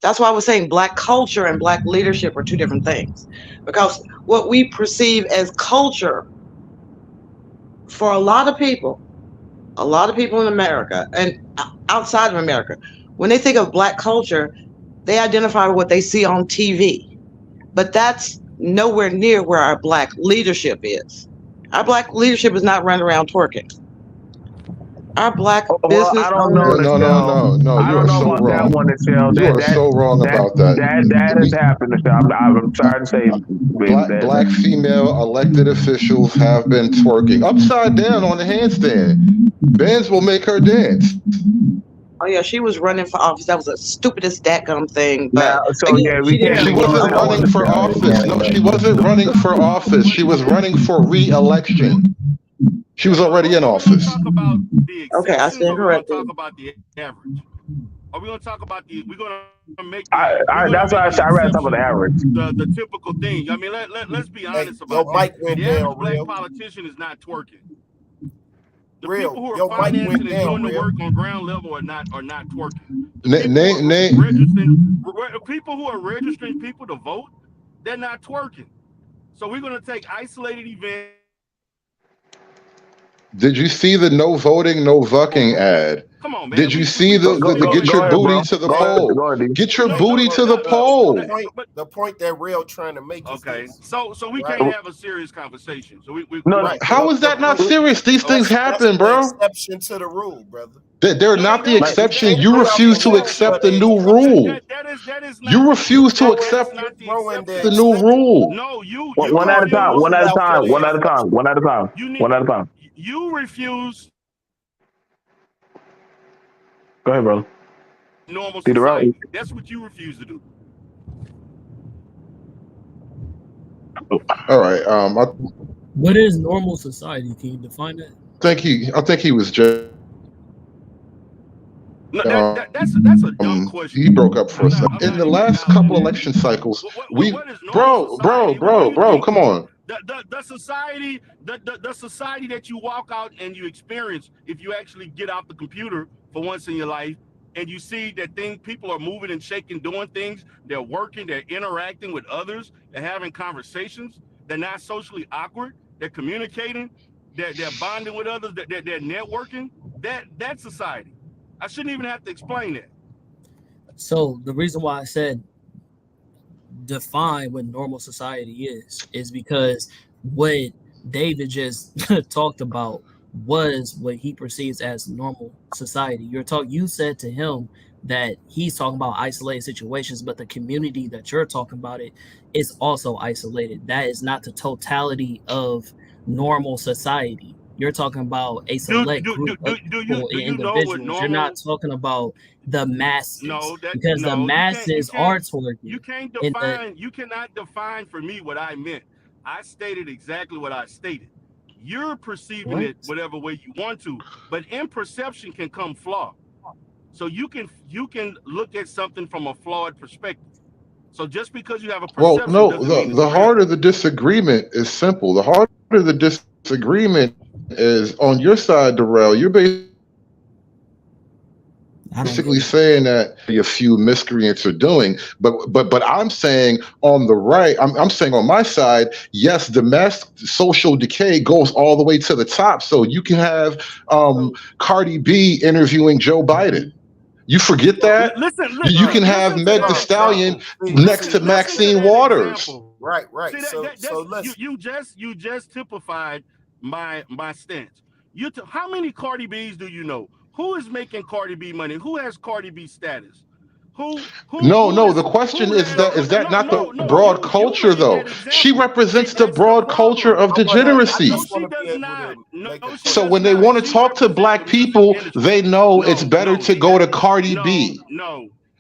That's why I was saying black culture and black leadership are two different things. Because what we perceive as culture for a lot of people in America and outside of America, when they think of black culture, they identify with what they see on TV. But that's nowhere near where our black leadership is. Our black leadership is not running around twerking. Our black business I don't know. owners. No. I You don't are know so about that wrong. one, Michelle. You are so wrong about that. That has happened, Michelle. I'm sorry to say, Black female elected officials have been twerking upside down on the handstand. Bands will make her dance. Oh yeah, she was running for office. That was the stupidest dadgum thing. Now, But so yeah, we can't. She wasn't running for office. No, she wasn't running for office. She was running for re-election. She was already in office. Talk about the Okay, I stand corrected. Talk about the average. Are we going to talk about the? We're going to make. That's why I read some of the average. The typical thing. I mean, let's be honest about Your mic it. went The average down, black real. politician is not twerking. The Real. people who Your are mic financing went and down, doing the real. work on ground level are not twerking. People who are registering people to vote, they're not twerking. So we're going to take isolated events. Did you see the no voting, no vucking ad? Come on, man. Did you see the get your booty to the poll? Get your booty to the poll. The point that Real trying to make is okay. this. So we Right. can't have a serious conversation. So we No, Right. How is that not serious? These things happen, That's the bro. exception to the rule, brother. They're not the Like, exception. You refuse to accept the new rule. That is not You refuse to Bro, accept it's throwing the new rule. No, you one at a time. One at a time. One at a time. One at a time. One at a time. You refuse Go ahead, brother. normal See the route? society. That's what you refuse to do. All right. What is normal society? Can you define that? I think he was just. No, that's a dumb question. He broke up for a second. In the last couple election cycles, bro, come on. The society, the society that you walk out and you experience, if you actually get out the computer for once in your life, and you see that people are moving and shaking, doing things, they're working, they're interacting with others, they're having conversations, they're not socially awkward, they're communicating, they're bonding with others, they're networking. That's society. I shouldn't even have to explain that. So the reason why I said define what normal society is because what David just talked about was what he perceives as normal society. You said to him that he's talking about isolated situations, but the community that you're talking about is also isolated. That is not the totality of normal society. You're talking about a select group of people and individuals. You're not talking about the masses. Because the masses are twerking. You can't define. You cannot define for me what I meant. I stated exactly what I stated. You're perceiving it whatever way you want to, but in perception can come flaw. So you can look at something from a flawed perspective. So just because you have a perception, well, no, the heart of the disagreement is simple. The heart of the disagreement is on your side, Darrell. You're basically saying that a few miscreants are doing, but I'm saying on the right, I'm saying on my side, yes, the mass social decay goes all the way to the top. So you can have Cardi B interviewing Joe Biden. You forget that? Listen, You can have listen to Meg the Thee Stallion See, next to see, Maxine Waters. example. right. See So let's you just typified my stance. How many Cardi B's do you know? Who is making Cardi B money? Who has Cardi B status? No. The question is that not the broad culture though? She represents the broad culture of degeneracy. I just wanna be able to make a So point. when they want to talk to black people, they know it's better to go to Cardi B.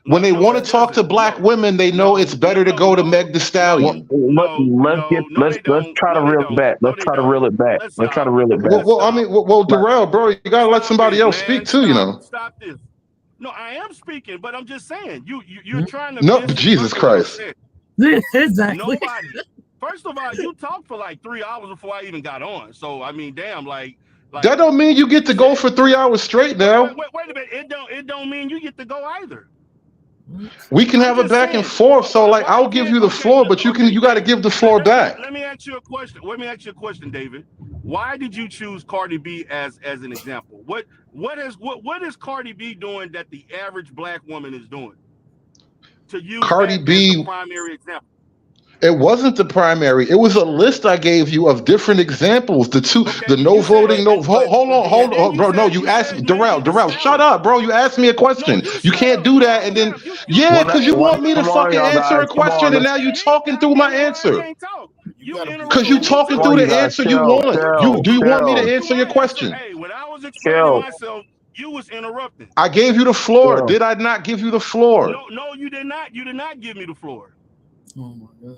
When they want to talk to black women, they know it's better to go to Meg Thee Stallion. Let's try to reel it back. Let's try to reel it back. Let's try to reel it back. Well, Darrell, bro, you gotta let somebody else speak too, you know. Stop this. No, I am speaking, but I'm just saying you're trying to. No, Jesus Christ. Exactly. Nobody. First of all, you talked for like 3 hours before I even got on. So I mean, damn, like That don't mean you get to go for 3 hours straight now. Wait a minute. It don't mean you get to go either. We can have it back and forth. So like I'll give you the floor, but you got to give the floor back. Let me ask you a question. Let me ask you a question, David. Why did you choose Cardi B as an example? What is Cardi B doing that the average black woman is doing? To use Cardi that B as the primary example. It wasn't the primary. It was a list I gave you of different examples. The no voting, no. Hold on, bro. No, you asked me, Darrell, shut up, bro. You asked me a question. You can't do that, and then because you want me to fucking answer a question, and now you talking through my answer. Because you talking through the answer you want. Do you want me to answer your question? Hey, when I was explaining myself, you was interrupting. I gave you the floor. Did I not give you the floor? No, you did not. You did not give me the floor. Oh my God.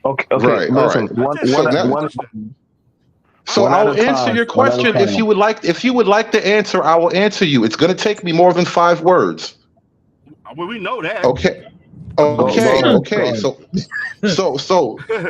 Okay. Right. Listen, So I'll answer your question if you would like. If you would like to answer, I will answer you. It's going to take me more than 5 words. Well, we know that. Okay. So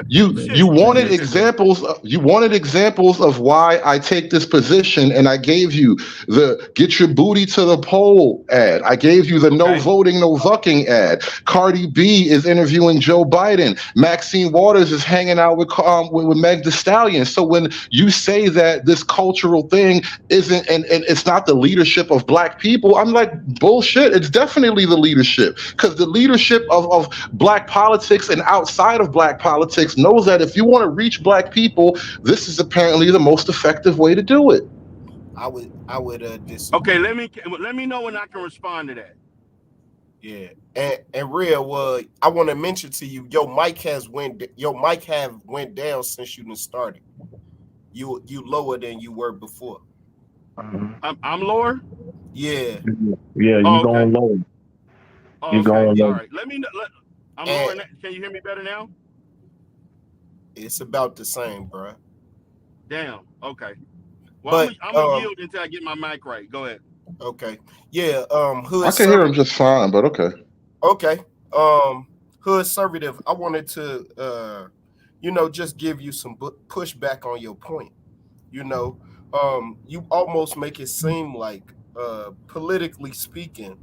you wanted examples. You wanted examples of why I take this position, and I gave you the "Get Your Booty to the Poll" ad. I gave you the "No Voting, No Vucking" ad. Cardi B is interviewing Joe Biden. Maxine Waters is hanging out with Meg Thee Stallion. So when you say that this cultural thing isn't, and it's not the leadership of black people, I'm like, bullshit. It's definitely the leadership, because the leadership of black politics and outside of black politics knows that if you want to reach black people, this is apparently the most effective way to do it. I would disagree. Okay, let me know when I can respond to that. Yeah, and real, I want to mention to you, your mic have went down since you done started. You lower than you were before. I'm lower. Yeah. Yeah, you going low. You're going low. All right. Let me know. I'm lower. Can you hear me better now? It's about the same, bro. Damn. Okay. Well, I'm gonna yield until I get my mic right. Go ahead. Okay. Yeah. I can hear him just fine, but okay. Okay. Hood Conservative, I wanted to, just give you some pushback on your point. You almost make it seem like, politically speaking,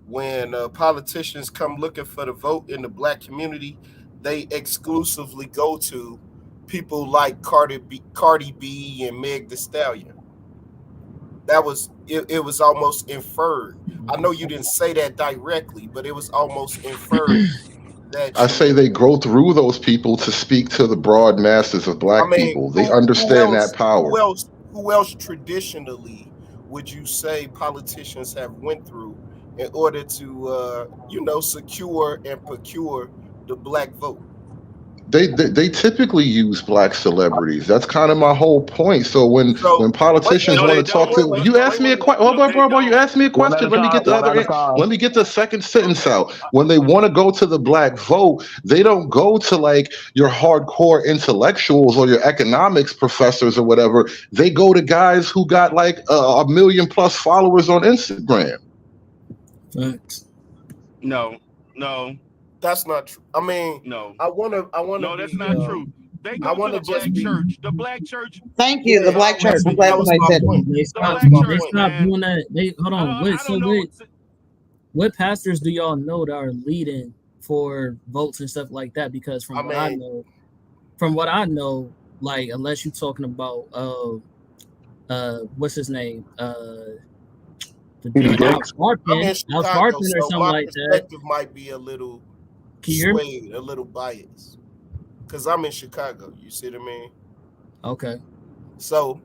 when politicians come looking for the vote in the black community, they exclusively go to people like Cardi B and Meg Thee Stallion. That was it was almost inferred. I know you didn't say that directly, but it was almost inferred that I say they grow through those people to speak to the broad masses of black people. They understand that power. Who else traditionally would you say politicians have went through in order to secure and procure the black vote? They typically use black celebrities. That's kind of my whole point. So when politicians want to talk to you, ask me a question. Bro, you asked me a question. Let me get the other. Let me get the second sentence out. When they want to go to the black vote, they don't go to like your hardcore intellectuals or your economics professors or whatever. They go to guys who got like 1 million+ followers on Instagram. Thanks. No. That's not true. I mean, no. I want to. No, that's not true. They go to the black church. The black church. Thank you. The black church. I'm glad somebody said it. They stop doing that. Hold on. What pastors do y'all know that are leading for votes and stuff like that? Because from what I know, like unless you're talking about what's his name, TD Al Jakes. I'm in Sharpton, Al Chicago, Sharpton or so something my like that. perspective might be a little Can you hear me? swayed, a little biased, because I'm in Chicago. You see what I mean? Okay. So,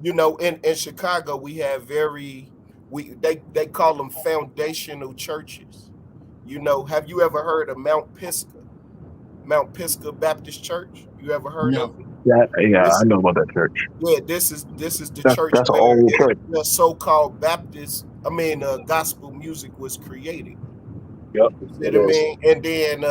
you know, in Chicago, we have they call them foundational churches. You know, have you ever heard of Mount Pisgah Baptist Church? You ever heard No. of it? Yeah, This- I know about that church. Yeah, this is the church That's an where old church. the so-called gospel music was created. Yep. You see what I mean? And then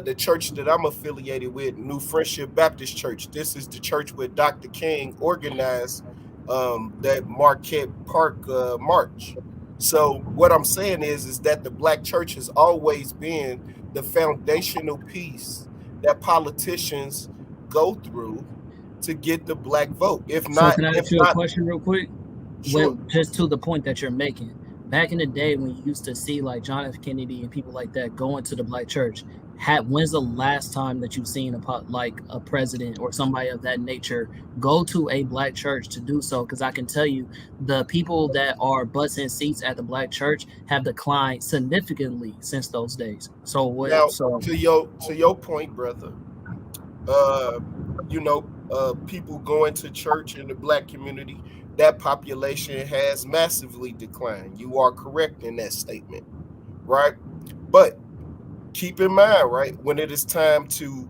the church that I'm affiliated with, New Friendship Baptist Church. This is the church where Dr. King organized that Marquette Park march. So what I'm saying is that the black church has always been the foundational piece that politicians go through to get the black vote. If So not, can I ask you a question real quick? Sure. Just to the point that you're making. Back in the day when you used to see like John F. Kennedy and people like that going to the black church, when's the last time that you've seen a president or somebody of that nature go to a black church to do so? Because I can tell you the people that are butts in seats at the black church have declined significantly since those days. So what? Now, So to your point, brother, you know, people going to church in the black community, that population has massively declined. You are correct in that statement, right? But keep in mind, right, when it's time to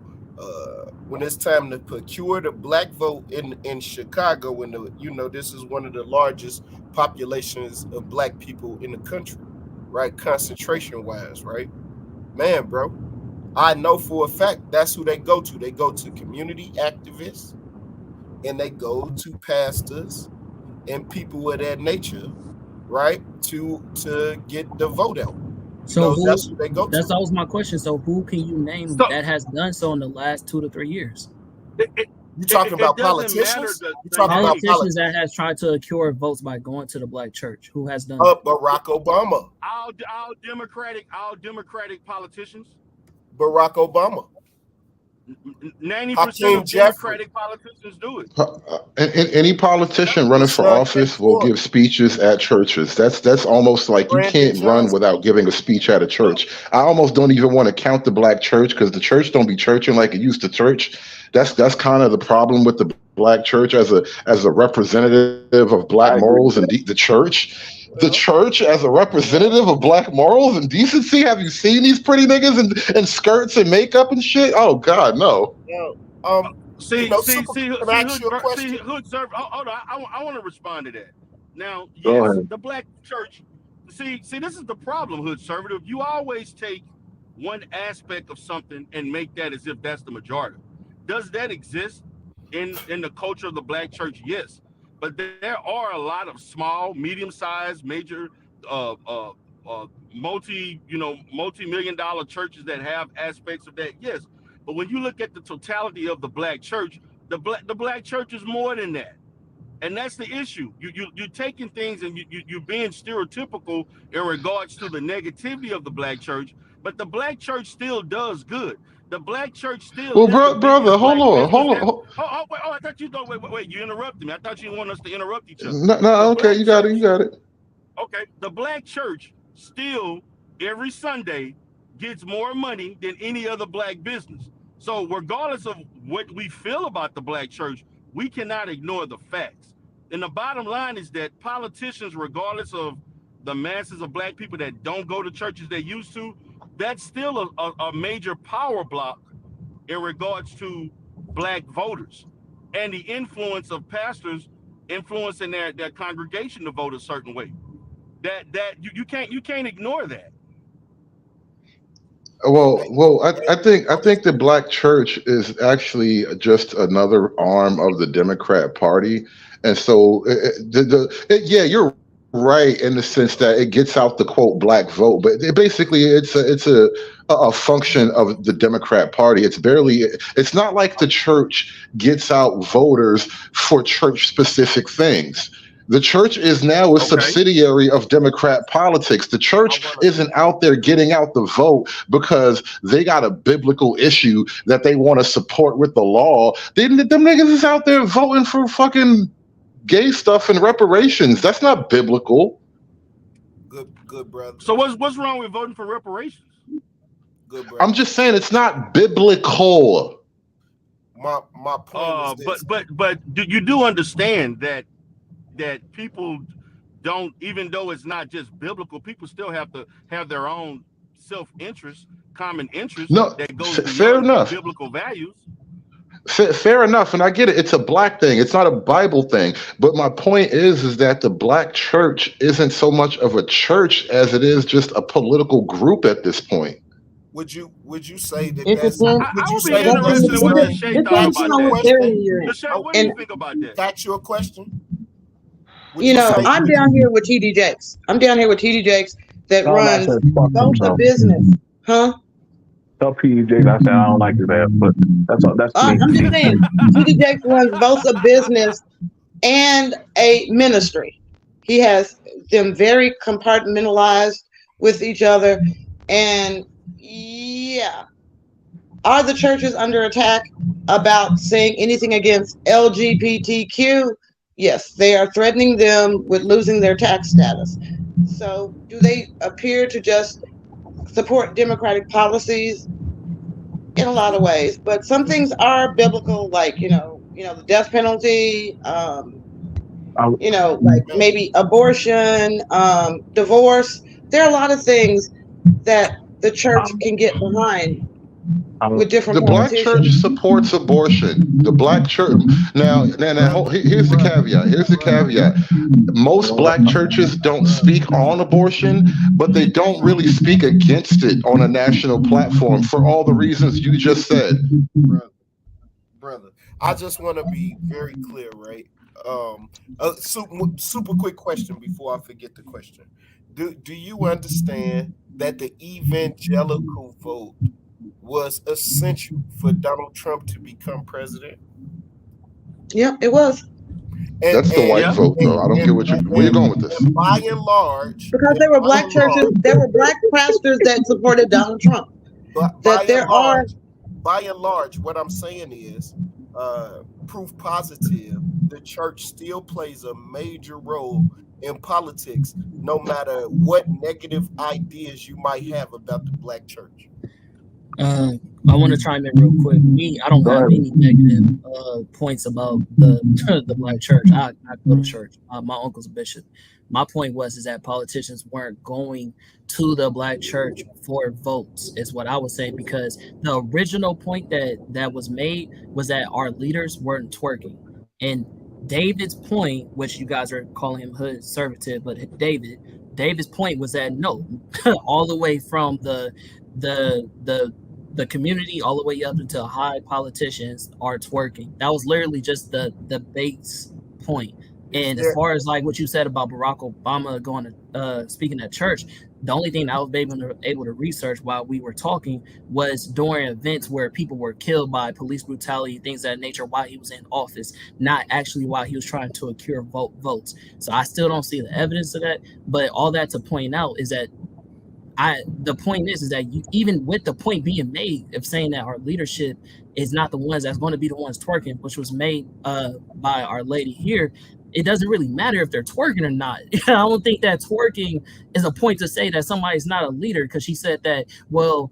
procure the black vote in Chicago, and you know, this is one of the largest populations of black people in the country, right? Concentration wise, right? Man, bro, I know for a fact that's who they go to. They go to community activists, and they go to pastors and people of that nature, right? To get the vote out. So that's who they go to. That's always my question. So who can you name that has done so in the last 2 to 3 years? You talking about politicians? You talking about Politicians that has tried to accrue votes by going to the black church. Who has done Barack Obama. All Democratic politicians. Barack Obama. 90% of Democratic politicians do it. Any politician running for office will give speeches at churches. That's almost like you can't run without giving a speech at a church. I almost don't even want to count the black church because the church don't be churching like it used to church. That's kind of the problem with the black church as a representative of black morals and the church. The church as a representative of black morals and decency. Have you seen these pretty niggas in skirts and makeup and shit? Oh God, no. See, Hood Server. Hold on, I want to respond to that. Now, yes, the black church. See, this is the problem, Hood Conservative. You always take one aspect of something and make that as if that's the majority. Does that exist in the culture of the black church? Yes. But there are a lot of small, medium-sized, major, multi-million-dollar churches that have aspects of that. Yes, but when you look at the totality of the black church, the black church is more than that, and that's the issue. You're taking things and you're being stereotypical in regards to the negativity of the black church, but the black church still does good. The black church still. Well, brother, hold on. I thought you thought. Wait! You interrupted me. I thought you didn't want us to interrupt each other. No. Okay, you got it. Okay, the black church still every Sunday gets more money than any other black business. So, regardless of what we feel about the black church, we cannot ignore the facts. And the bottom line is that politicians, regardless of the masses of black people that don't go to churches they used to, that's still a major power block in regards to black voters and the influence of pastors influencing their congregation to vote a certain way. That you can't ignore that. Well, I think the black church is actually just another arm of the Democrat Party, and so you're right in the sense that it gets out the quote black vote, but it's a function of the Democrat Party. It's not like the church gets out voters for church specific things. The church is now a subsidiary of Democrat politics. The church isn't out there getting out the vote because they got a biblical issue that they want to support with the law. Them niggas is out there voting for fucking gay stuff and reparations. That's not biblical. Good brother. So what's wrong with voting for reparations? Good brother. I'm just saying it's not biblical. My point was this. But you do understand that people don't, even though it's not just biblical, people still have to have their own self-interest, common interest that goes beyond biblical values. Fair enough, and I get it. It's a black thing. It's not a Bible thing. But my point is that the black church isn't so much of a church as it is just a political group at this point. Would you say that It's that's? a- Would you I say would be interested in what that? Shay thought about that. Lachey, what do you think about that? That's your question. Would You know, say- I'm down here with TD Jakes. That runs both a business. Huh? Tell PJ I said I don't like that, but that's all. That's I'm me. just saying, TD Jakes runs both a business and a ministry. He has them very compartmentalized with each other. And yeah, are the churches under attack about saying anything against LGBTQ? Yes, they are threatening them with losing their tax status. So do they appear to just support democratic policies? In a lot of ways, but some things are biblical, like the death penalty, like maybe abortion, divorce. There are a lot of things that the church can get behind with different. The black church supports abortion. The black church now here's the caveat. Most black churches don't speak on abortion, but they don't really speak against it on a national platform for all the reasons you just said. Brother, I just want to be very clear, right? A super quick question before I forget the question. Do you understand that the evangelical vote was essential for Donald Trump to become president? Yeah, it was. That's the white vote, though. I don't get where you're going with this. By and large, because there were black churches, there were black pastors that supported Donald Trump. By and large, what I'm saying is, proof positive, the church still plays a major role in politics, no matter what negative ideas you might have about the black church. I want to chime in real quick. I don't have any negative points about the black church. I go to church. My uncle's a bishop. My point is that politicians weren't going to the black church for votes, is what I was saying, because the original point that was made was that our leaders weren't twerking. And David's point, which you guys are calling him hood conservative, but David's point was that no, all the way from the community all the way up until high politicians are twerking. That was literally just the base point. And as far as like what you said about Barack Obama going to speaking at church, the only thing I was able to research while we were talking was during events where people were killed by police brutality, things of that nature, while he was in office, not actually while he was trying to accrue votes. So I still don't see the evidence of that. But all that to point out is that the point is that you, even with the point being made of saying that our leadership is not the ones that's going to be the ones twerking, which was made by our lady here, it doesn't really matter if they're twerking or not. I don't think that twerking is a point to say that somebody's not a leader, because she said that, well,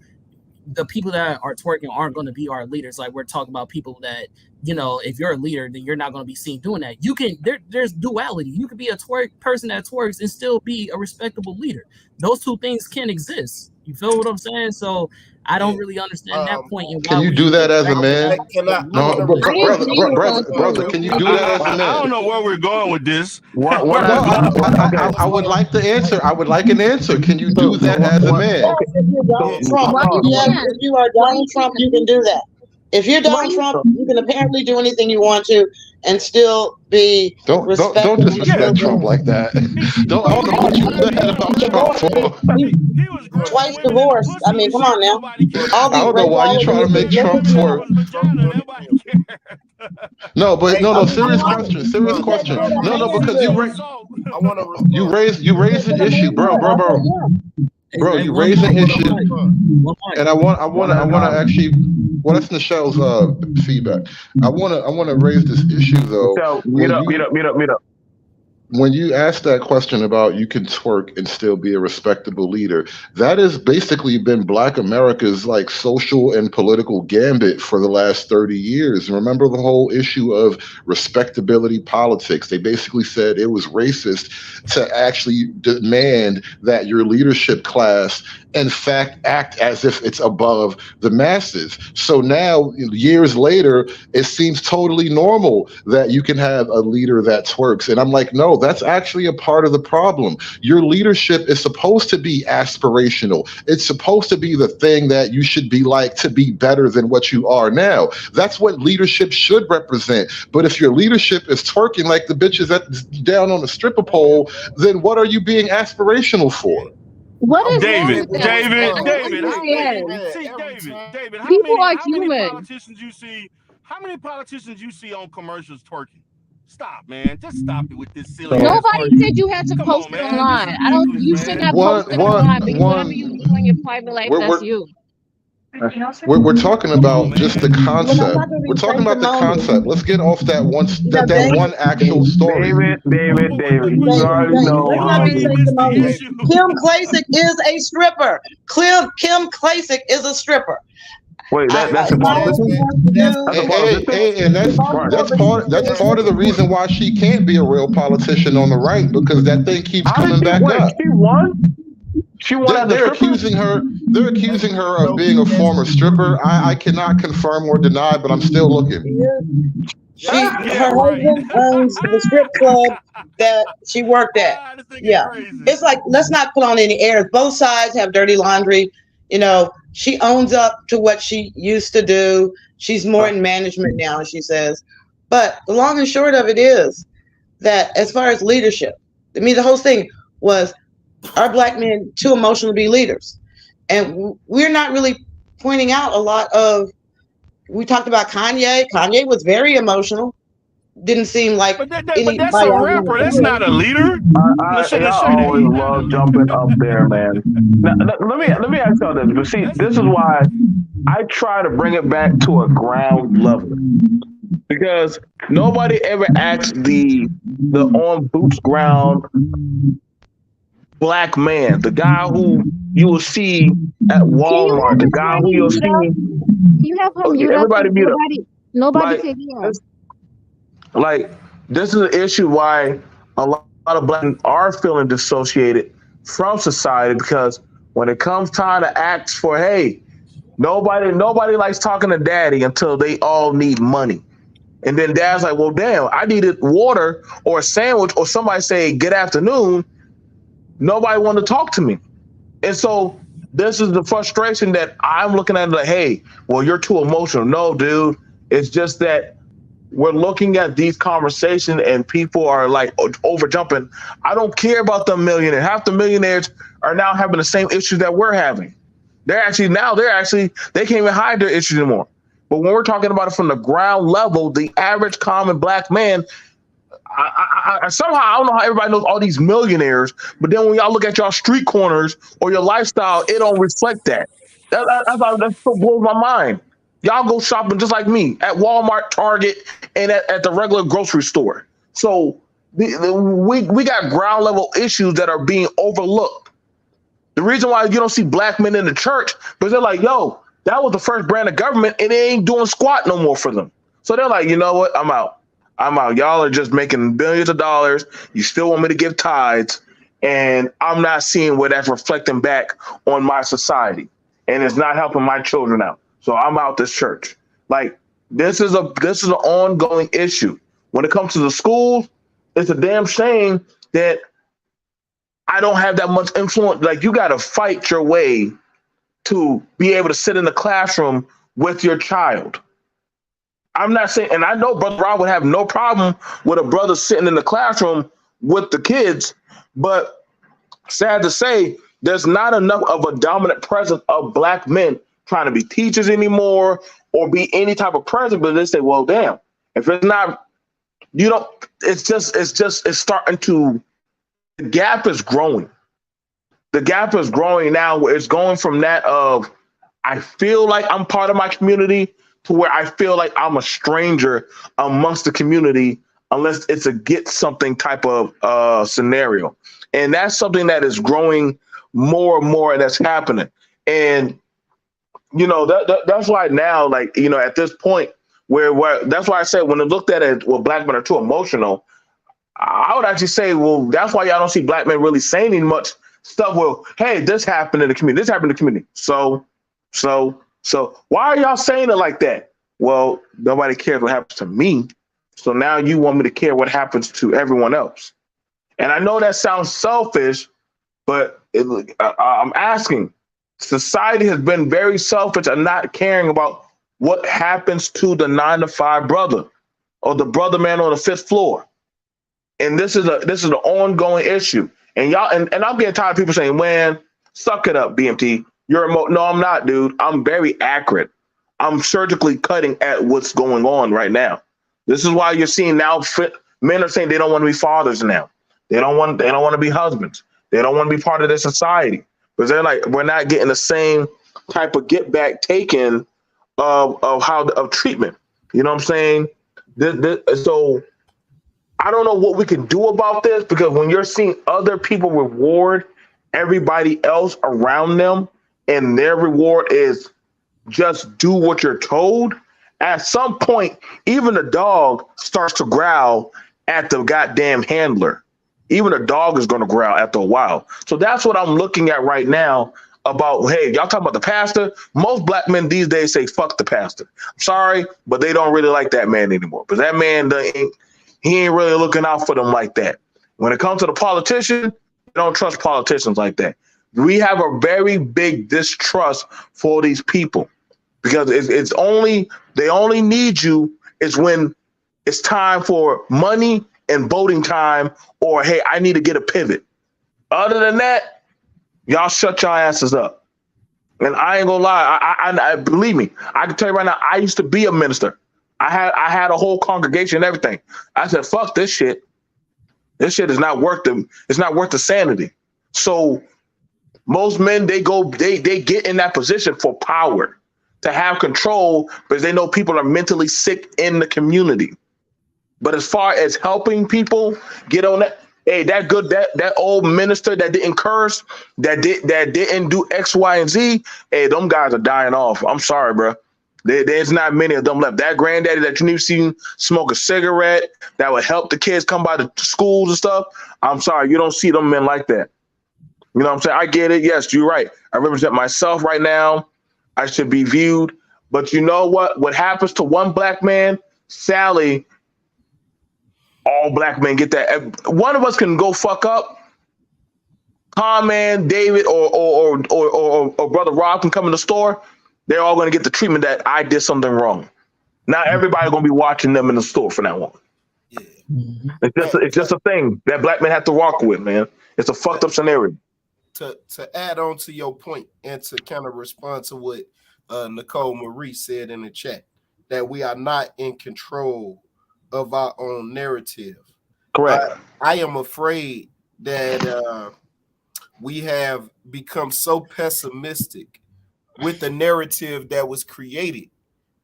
the people that are twerking aren't going to be our leaders. Like, we're talking about people that, if you're a leader, then you're not going to be seen doing that. You can, there's duality. You could be a person that twerks and still be a respectable leader. Those two things can exist. You feel what I'm saying? So I don't really understand that point. Can you do that as a man? No, brother, can you do that as a man? I don't know where we're going with this. I would like the answer. I would like an answer. Can you do that as a man? If you are Donald Trump, you can do that. If you're Donald Trump, you can apparently do anything you want to and still be don't disrespect Trump like that. I don't know what you said about Trump for. Twice divorced. I mean, come on now. I don't know why you're trying to make Trump twerk. No, serious question. No, because you raised an issue, bro. Bro, you raised an issue, and I want to actually. Well, that's Michelle's feedback. I want to raise this issue though. Meet up. when you ask that question about you can twerk and still be a respectable leader, that has basically been Black America's like social and political gambit for the last 30 years. And remember the whole issue of respectability politics. They basically said it was racist to actually demand that your leadership class in fact act as if it's above the masses. So now, years later, it seems totally normal that you can have a leader that twerks. And I'm like, no, that's actually a part of the problem. Your leadership is supposed to be aspirational. It's supposed to be the thing that you should be like to be better than what you are now. That's what leadership should represent. But if your leadership is twerking like the bitches down on the stripper pole, then what are you being aspirational for? What is wrong David, with that? David, What David, is how that? many, see, David, People are how many human. politicians you see? How many politicians you see on commercials twerking? Stop, man. Just stop it with this silly ass Nobody twerking. said you had to Come post on, it man. online. This is I don't. ridiculous, You man. should not One, post it online. But whatever you one, do in your private life, we're, that's we're, you. we're talking about man. just the Well, I'm concept. not going to We're be talking about the sanctimonious. concept. Let's get off that one You know, that David, one actual story. David, you David, already David, know let's how not be many. sanctimonious. issue. Kim Klacik is a stripper. Kim Klacik is a stripper. Wait, that's a If I was politician? to Hey, That's a do, politician? and if I was that's to part of the reason why she can't be a real politician on the right, because that thing keeps How did coming she back win? up. She won? She won as a They're stripper? they're accusing her of being a former stripper. I cannot confirm or deny, but I'm still looking. Yeah, her right. husband owns the strip club that she worked at. This thing is Yeah. crazy. It's like, let's not put on any airs. Both sides have dirty laundry. You know, she owns up to what she used to do. She's more in management now, she says. But the long and short of it is that as far as leadership, I mean, the whole thing was, are Black men too emotional to be leaders? And we're not really pointing out a lot of, we talked about Kanye. Kanye was very emotional. Didn't seem like But that's anybody a I rapper. wanna That's hear. not a leader. Y'all always love jumping up there, man. Now, let me ask y'all this. But see, this is why I try to bring it back to a ground level, because nobody ever asks the on boots ground Black man, the guy who you will see at Walmart, the guy who you'll see. You have her mute up. Everybody mute up. Nobody Like, can hear. Like, this is an issue why a lot of Black men are feeling dissociated from society, because when it comes time to ask for, hey, nobody likes talking to daddy until they all need money. And then dad's like, well, damn, I needed water or a sandwich, or somebody say good afternoon. Nobody wanted to talk to me. And so this is the frustration that I'm looking at, like, hey, well, you're too emotional. No, dude, it's just that we're looking at these conversations and people are like over jumping. I don't care about the millionaire. Half the millionaires are now having the same issues that we're having. They can't even hide their issues anymore. But when we're talking about it from the ground level, the average common Black man, I somehow, I don't know how everybody knows all these millionaires, but then when y'all look at y'all street corners or your lifestyle, it don't reflect that. That blows my mind. Y'all go shopping just like me at Walmart, Target, and at the regular grocery store. So we got ground level issues that are being overlooked. The reason why you don't see Black men in the church, because they're like, yo, that was the first brand of government and they ain't doing squat no more for them. So they're like, you know what? I'm out. Y'all are just making billions of dollars. You still want me to give tithes, and I'm not seeing where that's reflecting back on my society, and it's not helping my children out. So I'm out this church. Like, this is an ongoing issue. When it comes to the schools, it's a damn shame that I don't have that much influence. Like, you got to fight your way to be able to sit in the classroom with your child. I'm not saying, and I know Brother Rob would have no problem with a brother sitting in the classroom with the kids, but sad to say, there's not enough of a dominant presence of Black men trying to be teachers anymore or be any type of presence. But they say, well, damn, if it's not, it's starting to, the gap is growing. The gap is growing now, where it's going from that of, I feel like I'm part of my community, to where I feel like I'm a stranger amongst the community unless it's a get something type of scenario. And that's something that is growing more and more, and that's happening. And that's why now, like, at this point where that's why I said when I looked at it, well, black men are too emotional. I would actually say, well, that's why y'all don't see black men really saying much stuff. Well, hey, this happened in the community. This happened in the community. So why are y'all saying it like that? Well, nobody cares what happens to me. So now you want me to care what happens to everyone else. And I know that sounds selfish, but I'm asking. Society has been very selfish and not caring about what happens to the 9-to-5 brother or the brother man on the 5th floor. And this is an ongoing issue. And y'all, and I'm getting tired of people saying, man, suck it up, BMT. You're no, I'm not, dude. I'm very accurate. I'm surgically cutting at what's going on right now. This is why you're seeing now men are saying they don't want to be fathers now. They don't want to be husbands. They don't want to be part of their society. Because they're like, we're not getting the same type of get back taken of treatment. You know what I'm saying? So I don't know what we can do about this, because when you're seeing other people reward everybody else around them and their reward is just do what you're told, at some point, even the dog starts to growl at the goddamn handler. Even a dog is going to growl after a while. So that's what I'm looking at right now about, hey, y'all talking about the pastor? Most black men these days say, fuck the pastor. I'm sorry, but they don't really like that man anymore. Because that man, he ain't really looking out for them like that. When it comes to the politician, you don't trust politicians like that. We have a very big distrust for these people, because they only need you is when it's time for money and voting time, or hey, I need to get a pivot. Other than that, y'all shut your asses up. And I ain't gonna lie, I believe me, I can tell you right now, I used to be a minister. I had a whole congregation and everything. I said, fuck this shit. This shit is not worth the sanity. So most men, they get in that position for power, to have control, because they know people are mentally sick in the community. But as far as helping people get on that, hey, that old minister that didn't curse, that didn't do X, Y, and Z, hey, them guys are dying off. I'm sorry, bro. There's not many of them left. That granddaddy that you need to see smoke a cigarette that would help the kids come by the schools and stuff, I'm sorry, you don't see them men like that. You know what I'm saying? I get it. Yes, you're right. I represent myself right now. I should be viewed. But you know what? What happens to one black man, Sally, all black men get that. One of us can go fuck up. Man, David, or Brother Rob can come in the store. They're all going to get the treatment that I did something wrong. Now everybody's going to be watching them in the store from now on. Yeah. It's just a thing that black men have to walk with, man. It's a fucked up scenario. To add on to your point and to kind of respond to what Nicole Marie said in the chat, that we are not in control of our own narrative. Correct. I am afraid that we have become so pessimistic with the narrative that was created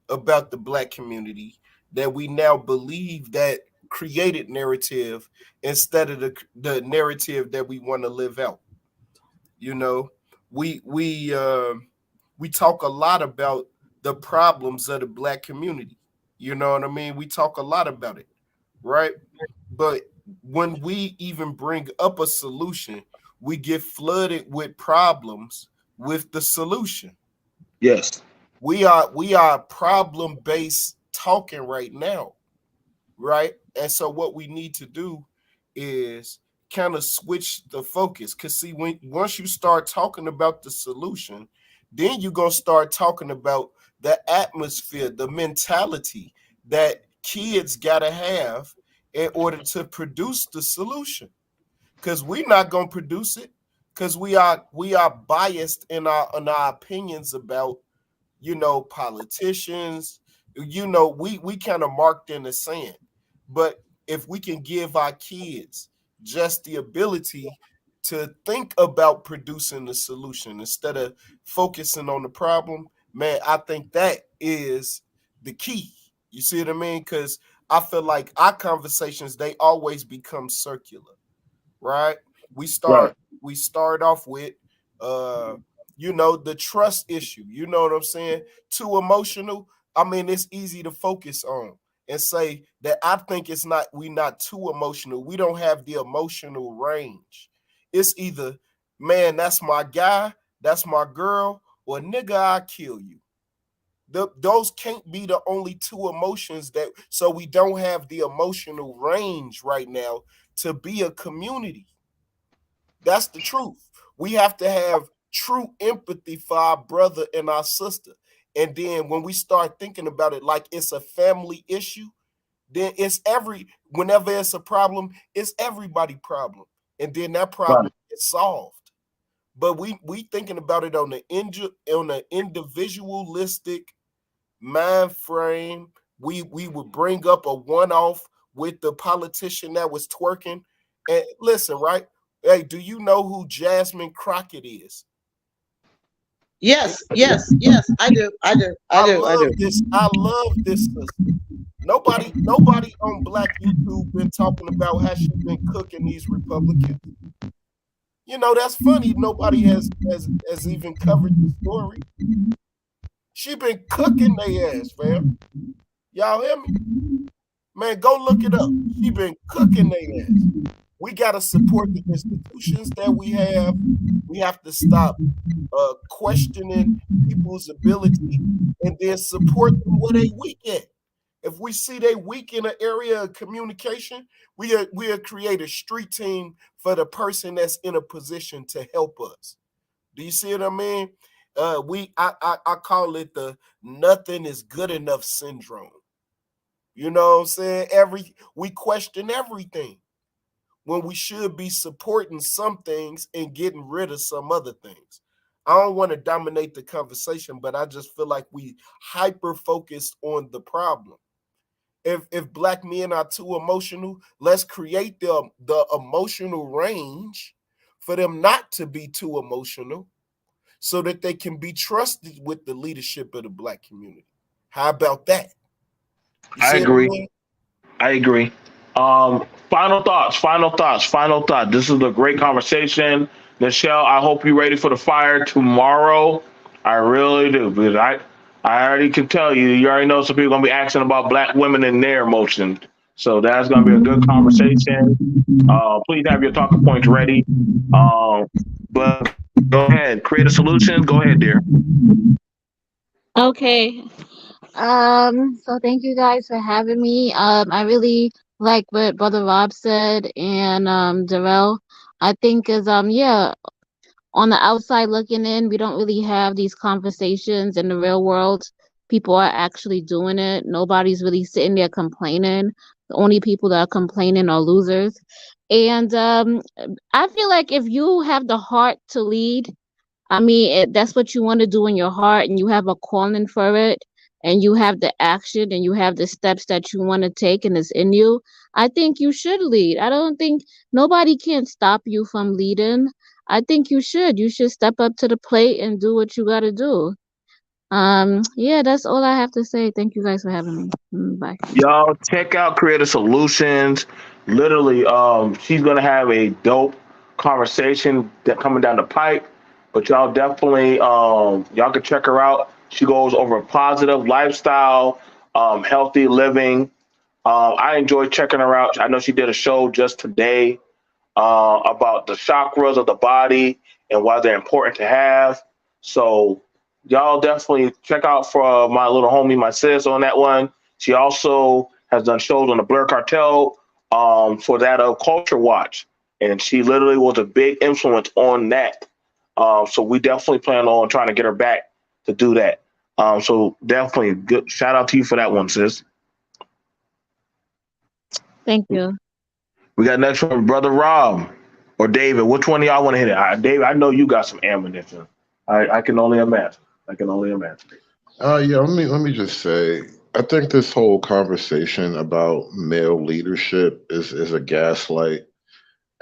about the black community that we now believe that created narrative instead of the narrative that we want to live out. You know, we talk a lot about the problems of the black community. You know what I mean? We talk a lot about it, right? But when we even bring up a solution, we get flooded with problems with the solution. Yes. We are problem-based talking right now, right? And so what we need to do is kind of switch the focus. Because see, once you start talking about the solution, then you're going to start talking about the atmosphere, the mentality that kids got to have in order to produce the solution. Because we're not going to produce it, because we are biased in our opinions about, politicians. We kind of marked in the sand. But if we can give our kids just the ability to think about producing the solution instead of focusing on the problem, man, I think that is the key. You see what I mean? Because I feel like our conversations, they always become circular, right? We start off with the trust issue. You know what I'm saying? Too emotional. I mean, it's easy to focus on and say that I think we not too emotional. We don't have the emotional range. It's either, man, that's my guy, that's my girl, or nigga, I kill you. Those can't be the only two emotions so we don't have the emotional range right now to be a community. That's the truth. We have to have true empathy for our brother and our sister. And then when we start thinking about it like it's a family issue, then whenever it's a problem, it's everybody's problem. And then that problem is solved. But we thinking about it on the individualistic mind frame. We would bring up a one-off with the politician that was twerking. And listen, right? Hey, do you know who Jasmine Crockett is? Yes, I do. I love this sister. Nobody on Black YouTube been talking about how she been cooking these Republicans. You know, that's funny. Nobody has even covered the story. She been cooking their ass, fam. Y'all hear me? Man, go look it up. She been cooking their ass. We got to support the institutions that we have. We have to stop questioning people's ability and then support them where they weak at. If we see they weak in an area of communication, we'll create a street team for the person that's in a position to help us. Do you see what I mean? I call it the nothing is good enough syndrome. You know what I'm saying? We question everything when we should be supporting some things and getting rid of some other things. I don't want to dominate the conversation, but I just feel like we hyper focused on the problem. If Black men are too emotional, let's create the emotional range for them not to be too emotional so that they can be trusted with the leadership of the Black community. How about that? I agree. Final thoughts. This is a great conversation. Nichelle, I hope you're ready for the fire tomorrow. I really do, because I already can tell you already know some people are going to be asking about Black women and their emotions. So that's going to be a good conversation. Please have your talking points ready. But go ahead, Creative Solutions. Go ahead, dear. Okay. So thank you guys for having me. I really like what Brother Rob said and Darrell. I think is yeah, on the outside looking in, we don't really have these conversations in the real world. People are actually doing it. Nobody's really sitting there complaining. The only people that are complaining are losers. And I feel like if you have the heart to lead, I mean, that's what you want to do in your heart, and you have a calling for it, and you have the action, and you have the steps that you want to take, and it's in you. I think you should lead. I don't think nobody can stop you from leading. I think you should. You should step up to the plate and do what you got to do. Yeah, that's all I have to say. Thank you guys for having me. Bye. Y'all check out Creative Solutions. Literally, she's gonna have a dope conversation that coming down the pipe. But y'all definitely, y'all can check her out. She goes over positive lifestyle, healthy living. I enjoy checking her out. I know she did a show just today about the chakras of the body and why they're important to have. So y'all definitely check out for my little homie, my sis, on that one. She also has done shows on the Blur Cartel for that of Culture Watch, and she literally was a big influence on that. So we definitely plan on trying to get her back to do that. So definitely good shout out to you for that one, sis. Thank you. We got next from Brother Rob or David. Which one of y'all want to hit it? David, I know you got some ammunition. I can only imagine. Yeah, let me just say, I think this whole conversation about male leadership is a gaslight.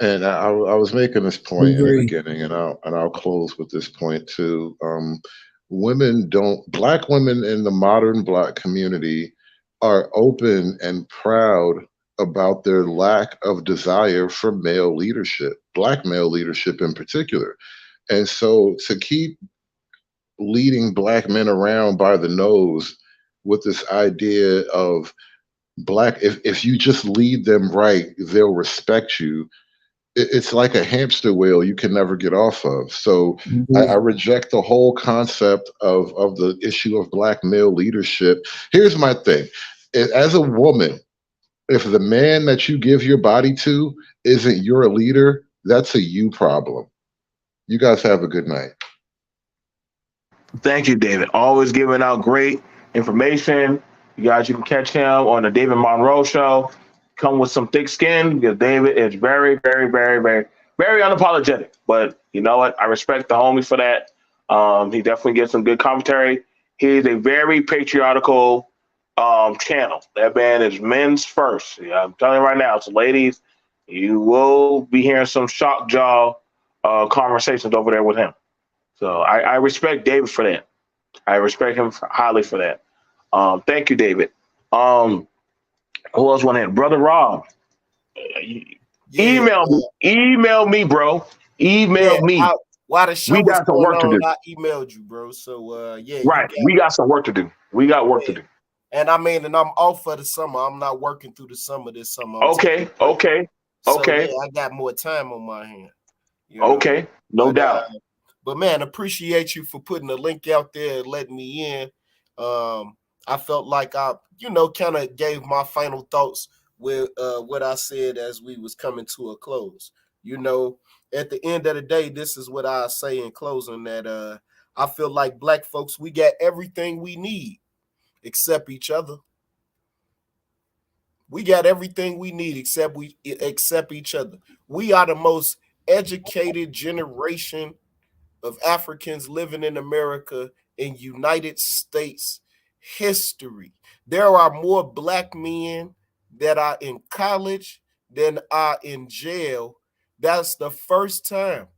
And I was making this point in the beginning, and I'll close with this point too. Black women in the modern Black community are open and proud about their lack of desire for male leadership, Black male leadership in particular. And so to keep leading Black men around by the nose with this idea of Black, if you just lead them right, they'll respect you. It's like a hamster wheel you can never get off of. So I reject the whole concept of the issue of Black male leadership. Here's my thing. As a woman, if the man that you give your body to isn't your leader, that's a you problem. You guys have a good night. Thank you, David. Always giving out great information. You guys, you can catch him on the David Monroe Show. Come with some thick skin because David is very, very, very, very, very unapologetic. But you know what? I respect the homie for that. He definitely gives some good commentary. He's a very patriarchal channel. That man is men's first. Yeah, I'm telling you right now. So, ladies, you will be hearing some shock jaw conversations over there with him. So I respect David for that. I respect him highly for that. Thank you, David. Who else want to hit? Brother Rob. Email me, bro. Email me. While the show we got some work to do. I emailed you, bro. So yeah. Right. We got some work to do. We got work to do. And I mean, and I'm off for the summer. I'm not working through the summer this summer. Okay. So, yeah, I got more time on my hand. You know? Okay. No doubt. But man, appreciate you for putting the link out there and letting me in. I felt like I, kind of gave my final thoughts with what I said as we was coming to a close. At the end of the day, this is what I say in closing, that I feel like Black folks, we got everything we need except each other. We got everything we need except each other. We are the most educated generation of Africans living in America in United States history. There are more Black men that are in college than are in jail. That's the first time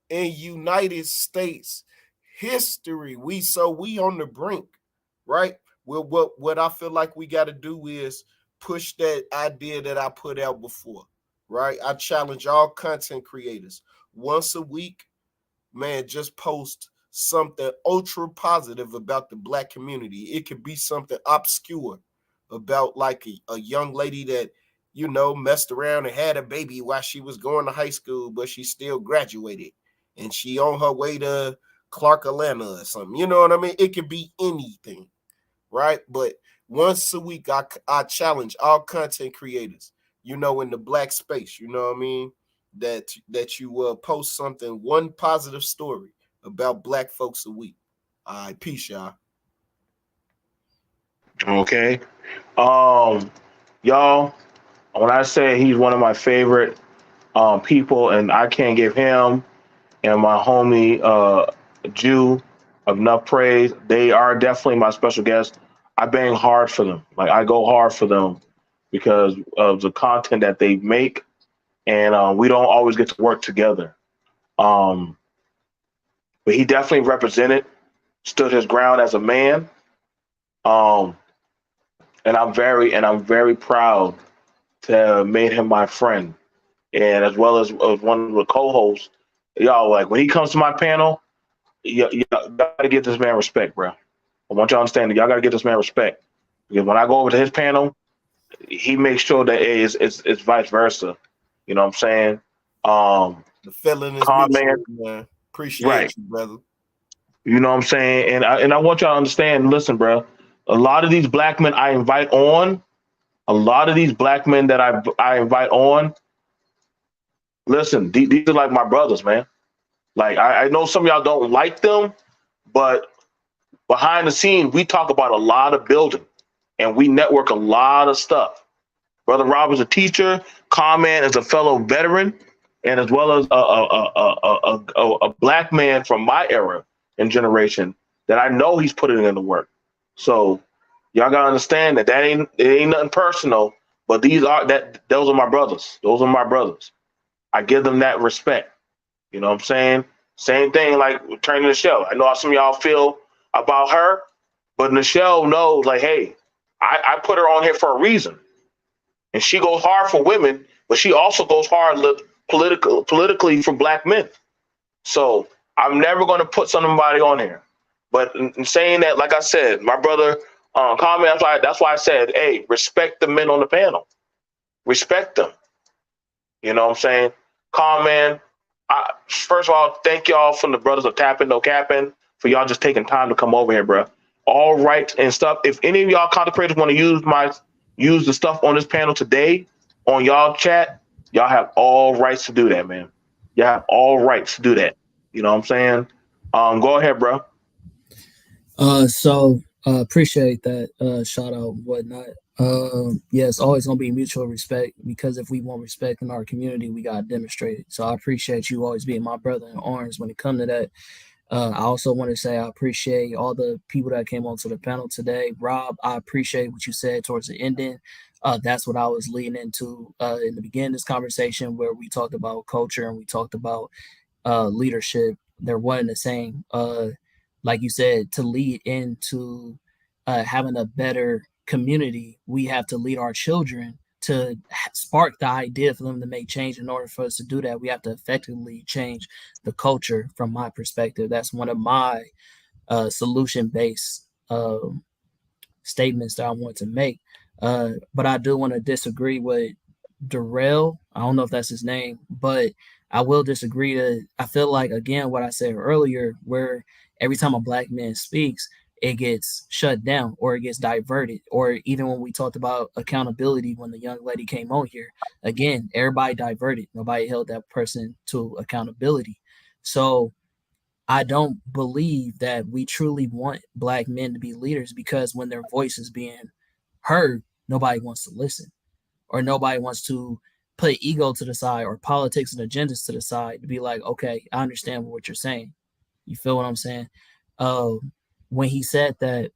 in United States history. We on the brink, right? Well, what I feel like we got to do is push that idea that I put out before, right? I challenge all content creators once a week, man, just post something ultra positive about the Black community. It could be something obscure about like a young lady that, messed around and had a baby while she was going to high school, but she still graduated and she on her way to Clark, Atlanta or something. You know what I mean? It could be anything, right? But once a week, I challenge all content creators, in the Black space, you know what I mean? That you post something, one positive story about Black folks a week. All right, peace, y'all. Okay. Y'all, when I say he's one of my favorite people, and I can't give him and my homie Jew enough praise, they are definitely my special guests. I bang hard for them. Like, I go hard for them because of the content that they make, and we don't always get to work together. But he definitely stood his ground as a man. And I'm very proud to have made him my friend. And as well as one of the co-hosts, y'all, like, when he comes to my panel, you gotta give this man respect, bro. I want y'all to understand that y'all gotta give this man respect. Because when I go over to his panel, he makes sure that it's vice versa. You know what I'm saying? The feeling is mutual, man. Appreciate you, brother. You know what I'm saying? And I want y'all to understand, listen, bro, a lot of these Black men I invite on, listen, these are like my brothers, man. Like, I know some of y'all don't like them, but behind the scenes, we talk about a lot of building and we network a lot of stuff. Brother Rob is a teacher, Carman is a fellow veteran, and as well as a Black man from my era and generation that I know he's putting in the work. So y'all gotta understand that it ain't nothing personal, but those are my brothers. Those are my brothers. I give them that respect. You know what I'm saying? Same thing like turning the show. I know how some of y'all feel about her, but Nichelle knows, like, hey, I put her on here for a reason. And she goes hard for women, but she also goes hard politically for black men. So I'm never going to put somebody on here. But in saying that, like I said, my brother comment, that's why I said, hey, respect the men on the panel. Respect them. You know what I'm saying? Calm man. First of all, thank y'all from the brothers of Tapping No Capping for y'all just taking time to come over here, bro. All right and stuff. If any of y'all content creators want to use the stuff on this panel today on y'all chat, y'all have all rights to do that, man. You have all rights to do that. You know what I'm saying? Go ahead, bro. So appreciate that shout out and whatnot. Yeah, it's always gonna be mutual respect, because if we want respect in our community, we gotta demonstrate it. So I appreciate you always being my brother in arms when it comes to that. I also want to say I appreciate all the people that came onto the panel today. Rob, I appreciate what you said towards the ending. That's what I was leading into in the beginning of this conversation, where we talked about culture and we talked about leadership. They're one and the same. Like you said, to lead into having a better community, we have to lead our children to spark the idea for them to make change. In order for us to do that, we have to effectively change the culture. From my perspective, that's one of my solution-based statements that I want to make. But I do want to disagree with Darrell. I don't know if that's his name, but I will disagree. I feel like, again, what I said earlier, where every time a black man speaks, it gets shut down or it gets diverted. Or even when we talked about accountability, when the young lady came on here, again, everybody diverted. Nobody held that person to accountability. So I don't believe that we truly want black men to be leaders, because when their voice is being heard, nobody wants to listen, or nobody wants to put ego to the side or politics and agendas to the side to be like, okay, I understand what you're saying. You feel what I'm saying? When he said that,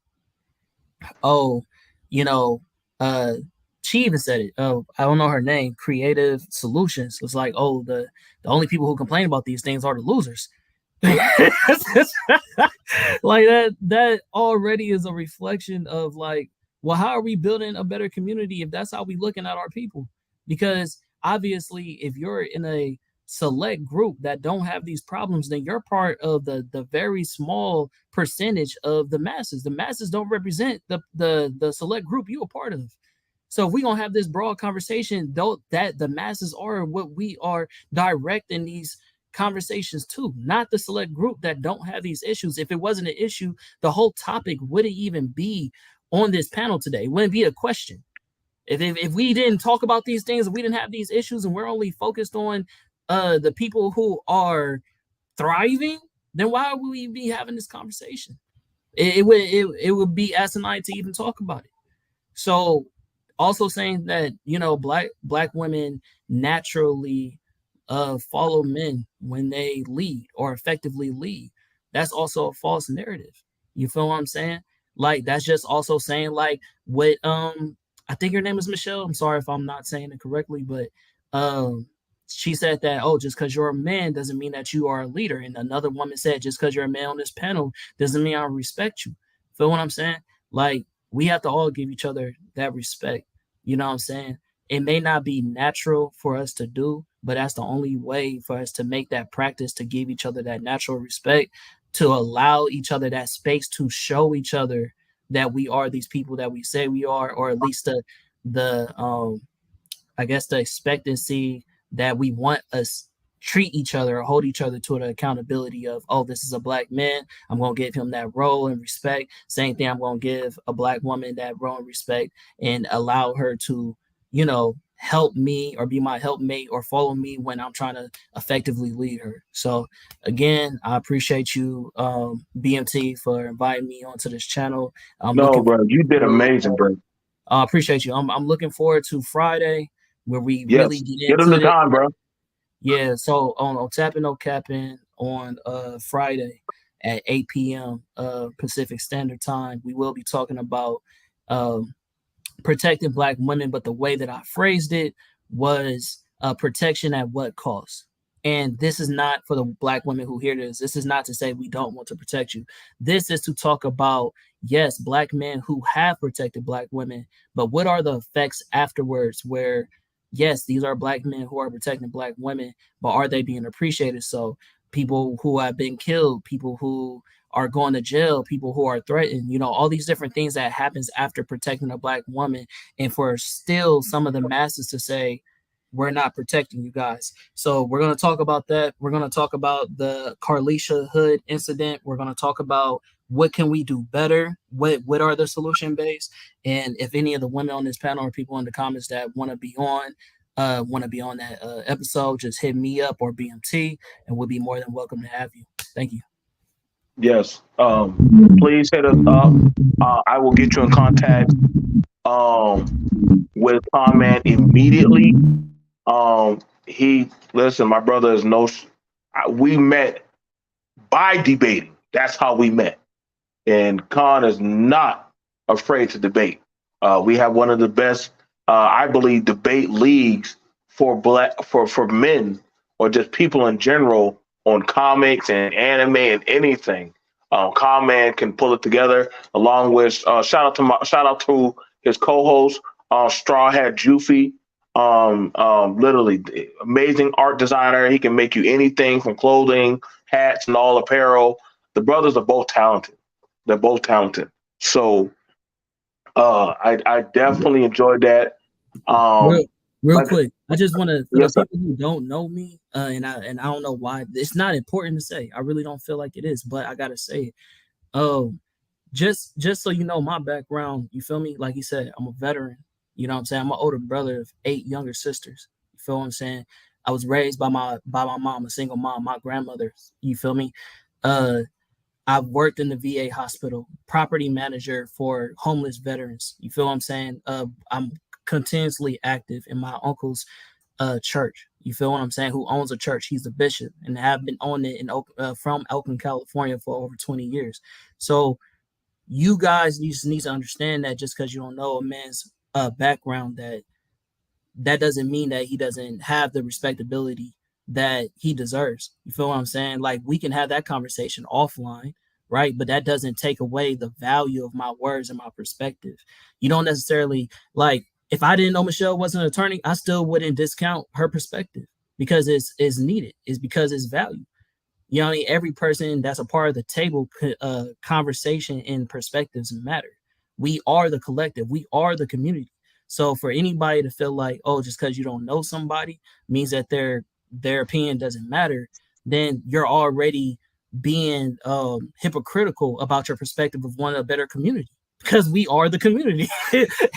she even said it. I don't know her name. Creative Solutions was like, the only people who complain about these things are the losers. Like that already is a reflection of like, well, how are we building a better community if that's how we looking at our people? Because obviously, if you're in a select group that don't have these problems, then you're part of the very small percentage of the masses. The masses don't represent the select group you're a part of. So if we're gonna have this broad conversation, though, that the masses are what we are directing these conversations to, not the select group that don't have these issues. If it wasn't an issue, the whole topic wouldn't even be on this panel today. It wouldn't be a question. If we didn't talk about these things, if we didn't have these issues, and we're only focused on the people who are thriving, then why would we be having this conversation? It would be asinine to even talk about it. So also saying that, black women naturally follow men when they lead or effectively lead, that's also a false narrative. You feel what I'm saying? Like, that's just also saying like what I think her name is Michelle. I'm sorry if I'm not saying it correctly, but she said that, just because you're a man doesn't mean that you are a leader. And another woman said, just because you're a man on this panel doesn't mean I respect you. Feel what I'm saying? Like, we have to all give each other that respect. You know what I'm saying? It may not be natural for us to do, but that's the only way for us to make that practice, to give each other that natural respect, to allow each other that space to show each other that we are these people that we say we are, or at least the expectancy that we want us treat each other or hold each other to the accountability of, this is a black man, I'm going to give him that role and respect. Same thing, I'm going to give a black woman that role and respect, and allow her to, help me or be my helpmate or follow me when I'm trying to effectively lead her. So again, I appreciate you, BMT, for inviting me onto this channel. Bro, you did amazing, bro. I appreciate you. I'm looking forward to Friday, where we really get into the time, bro. Yeah, so on Tapping No Capping on Friday at 8 p.m. Pacific Standard Time, we will be talking about protecting black women, but the way that I phrased it was protection at what cost? And this is not for the Black women who hear this. This is not to say we don't want to protect you. This is to talk about, yes, Black men who have protected Black women, but what are the effects afterwards where, yes, these are Black men who are protecting Black women, but are they being appreciated? So people who have been killed, people who are going to jail, people who are threatened, all these different things that happens after protecting a Black woman, and for still some of the masses to say, we're not protecting you guys. So we're going to talk about that. We're going to talk about the Carlisha Hood incident. We're going to talk about what can we do better? What are the solution based? And if any of the women on this panel or people in the comments that want to be on that episode, just hit me up or BMT, and we'll be more than welcome to have you. Thank you. Yes. Please hit us up. I will get you in contact with Comment immediately. My brother is we met by debating. That's how we met. And Khan is not afraid to debate. We have one of the best, I believe, debate leagues for men or just people in general on comics and anime and anything. Comment can pull it together along with shout out to his co-host Straw Hat Juffy. Literally amazing art designer. He can make you anything from clothing, hats, and all apparel. The brothers are both talented. They're both talented. So I definitely enjoyed that. Real quick, I just want to, for the people who don't know me, and I don't know why, it's not important to say. I really don't feel like it is, but I gotta say it. Just so you know my background, you feel me? Like you said, I'm a veteran. You know what I'm saying? I'm an older brother of 8 younger sisters. You feel what I'm saying? I was raised by my mom, a single mom, my grandmother. You feel me? I've worked in the VA hospital, property manager for homeless veterans. You feel what I'm saying? I'm continuously active in my uncle's church. You feel what I'm saying? Who owns a church? He's the bishop, and have been on it from Oakland, California for over 20 years. So you guys need to understand that just because you don't know a man's background, that doesn't mean that he doesn't have the respectability that he deserves. You feel what I'm saying? Like, we can have that conversation offline, right? But that doesn't take away the value of my words and my perspective. You don't necessarily, like, if I didn't know Michelle was an attorney, I still wouldn't discount her perspective because it's needed. It's because it's value. You know, every person that's a part of the table, conversation and perspectives matter. We are the collective. We are the community. So for anybody to feel like, oh, just because you don't know somebody means that their opinion doesn't matter, then you're already being hypocritical about your perspective of wanting a better community, because we are the community.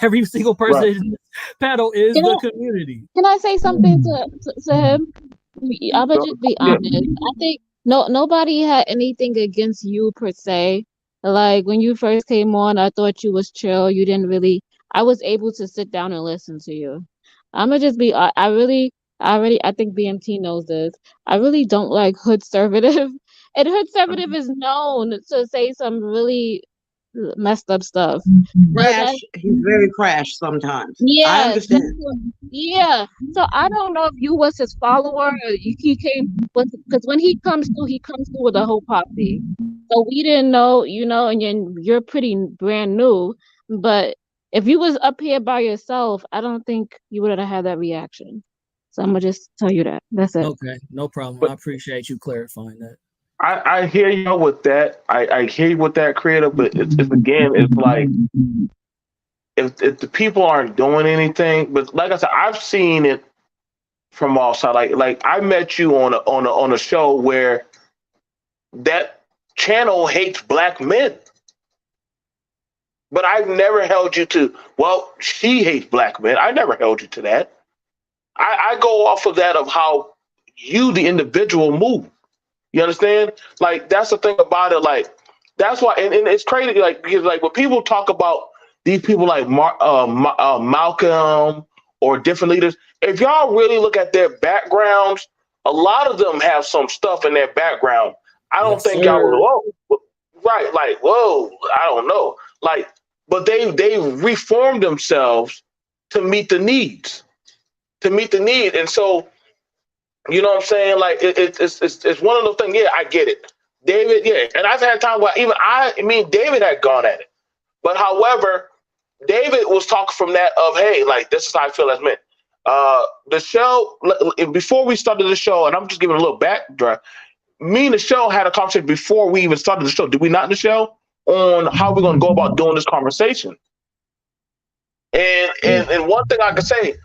Every single person in this panel is the community. Can I say something to him? I'm gonna just be honest. I think nobody had anything against you per se. Like, when you first came on, I thought you was chill. You didn't really. I was able to sit down and listen to you. I'm gonna just be. I think BMT knows this. I really don't like Hoodservative, and Hoodservative is known to say some really messed up stuff. Crash. He's very crash sometimes. Yeah, I understand. Yeah. So I don't know if you was his follower or he came, because when he comes through with a whole posse. So we didn't know, and you're pretty brand new. But if you was up here by yourself, I don't think you would have had that reaction. So I'm gonna just tell you that. That's it. Okay, no problem. I appreciate you clarifying that. I hear you with that. I hear you with that, creative. But it's like if the people aren't doing anything. But like I said, I've seen it from all sides. Like I met you on a show where that channel hates black men. But I've never held you to, well, she hates black men. I never held you to that. I go off of that, of how you, the individual, move. You understand? Like, that's the thing about it. Like, that's why, and it's crazy. Like, because like when people talk about these people like Malcolm or different leaders, if y'all really look at their backgrounds, a lot of them have some stuff in their background. I don't think y'all would, whoa, right? Like, whoa, I don't know. Like, but they reformed themselves to meet the needs, and so You know what I'm saying? Like it's one of those things. Yeah, I get it, David. Yeah, and I've had time where even I mean David had gone at it, but however, David was talking from that of hey, like this is how I feel as men. The show before we started the show, and I'm just giving a little backdrop. Me and the show had a conversation before we even started the show. Did we not in the show on how we're going to go about doing this conversation? And one thing I can say,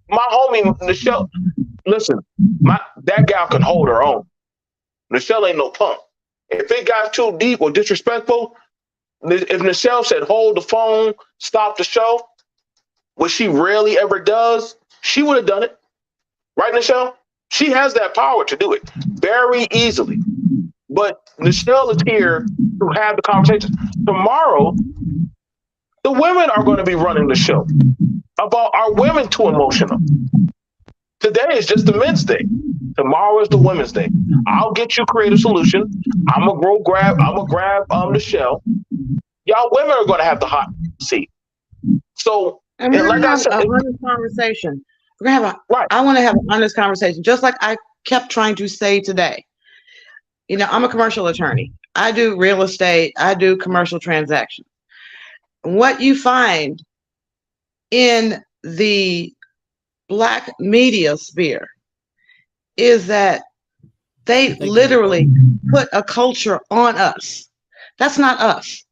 my homie Nichelle, listen, that gal can hold her own. Nichelle ain't no punk. If it got too deep or disrespectful, if Nichelle said hold the phone, stop the show, which she rarely ever does, she would have done it. Right, Nichelle? She has that power to do it very easily. But Nichelle is here to have the conversation. Tomorrow, the women are going to be running the show about are women too emotional. Today is just the men's day. Tomorrow is the women's day. I'll get you creative solution. I'm gonna grab Nichelle. Y'all women are going to have the hot seat. So, And we're like gonna I have said, an honest conversation. We're gonna have right. I want to have an honest conversation, just like I kept trying to say today. You know, I'm a commercial attorney. I do real estate. I do commercial transactions. What you find in the Black media sphere is that they literally put a culture on us. That's not us.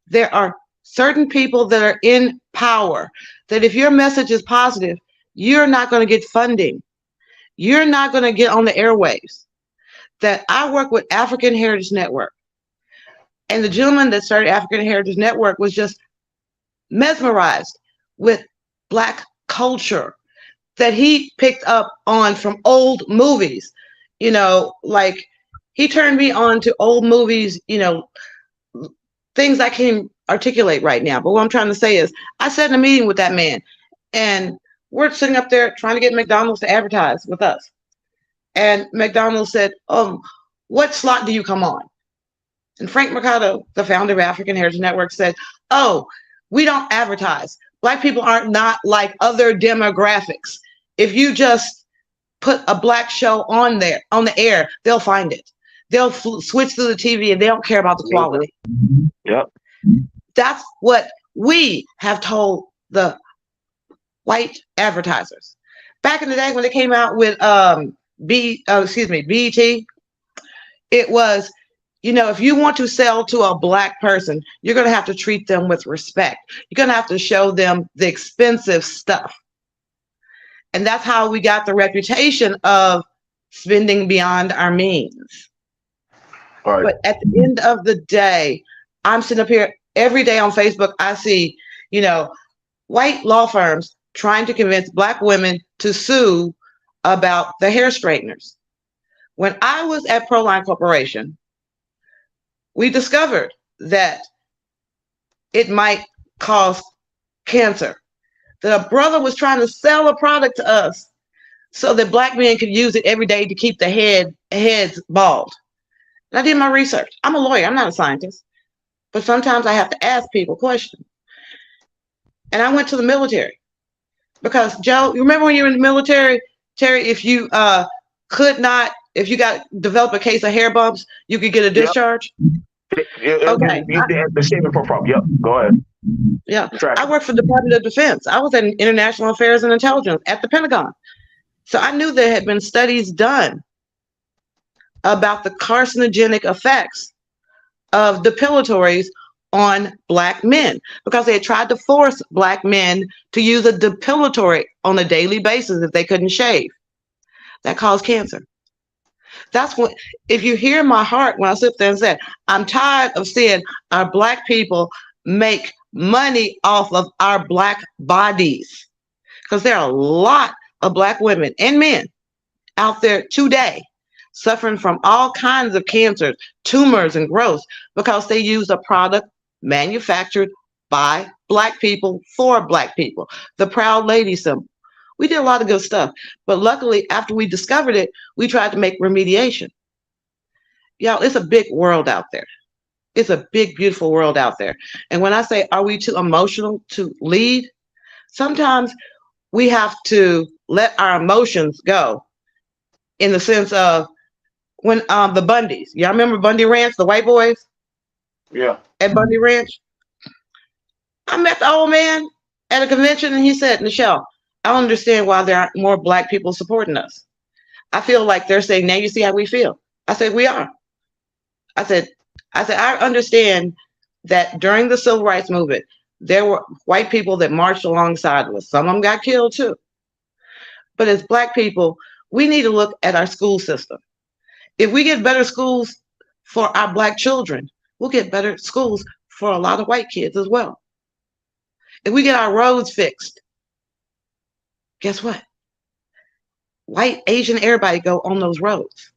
There are certain people that are in power that if your message is positive, you're not going to get funding. You're not going to get on the airwaves. That I work with African Heritage Network. And the gentleman that started African Heritage Network was just mesmerized with Black culture that he picked up on from old movies. You know, like he turned me on to old movies, you know, things I can't articulate right now. But what I'm trying to say is I sat in a meeting with that man and we're sitting up there trying to get McDonald's to advertise with us. And McDonald's said, what slot do you come on? And Frank Mercado, the founder of African Heritage Network, said, oh, we don't advertise. Black people aren't not like other demographics. If you just put a Black show on there, on the air, they'll find it. They'll switch to the TV and they don't care about the quality. Yep. That's what we have told the white advertisers. Back in the day when they came out with BET, it was, you know, if you want to sell to a Black person, you're going to have to treat them with respect. You're going to have to show them the expensive stuff. And that's how we got the reputation of spending beyond our means. All right. But at the end of the day, I'm sitting up here every day on Facebook. I see, you know, white law firms trying to convince Black women to sue about the hair straighteners. When I was at Proline Corporation, we discovered that it might cause cancer. That a brother was trying to sell a product to us so that Black men could use it every day to keep the heads bald. And I did my research. I'm a lawyer, I'm not a scientist. But sometimes I have to ask people questions. And I went to the military. Because Joe, you remember when you were in the military, Terry, if you if you develop a case of hair bumps, you could get a discharge? Okay. The shaving profile. Yep. Go ahead. Yeah. I worked for the Department of Defense. I was in International Affairs and Intelligence at the Pentagon. So I knew there had been studies done about the carcinogenic effects of depilatories on Black men because they had tried to force Black men to use a depilatory on a daily basis if they couldn't shave. That caused cancer. That's what, if you hear my heart when I sit there and say, I'm tired of seeing our Black people make money off of our Black bodies. Because there are a lot of Black women and men out there today suffering from all kinds of cancers, tumors, and growths because they use a product manufactured by Black people for Black people. The Proud Lady symbol. We did a lot of good stuff, but luckily after we discovered it, we tried to make remediation. Y'all, it's a big world out there. It's a big, beautiful world out there. And when I say, are we too emotional to lead? Sometimes we have to let our emotions go in the sense of when the Bundys, y'all remember Bundy Ranch, the white boys Yeah. at Bundy Ranch? I met the old man at a convention and he said, Nichelle, I don't understand why there aren't more Black people supporting us. I feel like they're saying, now you see how we feel. I said, we are. I said, I understand that during the civil rights movement, there were white people that marched alongside us. Some of them got killed too. But as Black people, we need to look at our school system. If we get better schools for our Black children, we'll get better schools for a lot of white kids as well. If we get our roads fixed, guess what? White, Asian, everybody go on those roads.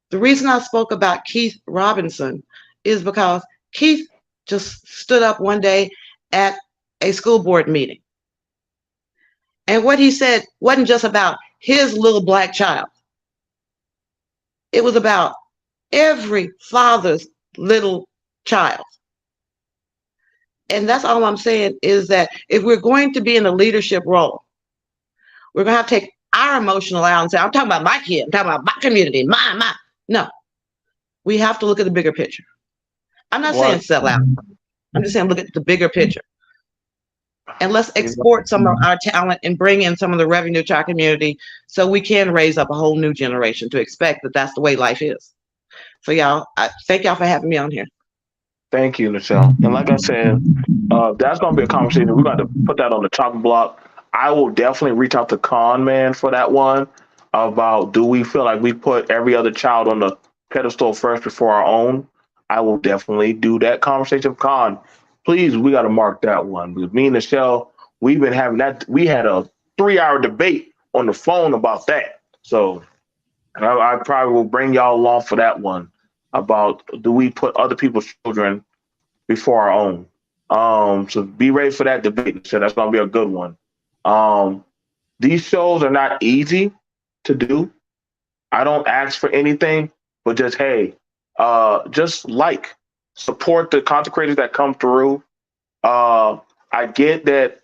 The reason I spoke about Keith Robinson is because Keith just stood up one day at a school board meeting. And what he said wasn't just about his little Black child. It was about every father's little child. And that's all I'm saying is that if we're going to be in a leadership role, we're going to have to take our emotional out and say, I'm talking about my kid, I'm talking about my community, my. No, we have to look at the bigger picture. I'm not saying sell out. I'm just saying look at the bigger picture. And let's export some of our talent and bring in some of the revenue to our community so we can raise up a whole new generation to expect that that's the way life is. So y'all, thank y'all for having me on here. Thank you, Nichelle. And like I said, that's going to be a conversation. We're going to put that on the chopping block. I will definitely reach out to Con Man for that one about, do we feel like we put every other child on the pedestal first before our own? I will definitely do that conversation with Con. Please, we got to mark that one. Because me and Nichelle, we've been having that. We had a 3-hour debate on the phone about that. So I probably will bring y'all along for that one about, do we put other people's children before our own? So be ready for that debate. So that's going to be a good one. These shows are not easy to do. I don't ask for anything, but just, hey, just support the content creators that come through. I get that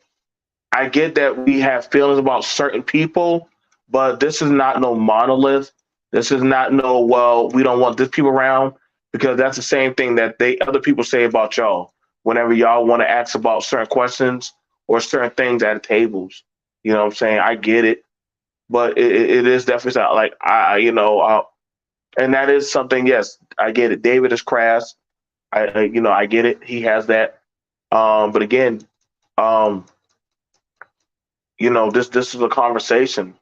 we have feelings about certain people, but this is not no monolith. This is not no, well, we don't want this people around, because that's the same thing that other people say about y'all whenever y'all want to ask about certain questions or certain things at tables. You know what I'm saying? I get it, but it is definitely like, and that is something, yes, I get it. David is crass. I get it. He has that. But again, this is a conversation.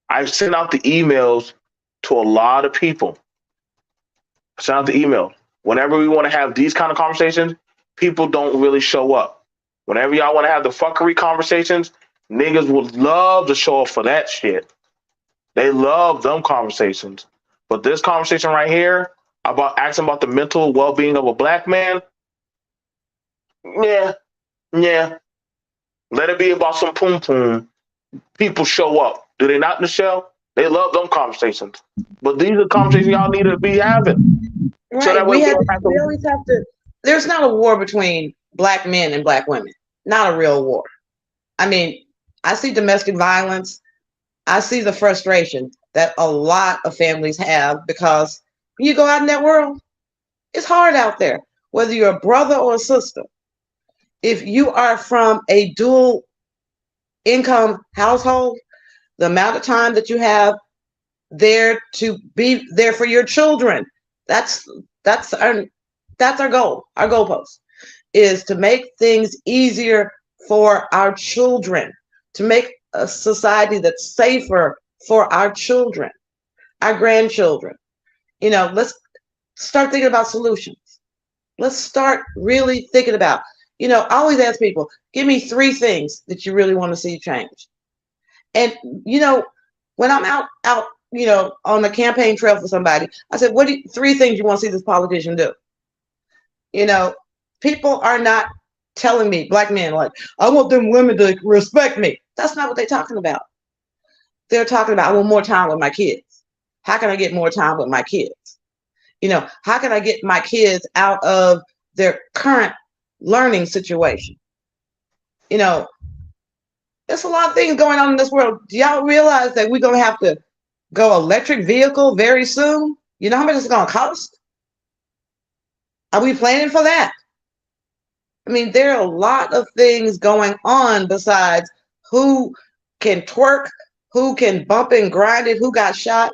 I've sent out the emails to a lot of people. Send out the email. Whenever we want to have these kind of conversations, people don't really show up. Whenever y'all want to have the fuckery conversations, niggas would love to show up for that shit. They love them conversations. But this conversation right here about asking about the mental well-being of a Black man, yeah. Let it be about some poom. People show up. Do they not, Nichelle? They love them conversations. But these are conversations y'all need to be having. Right. So that way we always have to. There's not a war between Black men and Black women. Not a real war. I mean, I see domestic violence. I see the frustration that a lot of families have, because when you go out in that world, it's hard out there, whether you're a brother or a sister. If you are from a dual income household, the amount of time that you have there to be there for your children, that's our goal. Our goalpost is to make things easier for our children, to make a society that's safer for our children, our grandchildren. Let's start thinking about solutions. Let's start really thinking about, I always ask people, give me 3 things that you really want to see change. And, when I'm out, on the campaign trail for somebody, I said, 3 things you want to see this politician do? People are not telling me, Black men, like, I want them women to respect me. That's not what they're talking about. They're talking about, I want more time with my kids. How can I get more time with my kids? How can I get my kids out of their current learning situation? There's a lot of things going on in this world. Do y'all realize that we're going to have to go electric vehicle very soon? You know how much it's going to cost? Are we planning for that? I mean, there are a lot of things going on besides who can twerk, who can bump and grind it, who got shot.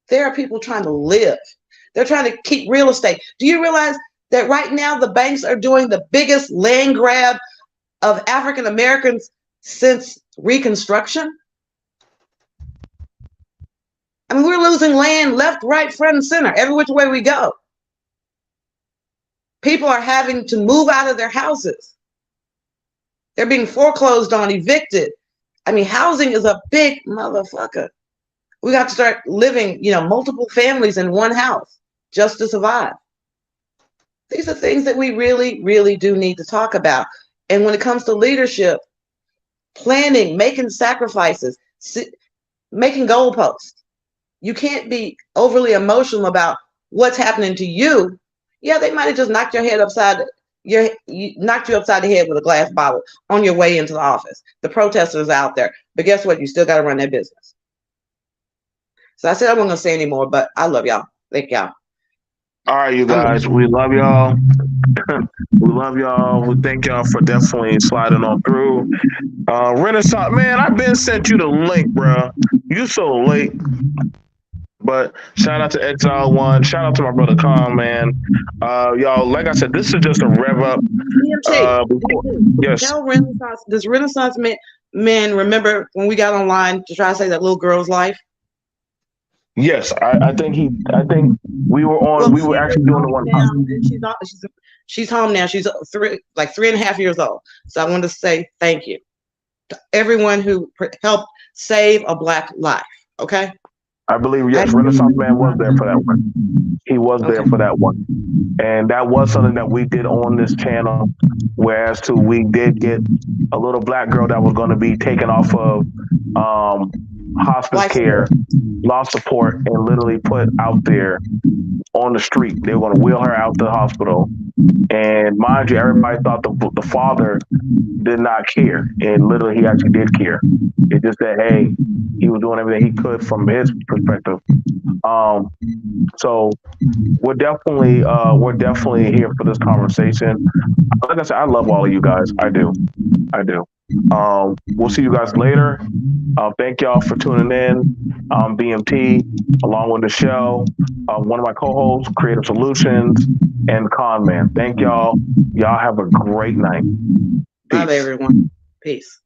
There are people trying to live. They're trying to keep real estate. Do you realize that right now the banks are doing the biggest land grab of African Americans since Reconstruction? I mean, we're losing land left, right, front, and center, every which way we go. People are having to move out of their houses. They're being foreclosed on, evicted. I mean, housing is a big motherfucker. We got to start living, multiple families in one house just to survive. These are things that we really, really do need to talk about. And when it comes to leadership, planning, making sacrifices, making goalposts. You can't be overly emotional about what's happening to you. Yeah, they might have just knocked your head upside knocked you upside the head with a glass bottle on your way into the office. The protesters out there. But guess what? You still got to run that business. So I said I wasn't going to say anymore, but I love y'all. Thank y'all. All right, you guys. We love y'all. We love y'all. We thank y'all for definitely sliding on through. Renaissance, man, I've been sent you the link, bro. You so late. But shout out to Exile One. Shout out to my brother Khan, man. Y'all, like I said, this is just a rev up. Yes. Tell Renaissance, does Renaissance men remember when we got online to try to say that little girl's life? Yes, I think we were on. Well, we were actually doing the one. She's home now. She's 3.5 years old. So I wanted to say thank you to everyone who helped save a Black life. Okay. I believe, yes, Renaissance Man was there for that one. He was there for that one. And that was something that we did on this channel, whereas too, we did get a little Black girl that was going to be taken off of hospice care, lost support, and literally put out there on the street. They were going to wheel her out to the hospital. And mind you, everybody thought the father did not care. And literally, he actually did care. It just that, hey, he was doing everything he could from his perspective. So we're definitely here for this conversation. Like I said, I love all of you guys. I do. We'll see you guys later. Thank y'all for tuning in. BMT, along with the show, one of my co-hosts, Creative Solutions, and Con Man. Thank y'all. Y'all have a great night. Peace. Bye, everyone. Peace.